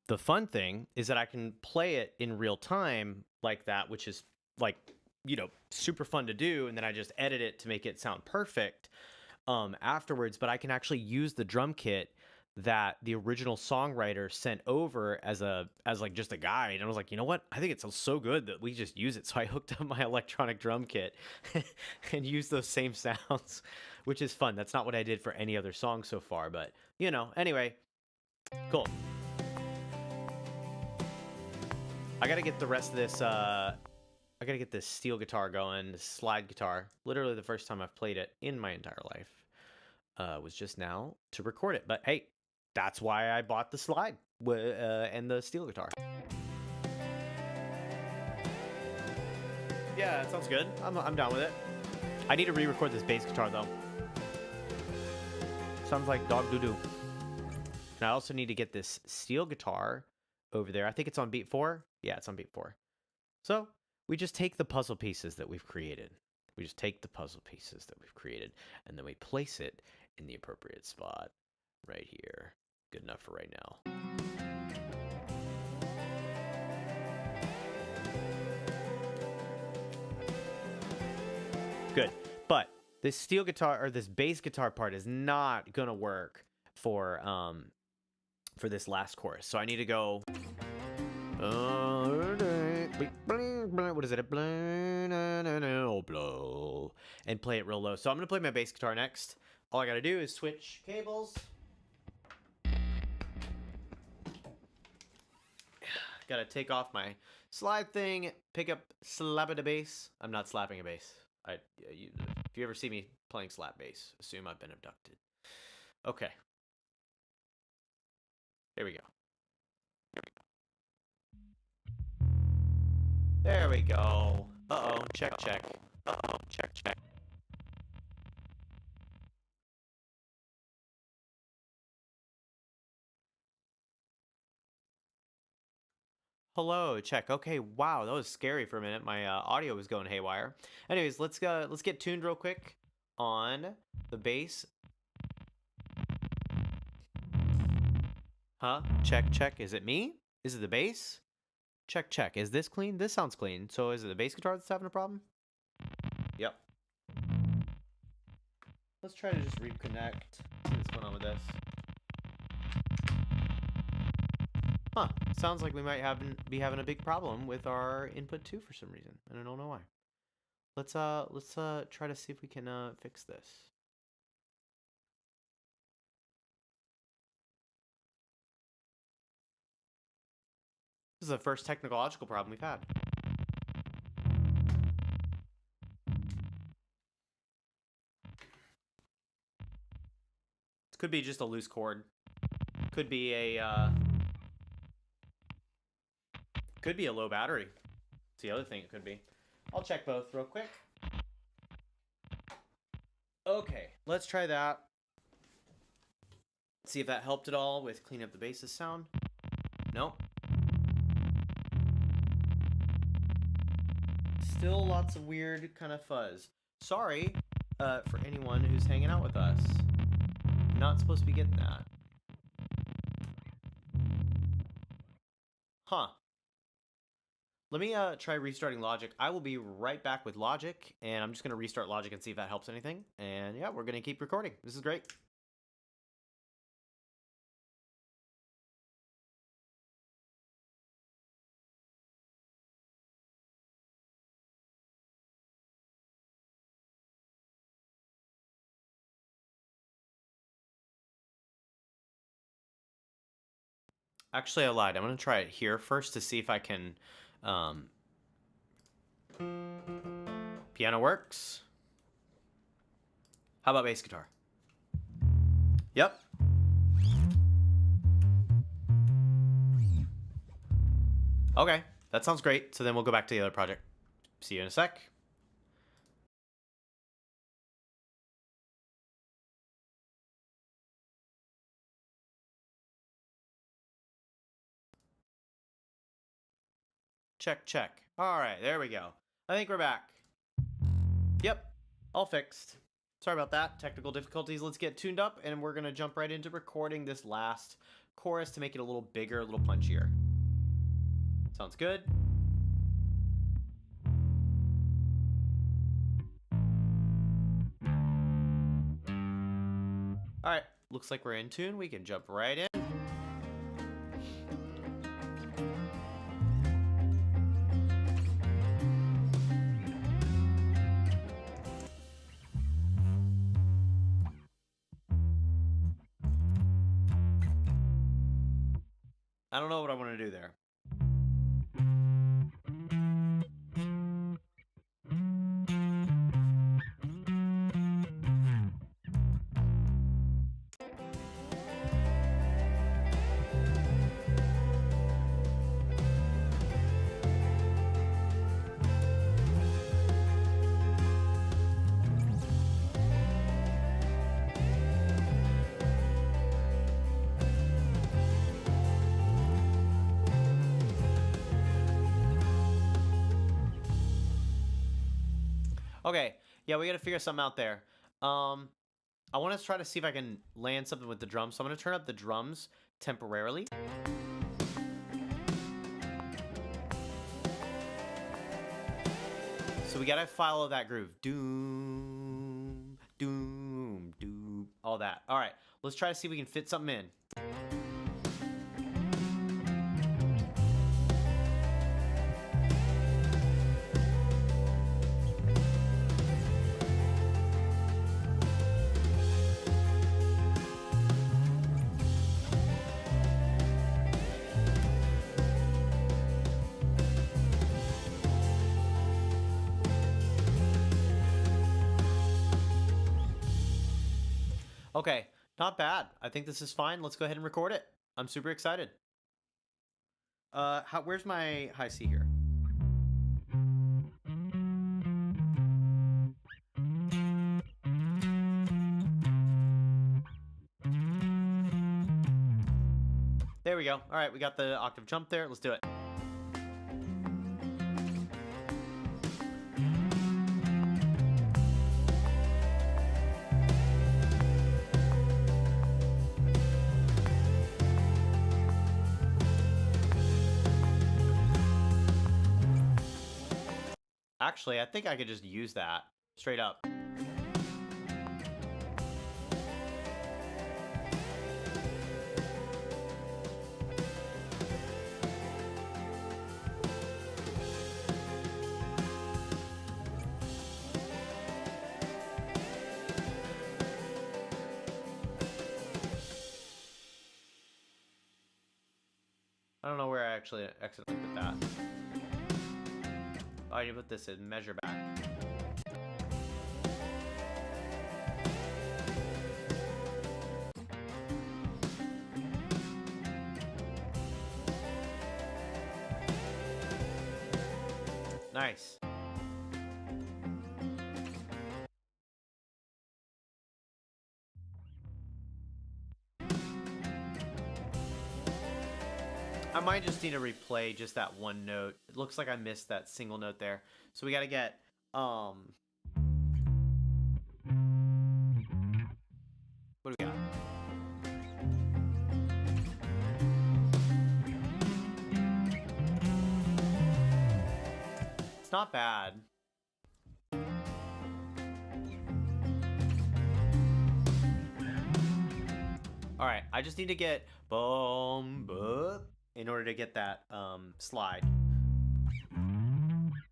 The fun thing is that I can play it in real time like that, which is like, super fun to do. And then I just edit it to make it sound perfect afterwards. But I can actually use the drum kit that the original songwriter sent over as like just a guide. And I was like, you know what? I think it sounds so good that we just use it. So I hooked up my electronic drum kit and used those same sounds, which is fun. That's not what I did for any other song so far. But, anyway, cool. I gotta get the rest of this, I gotta get this steel guitar going, this slide guitar. Literally the first time I've played it in my entire life was just now to record it. But hey, that's why I bought the slide and the steel guitar. Yeah, that sounds good. I'm down with it. I need to re-record this bass guitar though. Sounds like dog doo-doo. And I also need to get this steel guitar over there. I think it's on beat 4. Yeah, it's on beat 4. So we just take the puzzle pieces that we've created. And then we place it in the appropriate spot right here. Good enough for right now. Good. But this steel guitar or this bass guitar part is not gonna work for this last chorus. So I need to go. What is it? And play it real low. So I'm gonna play my bass guitar next. All I gotta do is switch cables. Gotta take off my slide thing, pick up slap at a bass. I'm not slapping a bass. If you ever see me playing slap bass, assume I've been abducted. Okay. There we go. There we go. Uh-oh, check, check. Uh-oh, check, check. Hello, check. Okay, wow, that was scary for a minute. My audio was going haywire. Anyways, let's get tuned real quick on the bass. Huh? Check, check. Is it me? Is it the bass? Check, check. Is this clean? This sounds clean. So is it the bass guitar that's having a problem? Yep. Let's try to just reconnect. See what's going on with this. Huh. Sounds like we might be having a big problem with our input 2 for some reason. And I don't know why. Let's try to see if we can fix this. This is the first technological problem we've had. This could be just a loose cord. Could be a low battery. It's the other thing it could be. I'll check both real quick. Okay, let's try that. See if that helped at all with clean up the bass's sound. Nope. Still lots of weird kind of fuzz. Sorry for anyone who's hanging out with us. Not supposed to be getting that. Huh. Let me try restarting Logic. I will be right back with Logic, and I'm just going to restart Logic and see if that helps anything. And yeah, we're going to keep recording. This is great. Actually, I lied. I'm going to try it here first to see if I can... Piano works. How about bass guitar? Yep. Okay, that sounds great. So then we'll go back to the other project. See you in a sec. Check, check. All right, there we go. I think we're back. Yep, all fixed. Sorry about that, technical difficulties. Let's get tuned up, and we're going to jump right into recording this last chorus to make it a little bigger, a little punchier. Sounds good. All right, looks like we're in tune. We can jump right in. I don't know what I want to do there. Okay, yeah, we got to figure something out there. I want to try to see if I can land something with the drums. So I'm going to turn up the drums temporarily. So we got to follow that groove. Doom, doom, doom, all that. All right, let's try to see if we can fit something in. Okay, not bad. I think this is fine. Let's go ahead and record it. I'm super excited. Where's my high C here? There we go. All right, we got the octave jump there. Let's do it. Actually, I think I could just use that straight up. I don't know where I actually accidentally put that. Oh, I need to put this in measure back. Nice. I might just need to replay just that one note. It looks like I missed that single note there. So we got to get what do we got? It's not bad. All right, I just need to get boom in order to get that slide.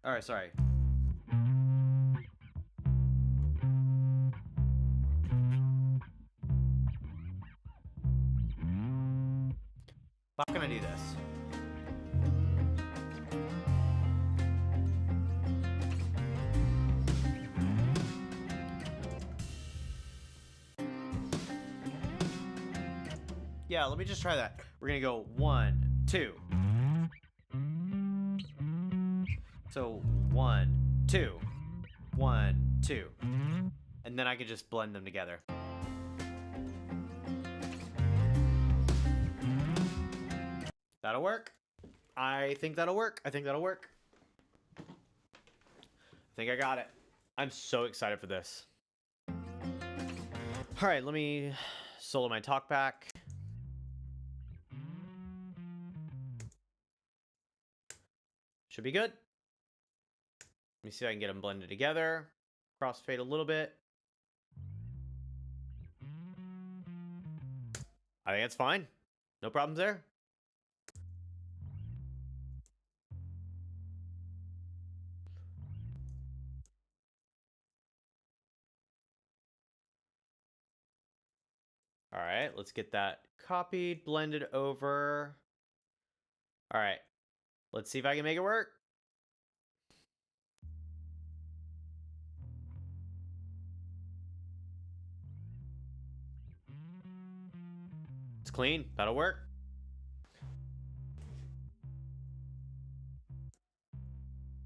All right, sorry. How can I do this? Yeah, let me just try that. We're gonna go 1, 2. So 1, 2, 1, 2, and then I could just blend them together. That'll work. I think that'll work. I think that'll work. I think I got it. I'm so excited for this. All right, let me solo my talk back. Should be good. Let me see if I can get them blended together. Crossfade a little bit. I think it's fine. No problems there. All right, let's get that copied, blended over. All right, let's see if I can make it work. It's clean. That'll work.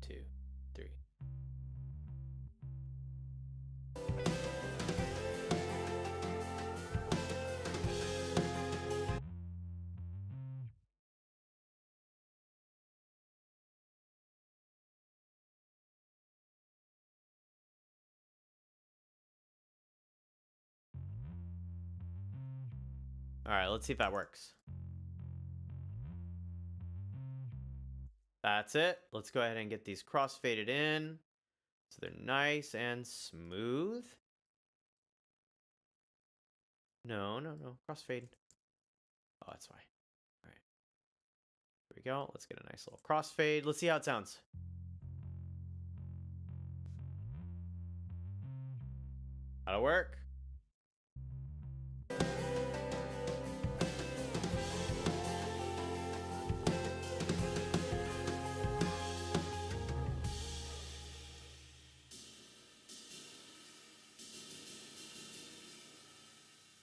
Two, three. All right, let's see if that works. That's it. Let's go ahead and get these cross-faded in so they're nice and smooth. No. Crossfade. Oh, that's fine. All right. Here we go. Let's get a nice little crossfade. Let's see how it sounds. That'll work.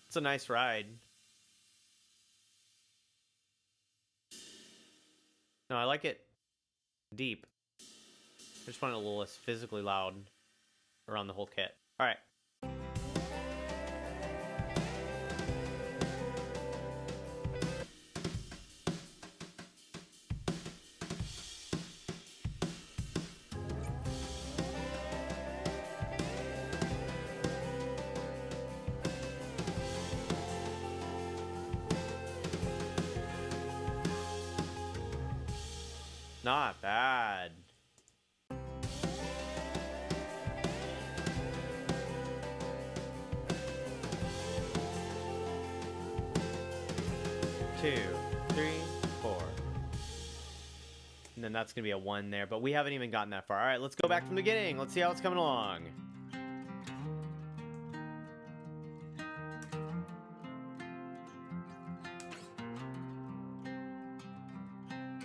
It's a nice ride. No, I like it deep. I just want it a little less physically loud around the whole kit. All right. Not bad. Two, three, four. And then that's gonna be a 1 there, but we haven't even gotten that far. All right, let's go back from the beginning. Let's see how it's coming along.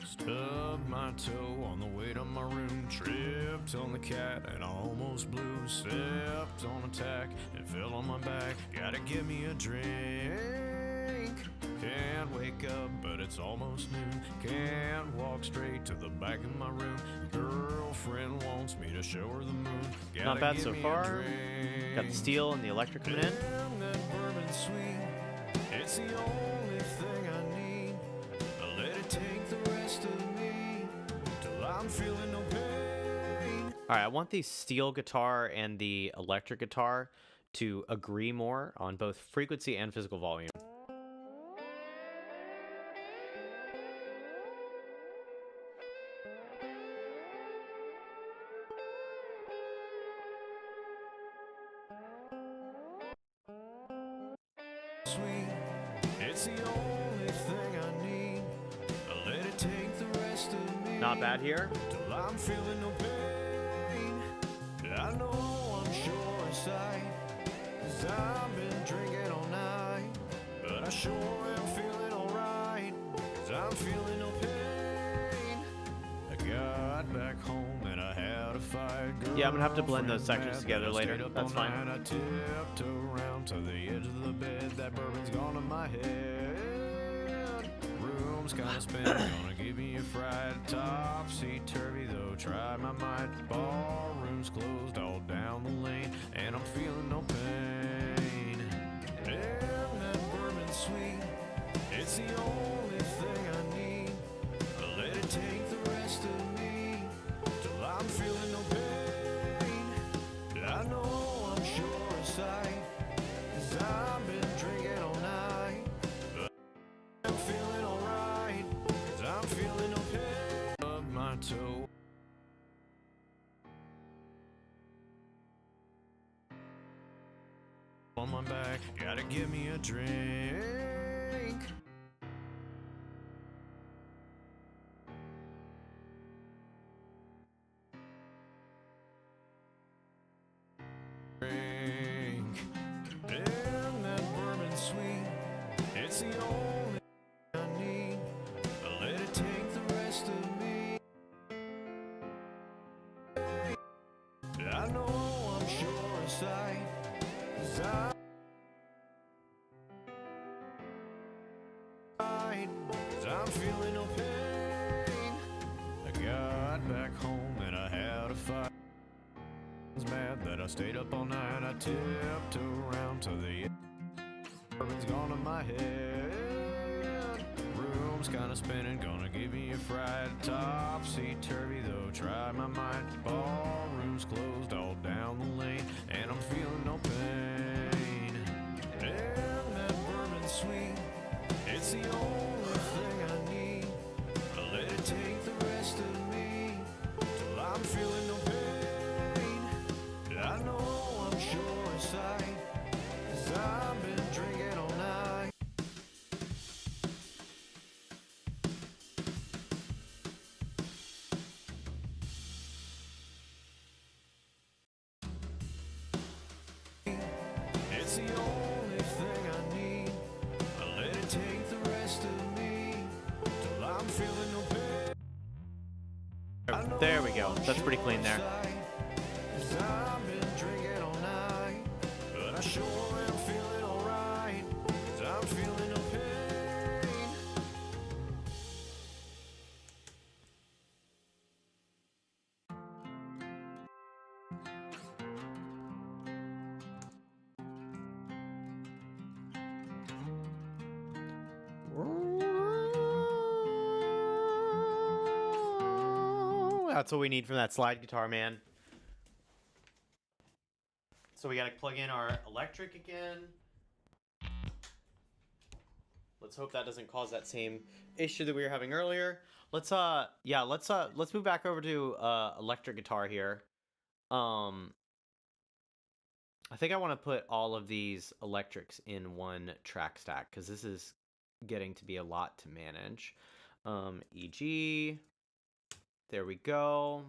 Stubbed my toe on the way to my room, tripped on the cat and I almost blew, stepped on a tack and fell on my back. Gotta give me a drink. Can't wake up, but it's almost noon. Can't walk straight to the back of my room. Girlfriend wants me to show her the moon. Gotta Not bad give so me a far. drink. Got the steel and the electric coming in. Damn, that bourbon sweet. It's the only thing I need. I let it take All right, I want the steel guitar and the electric guitar to agree more on both frequency and physical volume. Sweet, it's the only thing I need. I let it take the rest of me. Not bad here. Till I'm feeling no pain. I know I'm sure inside, 'cause I've been drinking all night. But I sure am feeling alright, 'cause I'm feeling no pain. I got back home and I had a fight. Yeah, I'm gonna have to blend those sections together later. That's fine. I tipped around to the edge of the bed. That bourbon's gone to my head. Room's kinda spinning, gonna give me a fright. Topsy-turvy though, try my might. Ballroom's closed all down the lane, and I'm feeling no pain. And that bourbon's sweet, it's the only thing I need. I let it take the rest of me, till I'm feeling no pain. I know I'm sure inside, 'cause I've been drinking all night. But I'm feeling alright, 'cause I'm feeling no pain. Of my toe. On my back, gotta give me a drink. Drink. And that bourbon's sweet, it's the only I need. I let it take the rest of me. I know I'm sure inside, 'cause I'm feeling no pain. I got back home and I had a fight. I was mad that I stayed up all night. I tipped around to the bourbon's gone to my head. Room's kinda spinning, gonna give me a fright. Topsy-turvy though, try my might. Ballroom's closed all down the lane, and I'm feeling no pain. And that bourbon's sweet, it's the only thing I need. I let it take the rest of me, till I'm feeling no pain. I know I'm sure inside, 'cause I've been drinking all night. It's the only thing I need. I let it take the rest of me, till I'm feeling no pain. There we go. That's pretty clean there. 'Cause I've been drinking all night, but I sure am feeling alright, 'cause I'm feeling no pain. That's what we need from that slide guitar, man. So we gotta plug in our electric again. Let's hope that doesn't cause that same issue that we were having earlier. Let's move back over to electric guitar here. I think I want to put all of these electrics in one track stack because this is getting to be a lot to manage. EG. There we go.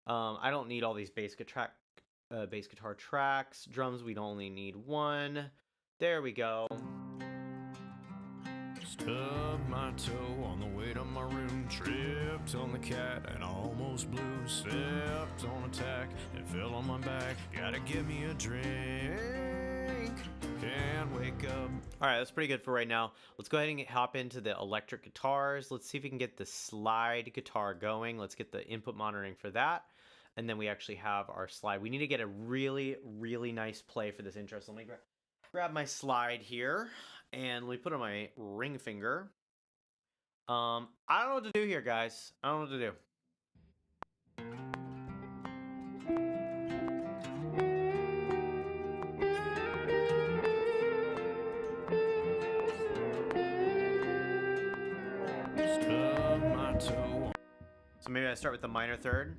I don't need all these bass guitar tracks. Drums, we'd only need one. There we go. Stubbed my toe on the way to my room, tripped on the cat and I almost blew, stepped on a tack and fell on my back. Gotta give me a drink, can't wake up. All right, that's pretty good for right now. Let's go ahead and hop into the electric guitars. Let's see if we can get the slide guitar going. Let's get the input monitoring for that. And then we actually have our slide. We need to get a really, really nice play for this intro. So let me grab my slide here and let me put on my ring finger. I don't know what to do here, guys. I don't know what to do. toe. So maybe I start with the minor third.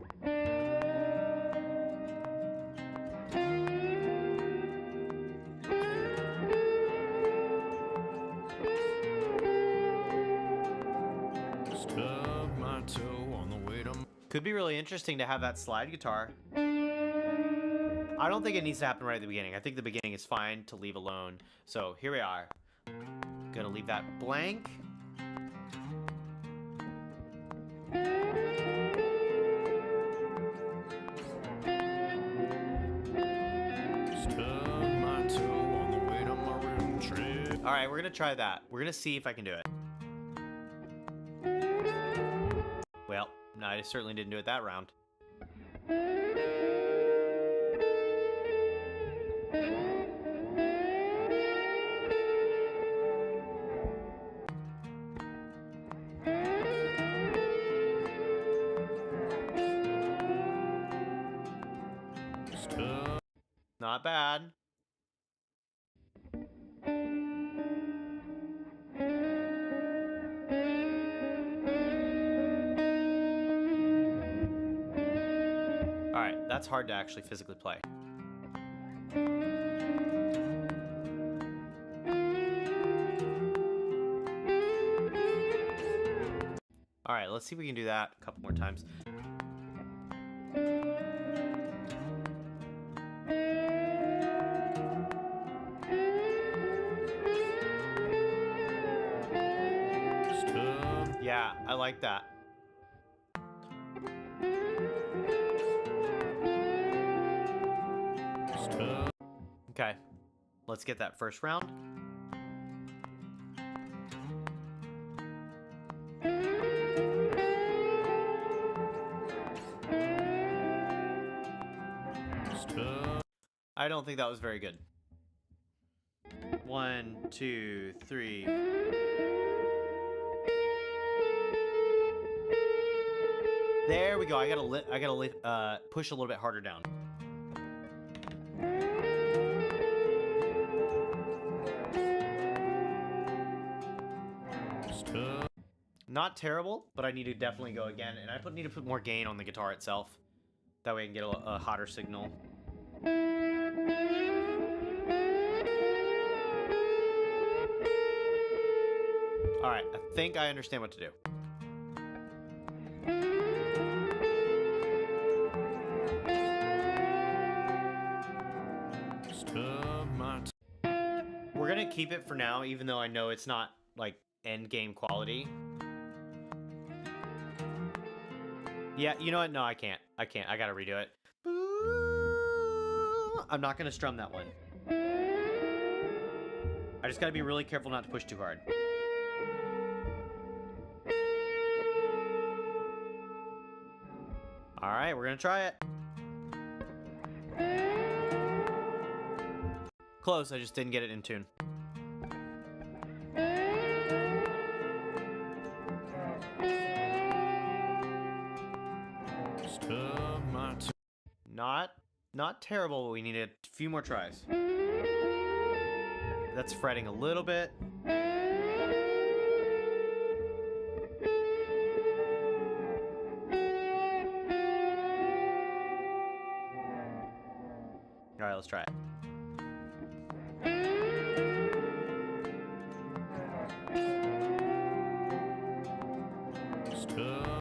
Stub my toe on the way to. Could be really interesting to have that slide guitar. I don't think it needs to happen right at the beginning. I think the beginning is fine to leave alone. So here we are. Gonna leave that blank. Stub my toe on the way to my room trip. All right, we're gonna try that. We're gonna see if I can do it. Well, no, I certainly didn't do it that round. Stub. Not bad. All right, that's hard to actually physically play. All right, let's see if we can do that a couple more times. Stub. Yeah, I like that. Stub. Okay, let's get that first round. Stub. I don't think that was very good. 1, 2, 3. There we go. I gotta push a little bit harder down. Stub. Not terrible, but I need to definitely go again, and I need to put more gain on the guitar itself. That way I can get a hotter signal. All right, I think I understand what to do. Stub my toe. We're gonna keep it for now, even though I know it's not like end game quality. Yeah, you know what? No, I can't. I gotta redo it. I'm not gonna strum that one. I just gotta be really careful not to push too hard. All right, we're gonna try it. Close, I just didn't get it in tune. Stub my toe. Not terrible, but we need a few more tries. That's fretting a little bit. All right, let's try it. Stub.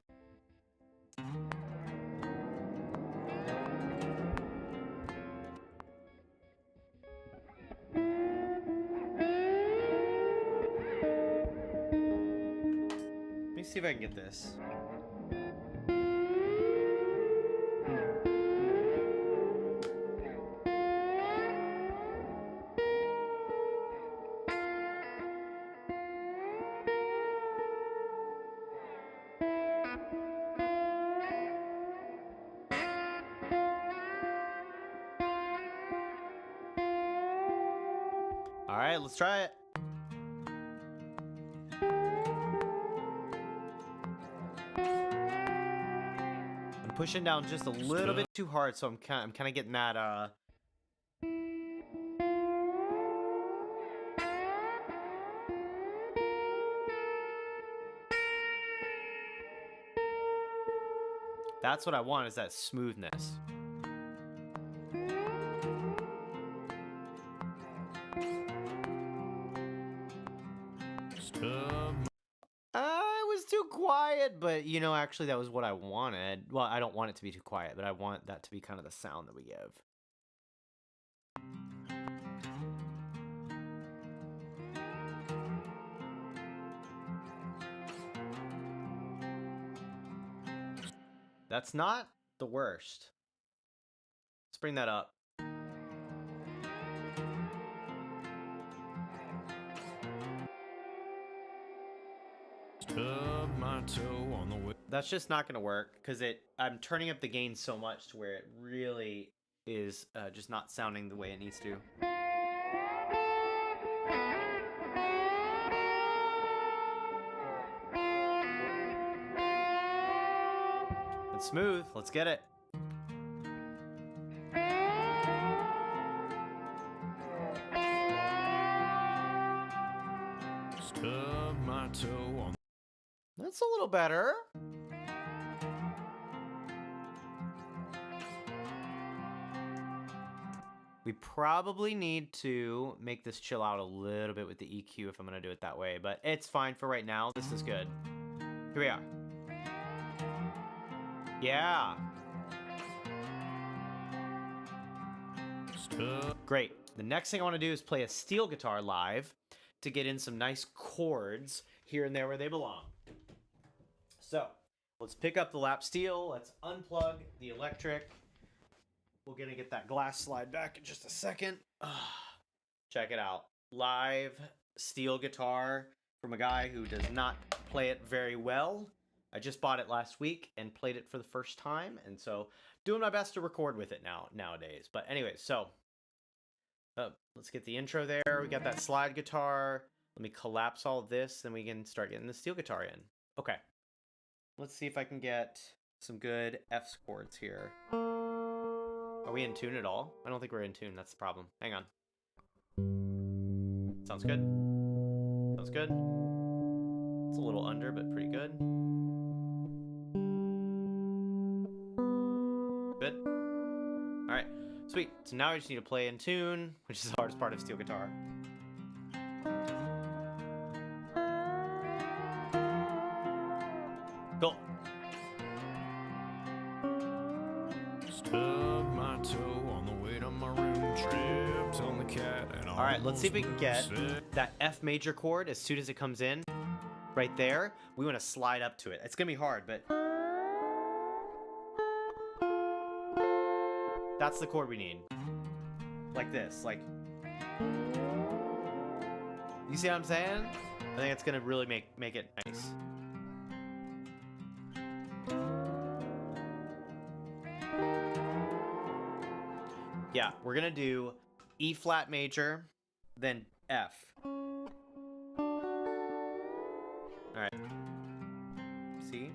Let me see if I can get this. All right, let's try it. I'm pushing down just a little bit too hard, so I'm kind of getting that That's what I want, is that smoothness. I was too quiet, but you know, actually that was what I wanted. Well, I don't want it to be too quiet, but I want that to be kind of the sound that we give. That's not the worst. Let's bring that up. My toe on the way. That's just not gonna work because I'm turning up the gain so much to where it really is just not sounding the way it needs to. It's smooth. Let's get it. Stub my toe on. That's a little better. We probably need to make this chill out a little bit with the EQ if I'm going to do it that way, but it's fine for right now. This is good. Here we are. Yeah. Great. The next thing I want to do is play a steel guitar live to get in some nice chords here and there where they belong. So let's pick up the lap steel. Let's unplug the electric. We're going to get that glass slide back in just a second. Check it out. Live steel guitar from a guy who does not play it very well. I just bought it last week and played it for the first time. And so doing my best to record with it nowadays. But anyway, so let's get the intro there. We got that slide guitar. Let me collapse all of this. Then we can start getting the steel guitar in. Okay. Let's see if I can get some good F chords here. Are we in tune at all? I don't think we're in tune. That's the problem. Hang on. Sounds good. Sounds good. It's a little under, but pretty good. Good. All right. Sweet. So now we just need to play in tune, which is the hardest part of steel guitar. Cool. Stub my toe on the way to my room. Tripped on the cat and all right, let's see if we can get that F major chord as soon as it comes in. Right there. We want to slide up to it. It's going to be hard, but that's the chord we need. Like this. Like, you see what I'm saying? I think it's going to really make it nice. Yeah, we're going to do E flat major, then F. All right. See?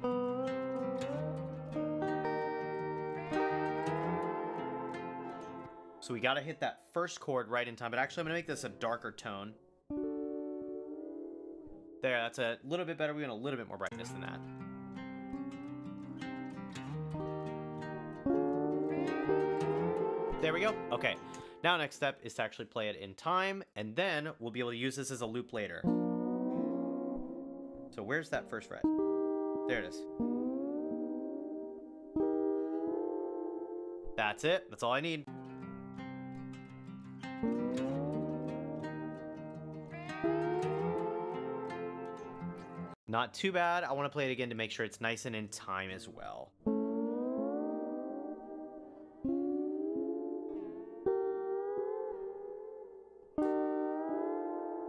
So we got to hit that first chord right in time, but actually I'm going to make this a darker tone. There, that's a little bit better. We want a little bit more brightness than that. There we go. Okay. Now next step is to actually play it in time, and then we'll be able to use this as a loop later. So where's that first fret? There it is. That's it. That's all I need. Not too bad. I want to play it again to make sure it's nice and in time as well.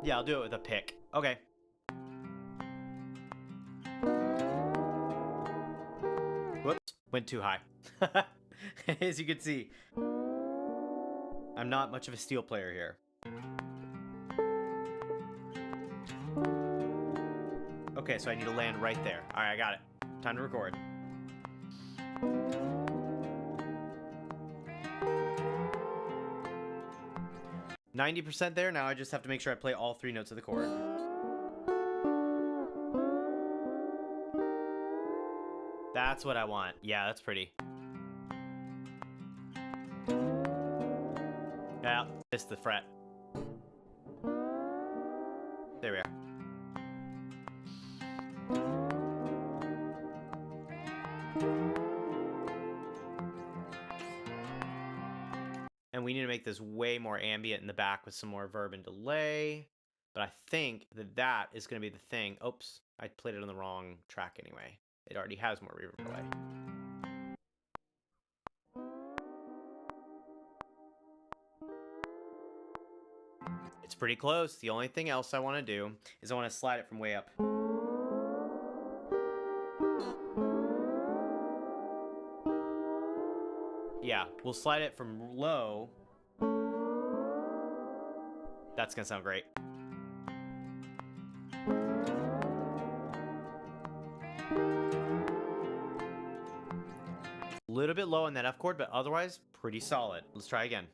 Yeah, I'll do it with a pick. Okay. Whoops, went too high. As you can see, I'm not much of a steel player here. Okay, so I need to land right there. All right, I got it. Time to record. %90 there. Now I just have to make sure I play all 3 notes of the chord. That's what I want. Yeah, that's pretty. Yeah, missed the fret. There we are. And we need to make this way more ambient in the back with some more verb and delay. But I think that that is going to be the thing. Oops, I played it on the wrong track anyway. It already has more reverb delay. It's pretty close. The only thing else I want to do is I want to slide it from way up. Yeah, we'll slide it from low. That's gonna sound great. A little bit low on that F chord, but otherwise pretty solid. Let's try again.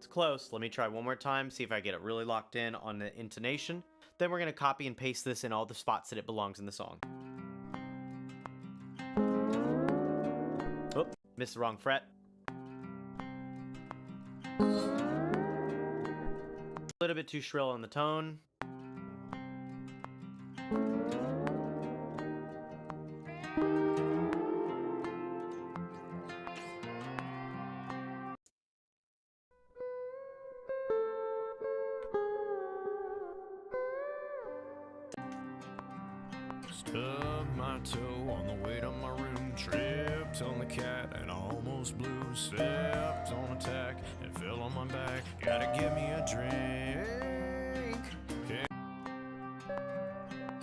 Close. Let me try one more time, see if I get it really locked in on the intonation. Then we're going to copy and paste this in all the spots that it belongs in the song. Oh, missed the wrong fret. A little bit too shrill on the tone. Stubbed my toe on the way to my room, tripped on the cat and almost blew, stepped on a tack and fell on my back. Gotta give me a drink. Okay.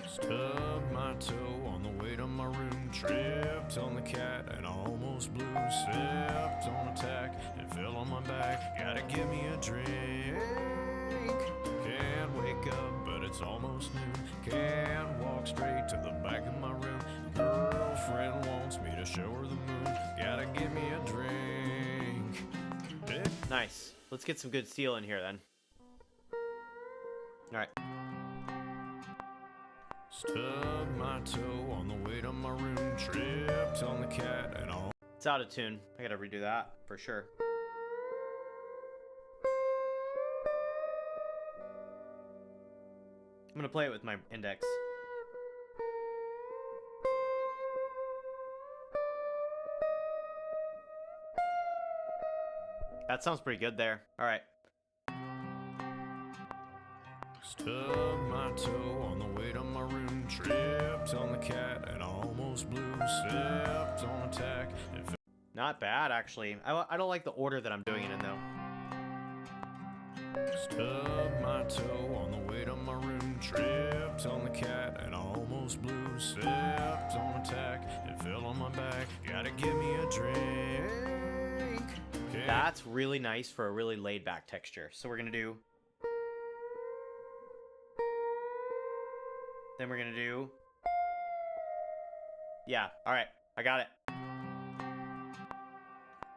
Stubbed my toe on the way to my room, tripped on the cat and almost blew, stepped on a tack and fell on my back. Gotta give me a drink. Can't wake up, but it's almost noon. Can't walk straight to the back of my room. Girlfriend wants me to show her the moon. Gotta give me a drink. Nice. Let's get some good steel in here then. Alright. Stubbed my toe on the way to my room, tripped on the cat and all. It's out of tune. I gotta redo that for sure. I'm gonna play it with my index. That sounds pretty good there. Alright. Stubbed my toe on the way to my room, tripped on the cat and almost blew, stepped on a tack and Not bad, actually. I don't like the order that I'm doing it in, though. stubbed my toe on the way to my room, tripped on the cat and almost blew, stepped on a tack and fell on my back. Gotta give me a drink. That's really nice for a really laid-back texture. So we're gonna do... Then we're gonna do... Yeah, alright. I got it.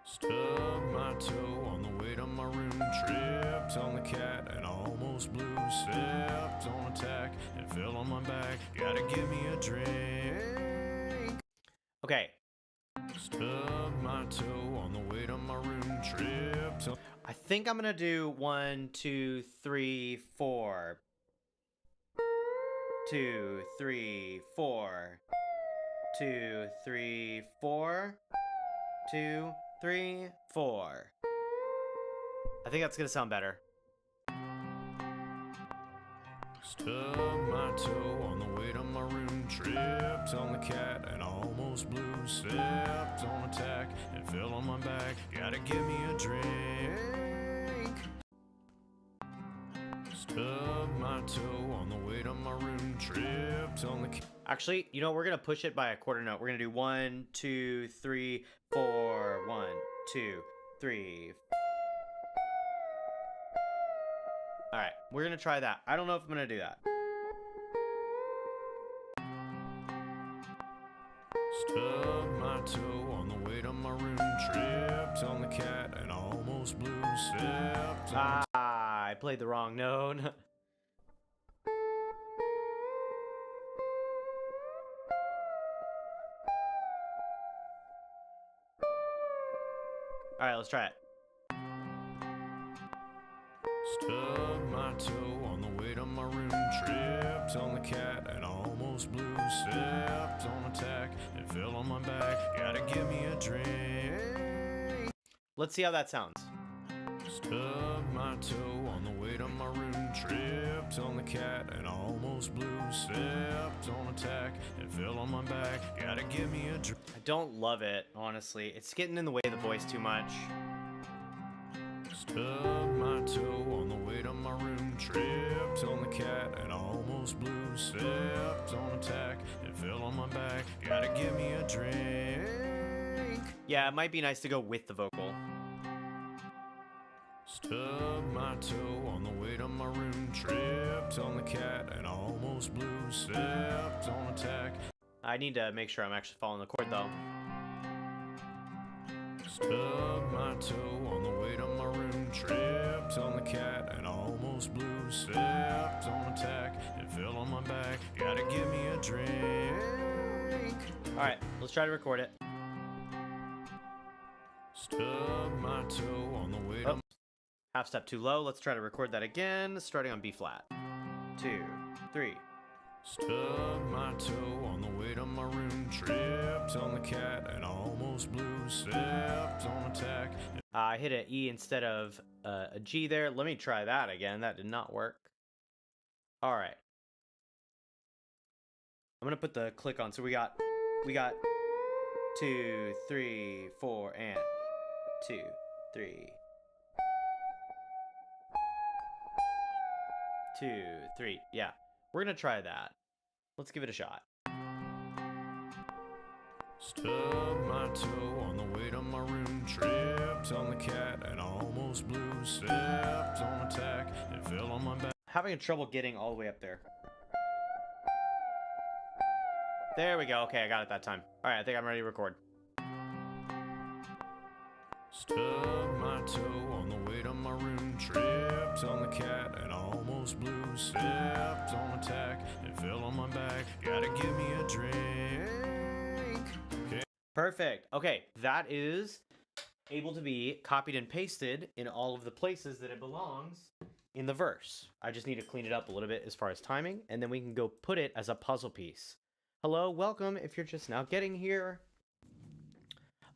Stubbed my toe on the way to my room, tripped on the cat and almost blew, stepped on a tack and fell on my back. Gotta give me a drink. Okay. Stubbed my toe on the way to my room, tripped on... I think I'm gonna do 1, 2, 3, 4. 2, 3, 4. 2, 3, 4. 2, 3, 4. I think that's gonna sound better. Stubbed my toe on the way to my room, tripped on the cat and almost blew, stepped on a tack and fell on my back. Gotta give me a drink. Stubbed my toe on the way to my room, tripped on the cat. Actually, you know, we're gonna push it by a quarter note. We're gonna do 1, 2, 3, 4. 1, 2, 3. Alright, we're gonna try that. I don't know if I'm gonna do that. Stubbed my toe on the way to my room, tripped on the cat and almost blew, stepped on Ah, I played the wrong note. All right, let's try it. Stubbed my toe on the way to my room, tripped on the cat and almost blew, stepped on a tack and fell on my back. Gotta give me a drink. Let's see how that sounds. Stubbed my toe on the way to my room, tripped on the cat and almost blew, stepped on a tack and fell on my back. Gotta give me a drink. I don't love it, honestly. It's getting in the way of the voice too much. Stubbed my toe on the way to my room, tripped on the cat and almost blew, stepped on a tack and fell on my back. Gotta give me a drink. Yeah, it might be nice to go with the vocal. Stubbed my toe on the way to my room, tripped on the cat and almost blew, stepped on a tack. I need to make sure I'm actually following the chord, though. Stubbed my toe on the way to my room, tripped on the cat and almost blew, stepped on a tack and fell on my back. Gotta give me a drink. All right, let's try to record it. Stubbed my toe on the way to Oh, half step too low. Let's try to record that again, starting on B flat. 2, 3. Stubbed my toe on the way to my room, tripped on the cat and almost blew, stepped on a tack. I hit an E instead of a G there. Let me try that again. That did not work. All right. I'm gonna put the click on. So we got 2, 3, 4, and 2, 3. 2, 3. Yeah, we're gonna try that. Let's give it a shot. Stubbed my toe on the way to my room, tripped on the cat and almost blew, stepped on a tack and fell on my back. Having trouble getting all the way up there. There we go. Okay, I got it that time. All right, I think I'm ready to record. Stubbed my toe on the way to my room, tripped on the cat and almost blew, stepped on a tack and fell on my back. Gotta give me a drink. Okay. Perfect. Okay, that is able to be copied and pasted in all of the places that it belongs in the verse. I just need to clean it up a little bit as far as timing, and then we can go put it as a puzzle piece. Hello, welcome if you're just now getting here.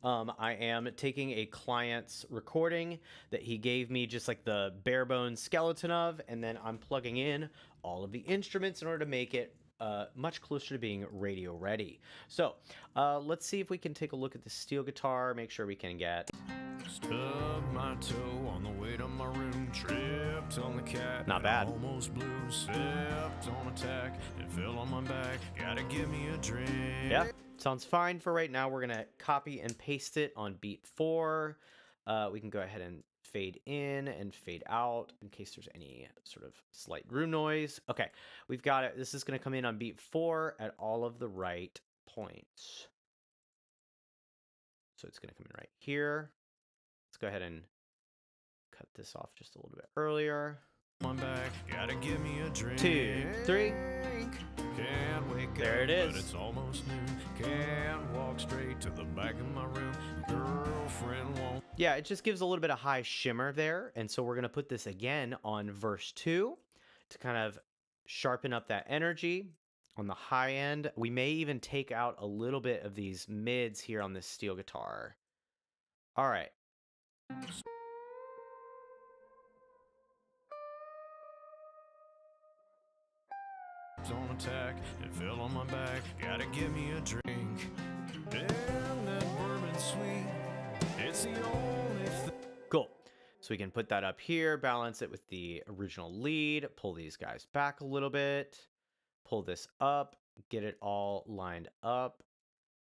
I am taking a client's recording that he gave me just like the bare bones skeleton of, and then I'm plugging in all of the instruments in order to make it much closer to being radio ready. So let's see if we can take a look at the steel guitar, make sure we can get... Stubbed my toe on the way to my room, tripped on the cat. Not bad. Almost blew, stepped on a tack and fell on my back. Gotta give me a drink. Yeah, sounds fine for right now. We're gonna copy and paste it on beat 4. We can go ahead and fade in and fade out in case there's any sort of slight room noise. Okay, we've got it. This is gonna come in on beat 4 at all of the right points. So it's gonna come in right here. Let's go ahead and cut this off just a little bit earlier. My back, gotta give me a drink. 2, 3. Can't wake There up, it is. but it's almost noon. Can't walk straight to the back of my room. Girlfriend won't. Yeah, it just gives a little bit of high shimmer there. And so we're going to put this again on verse 2 to kind of sharpen up that energy on the high end. We may even take out a little bit of these mids here on this steel guitar. All right. On attack and fell on my back. Gotta give me a drink. Damn, that bourbon sweet. It's the only thing. Cool. So we can put that up here, balance it with the original lead, pull these guys back a little bit, pull this up, get it all lined up.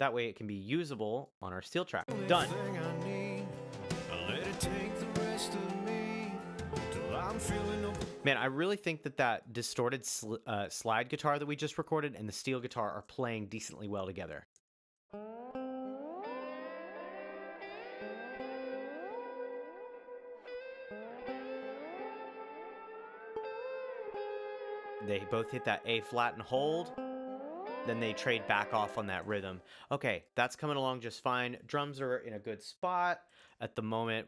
That way it can be usable on our steel track. Done. Thing I need. I let it take the rest of me till I'm feeling no. Man, I really think that that distorted slide guitar that we just recorded and the steel guitar are playing decently well together. They both hit that A flat and hold. Then they trade back off on that rhythm. Okay, that's coming along just fine. Drums are in a good spot. At the moment,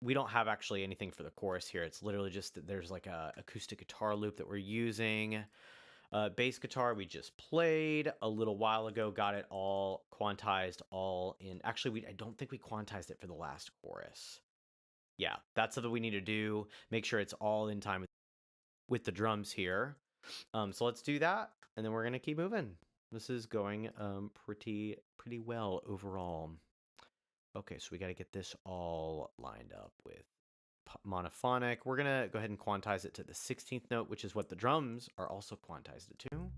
we don't have actually anything for the chorus here. It's literally just there's like a acoustic guitar loop that we're using. Bass guitar we just played a little while ago. Got it all quantized, all in. Actually, I don't think we quantized it for the last chorus. Yeah, that's something we need to do. Make sure it's all in time with the drums here. So let's do that, and then we're gonna keep moving. This is going pretty well overall. Okay, so we got to get this all lined up with monophonic. We're gonna go ahead and quantize it to the 16th note, which is what the drums are also quantized it to.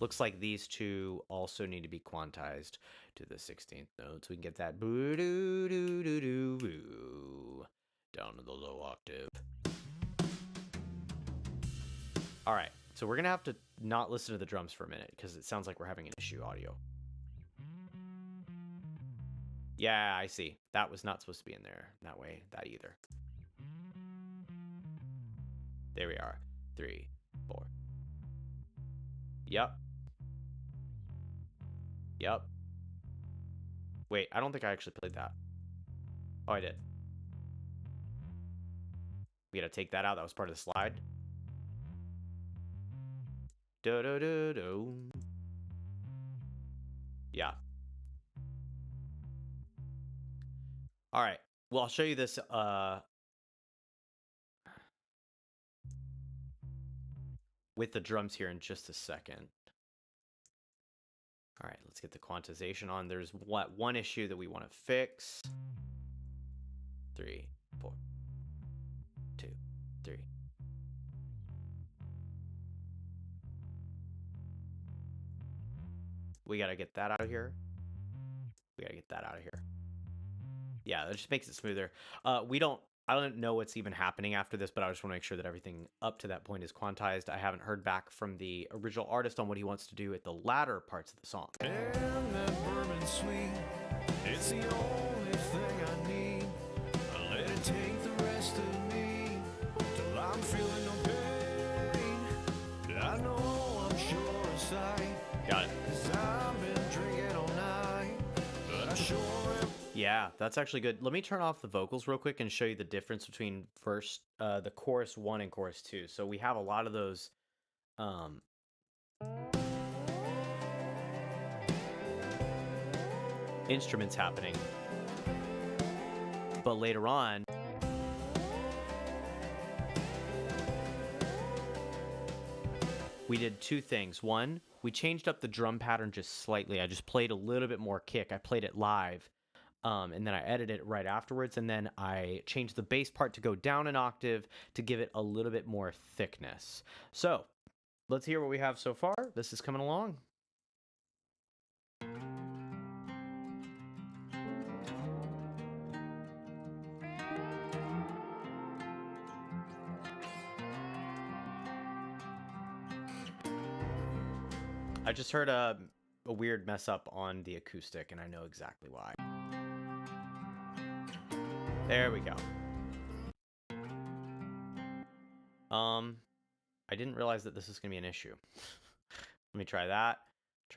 Looks like these two also need to be quantized to the 16th note, so we can get that boo doo doo doo doo boo down to the low octave. All right, so we're gonna have to not listen to the drums for a minute because it sounds like we're having an issue audio. Yeah, I see. That was not supposed to be in there that way, that either. There we are. 3, 4. Yep. Yep. Wait, I don't think I actually played that. Oh, I did. We gotta take that out. That was part of the slide. Do-do-do-do. Yeah. All right. Well, I'll show you this with the drums here in just a second. All right, let's get the quantization on. There's one issue that we want to fix. 3, 4, 2, 3. We got to get that out of here. We got to get that out of here. Yeah, that just makes it smoother. I don't know what's even happening after this, but I just want to make sure that everything up to that point is quantized. I haven't heard back from the original artist on what he wants to do at the latter parts of the song. And that bourbon sweet, it's the only thing I need. I let it take the rest of me till I'm feeling no pain. I know I'm sure of sight. Got it. 'Cause I've been drinking all night, but I sure am. Yeah, that's actually good. Let me turn off the vocals real quick and show you the difference between the chorus 1 and chorus 2. So we have a lot of those instruments happening. But later on, we did two things. One, we changed up the drum pattern just slightly. I just played a little bit more kick. I played it live. And then I edited it right afterwards, and then I changed the bass part to go down an octave to give it a little bit more thickness. So, let's hear what we have so far. This is coming along. I just heard a weird mess up on the acoustic, and I know exactly why. There we go. I didn't realize that this is going to be an issue. Let me try that,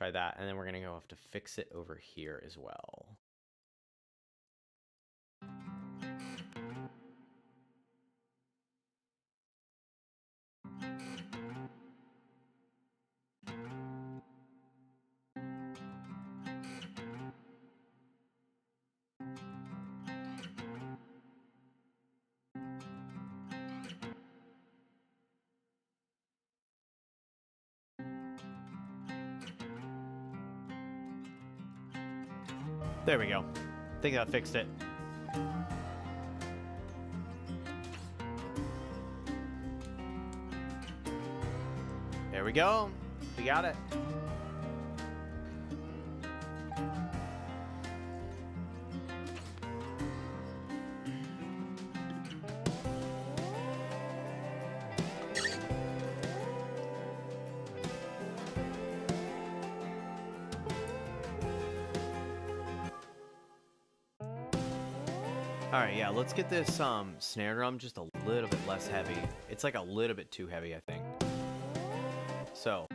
and then we're going to go have to fix it over here as well. There we go. I think that fixed it. There we go. We got it. All right, yeah, let's get this snare drum just a little bit less heavy. It's like a little bit too heavy, I think. So.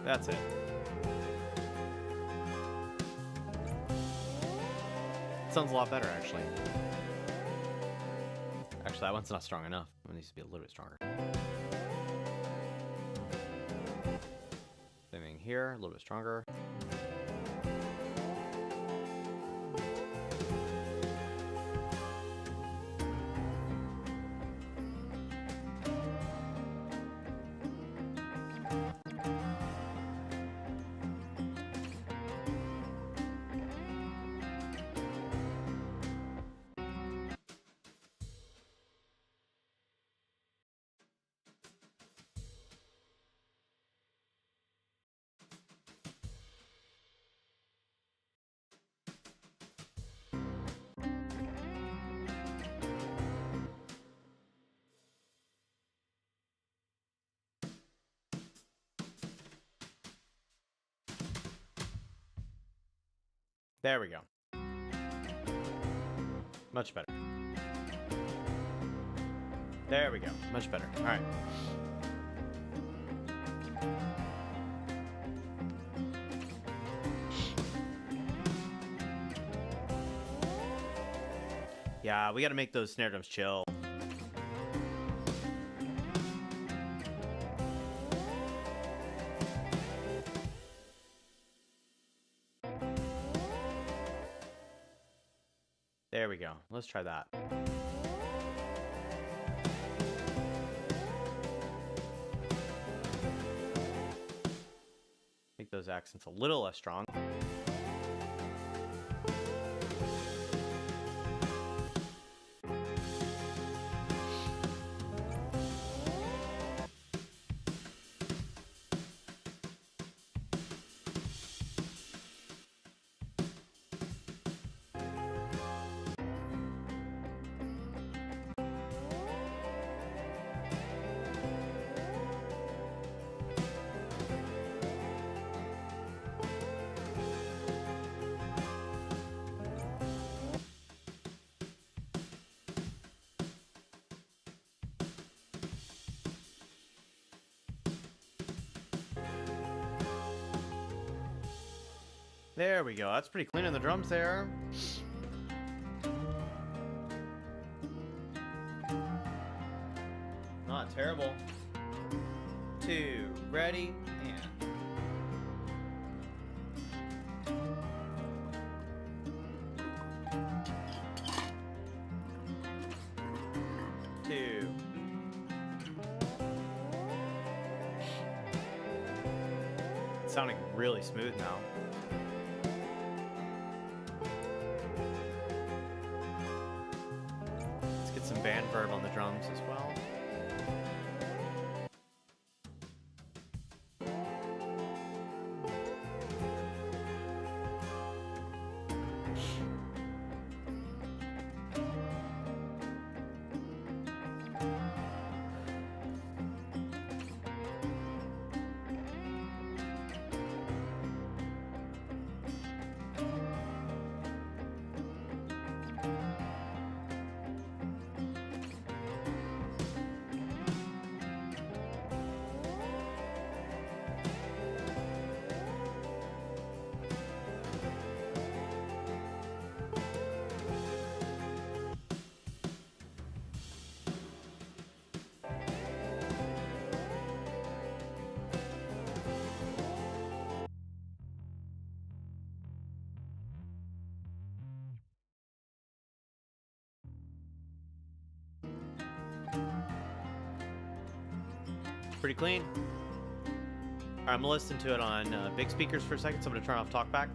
That's it. Sounds a lot better, actually. Actually, that one's not strong enough. It needs to be a little bit stronger. Same thing here, a little bit stronger. There we go. Much better. There we go. Much better. All right. Yeah, we got to make those snare drums chill. There we go. Let's try that. Make those accents a little less strong. There we go. That's pretty clean in the drums there. Not terrible. 2, ready, and... It's sounding really smooth now. Let's get some band verb on the drums as well. Pretty clean. All right, I'm gonna listen to it on big speakers for a second, so I'm gonna turn off TalkBack.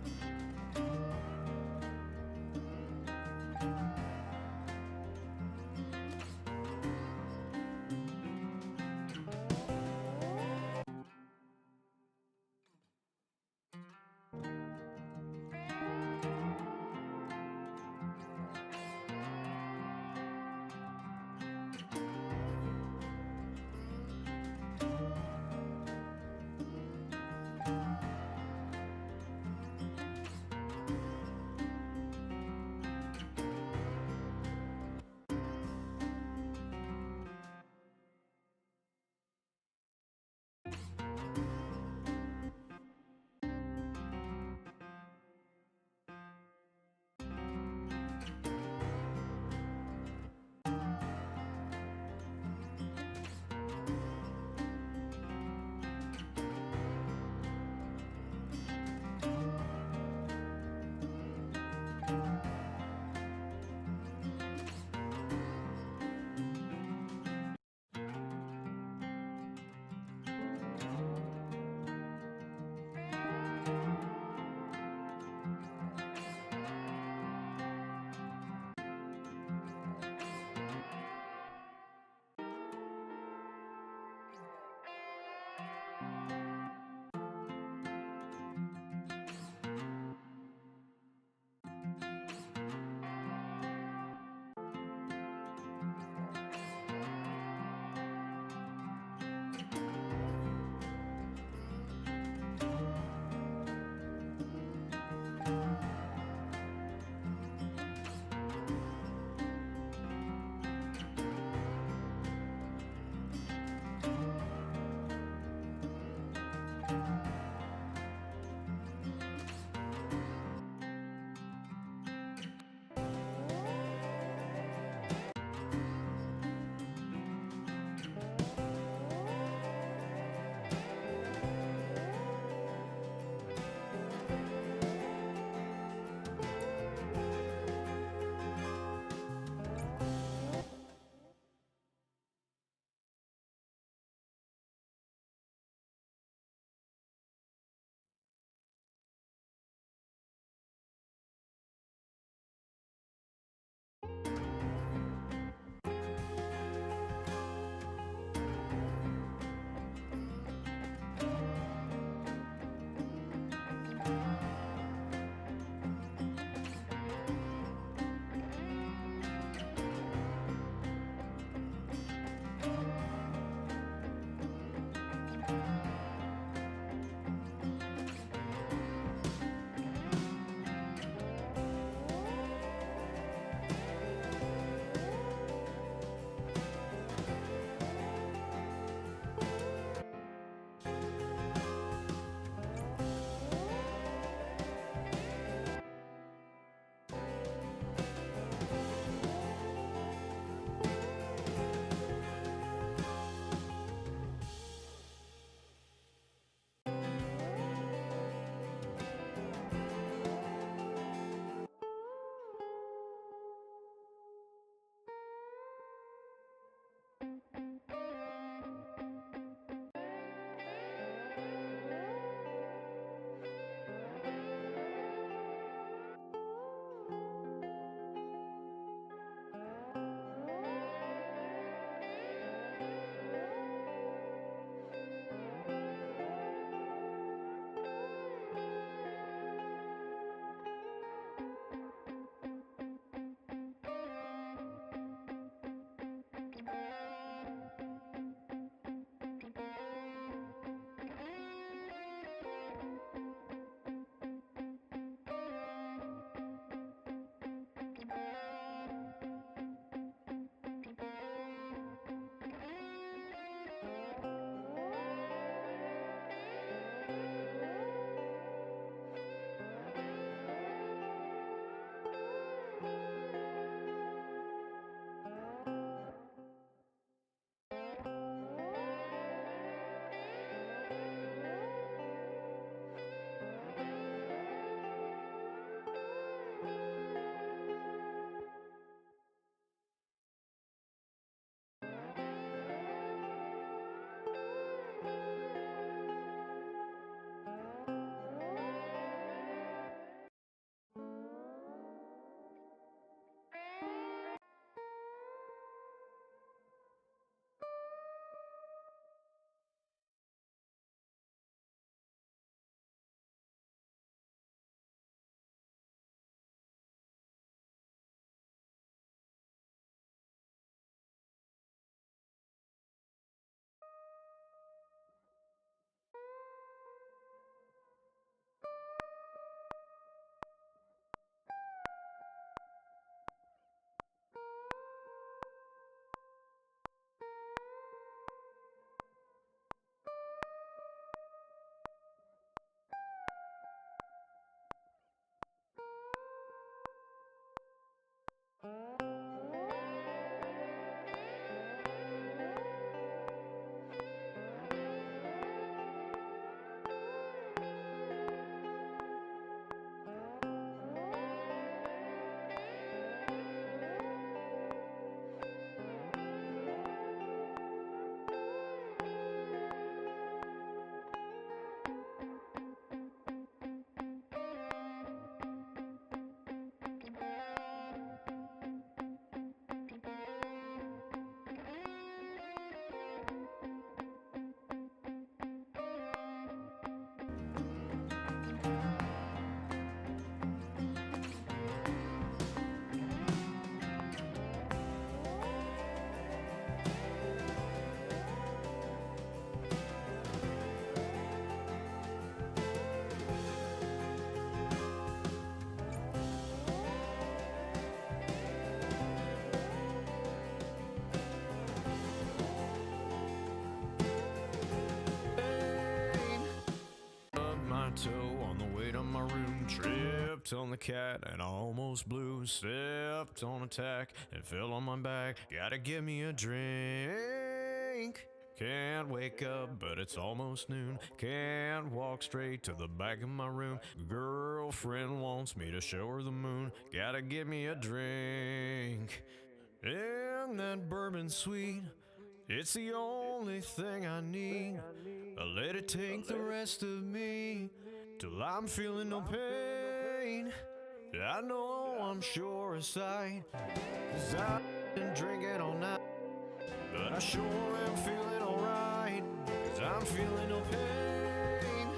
Tripped on the cat and almost blew. Stepped on a tack and fell on my back. Gotta give me a drink. Can't wake up, but it's almost noon. Can't walk straight to the back of my room. Girlfriend wants me to show her the moon. Gotta give me a drink. And that bourbon sweet, it's the only thing I need. I'll let it take the rest of me till I'm feeling no pain. I know I'm sure of sight, 'cause I've been drinking all night. But I sure am feeling alright, 'cause I'm feeling no pain.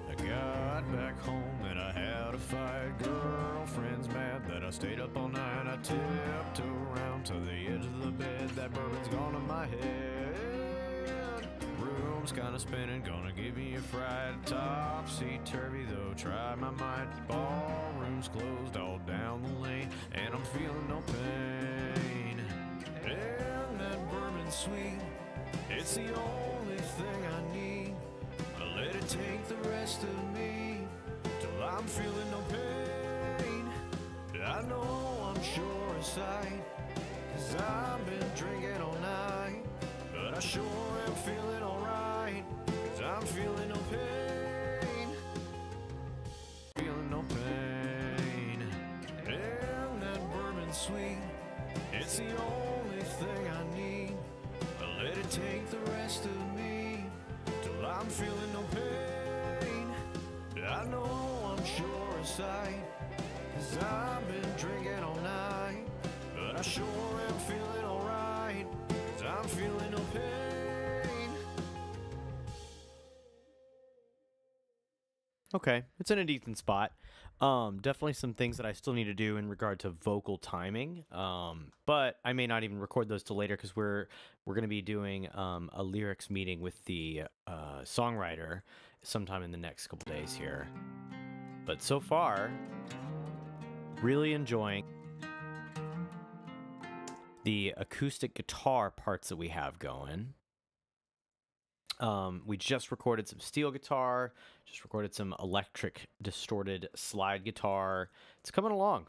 I got back home and I had a fight. Girlfriend's mad that I stayed up all night. I tipped around to the edge of the bed. That bourbon's gone to my head. Room's kinda spinning, gonna give me a fright. Topsy-turvy though, try my might. Ballroom's closed all down the lane, and I'm feeling no pain. And that bourbon's sweet, it's the only thing I need. I'll let it take the rest of me till I'm feeling no pain. I know I'm sure of sight, 'cause I've been drinking all night. But I sure am feeling alright, 'cause I'm feeling no pain. Feeling no pain. And that bourbon's sweet, it's the only thing I need. I'll let it take the rest of me till I'm feeling no pain. I know I'm sure of sight, 'cause I've been drinking all night. But I sure am feeling alright, 'cause I'm feeling no pain. Okay, it's in a decent spot. Definitely some things that I still need to do in regard to vocal timing. But I may not even record those till later because we're going to be doing a lyrics meeting with the songwriter sometime in the next couple days here. But so far, really enjoying the acoustic guitar parts that we have going. We just recorded some steel guitar, just recorded some electric distorted slide guitar. It's coming along.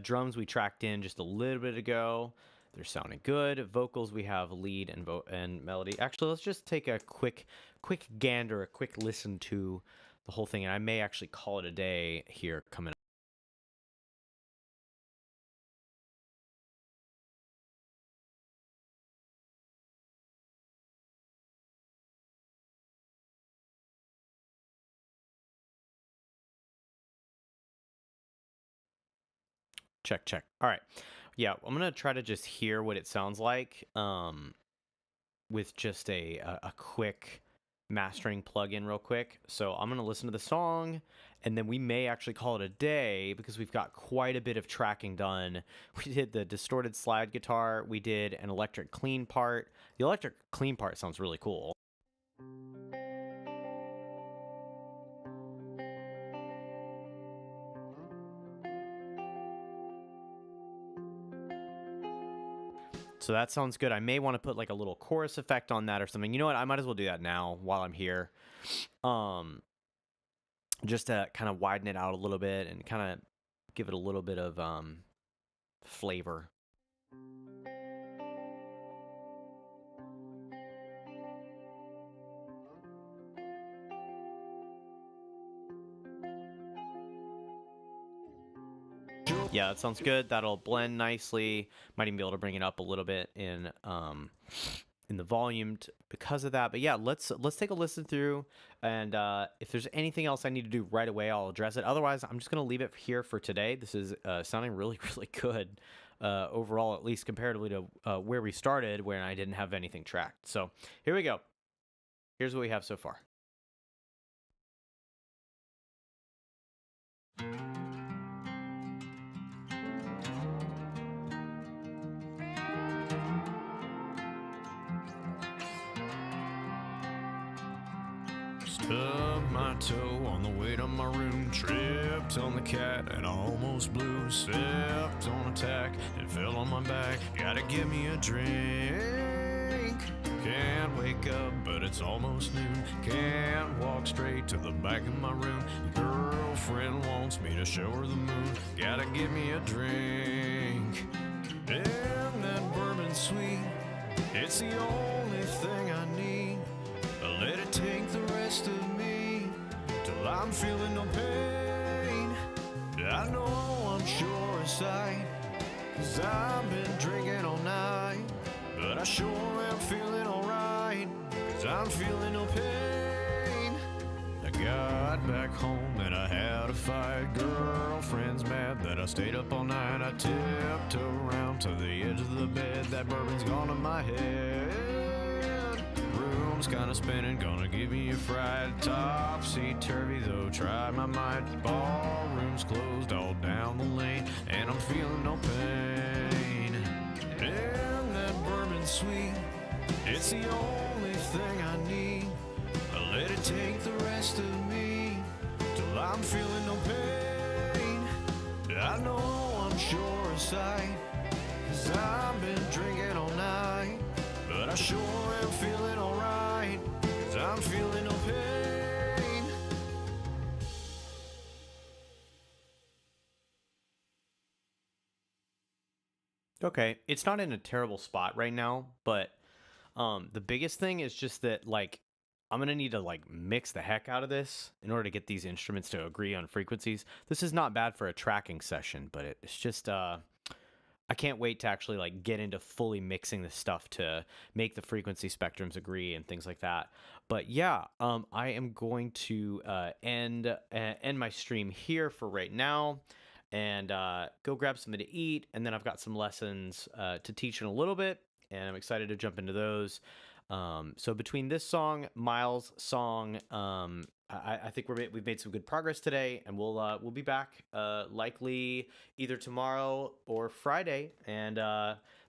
Drums we tracked in just a little bit ago. They're sounding good. Vocals we have lead and melody. Actually, let's just take a quick gander, a quick listen to the whole thing, and I may actually call it a day here coming up. Check. All right. Yeah, I'm gonna try to just hear what it sounds like with just a quick mastering plugin real quick. So I'm gonna listen to the song, and then we may actually call it a day because we've got quite a bit of tracking done. We did the distorted slide guitar. We did an electric clean part. The electric clean part sounds really cool. So that sounds good. I may want to put like a little chorus effect on that or something. You know what? I might as well do that now while I'm here. Just to kind of widen it out a little bit and kind of give it a little bit of flavor. Yeah, that sounds good. That'll blend nicely. Might even be able to bring it up a little bit in the volume because of that. But yeah, let's take a listen through, and if there's anything else I need to do right away, I'll address it. Otherwise, I'm just gonna leave it here for today. This is sounding really good overall, at least comparatively to where we started, when I didn't have anything tracked. So here we go. Here's what we have so far. Stubbed my toe on the way to my room. Tripped on the cat and I almost blew. Stepped on a tack and fell on my back. Gotta give me a drink. Can't wake up, but it's it's almost noon. Can't walk straight to the back of my room. Girlfriend wants me to show her the moon. Gotta give me a drink. And that bourbon sweet, it's the only thing I need. Let it take the rest of me till I'm feeling no pain. I know I'm sure a sight, 'cause I've been drinking all night. But I sure am feeling alright, 'cause I'm feeling no pain. I got back home and I had a fight. Girlfriend's mad that I stayed up all night. I tiptoe around to the edge of the bed. That bourbon's gone to my head. Room's kinda spinning, gonna give me a fright. Topsy-turvy though, try my might. Ballroom's closed all down the lane, and I'm feeling no pain. And that bourbon's sweet, it's the only thing I need. I let it take the rest of me till I'm feeling no pain. I know I'm sure a sight, 'cause I've been drinking all night. But I sure am feeling alright, 'cause I'm feeling no pain. Okay, it's not in a terrible spot right now, but the biggest thing is just that like I'm gonna need to like mix the heck out of this in order to get these instruments to agree on frequencies. This is not bad for a tracking session, but it's just I can't wait to actually like get into fully mixing this stuff to make the frequency spectrums agree and things like that. But yeah, I am going to end my stream here for right now, and go grab something to eat. And then I've got some lessons to teach in a little bit, and I'm excited to jump into those. So between this song, Myles' song, I think we've made some good progress today, and we'll be back likely either tomorrow or Friday, and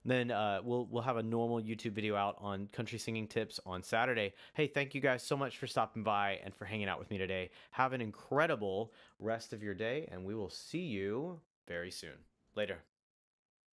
then we'll have a normal YouTube video out on country singing tips on Saturday. Hey, thank you guys so much for stopping by and for hanging out with me today. Have an incredible rest of your day, and we will see you very soon. Later.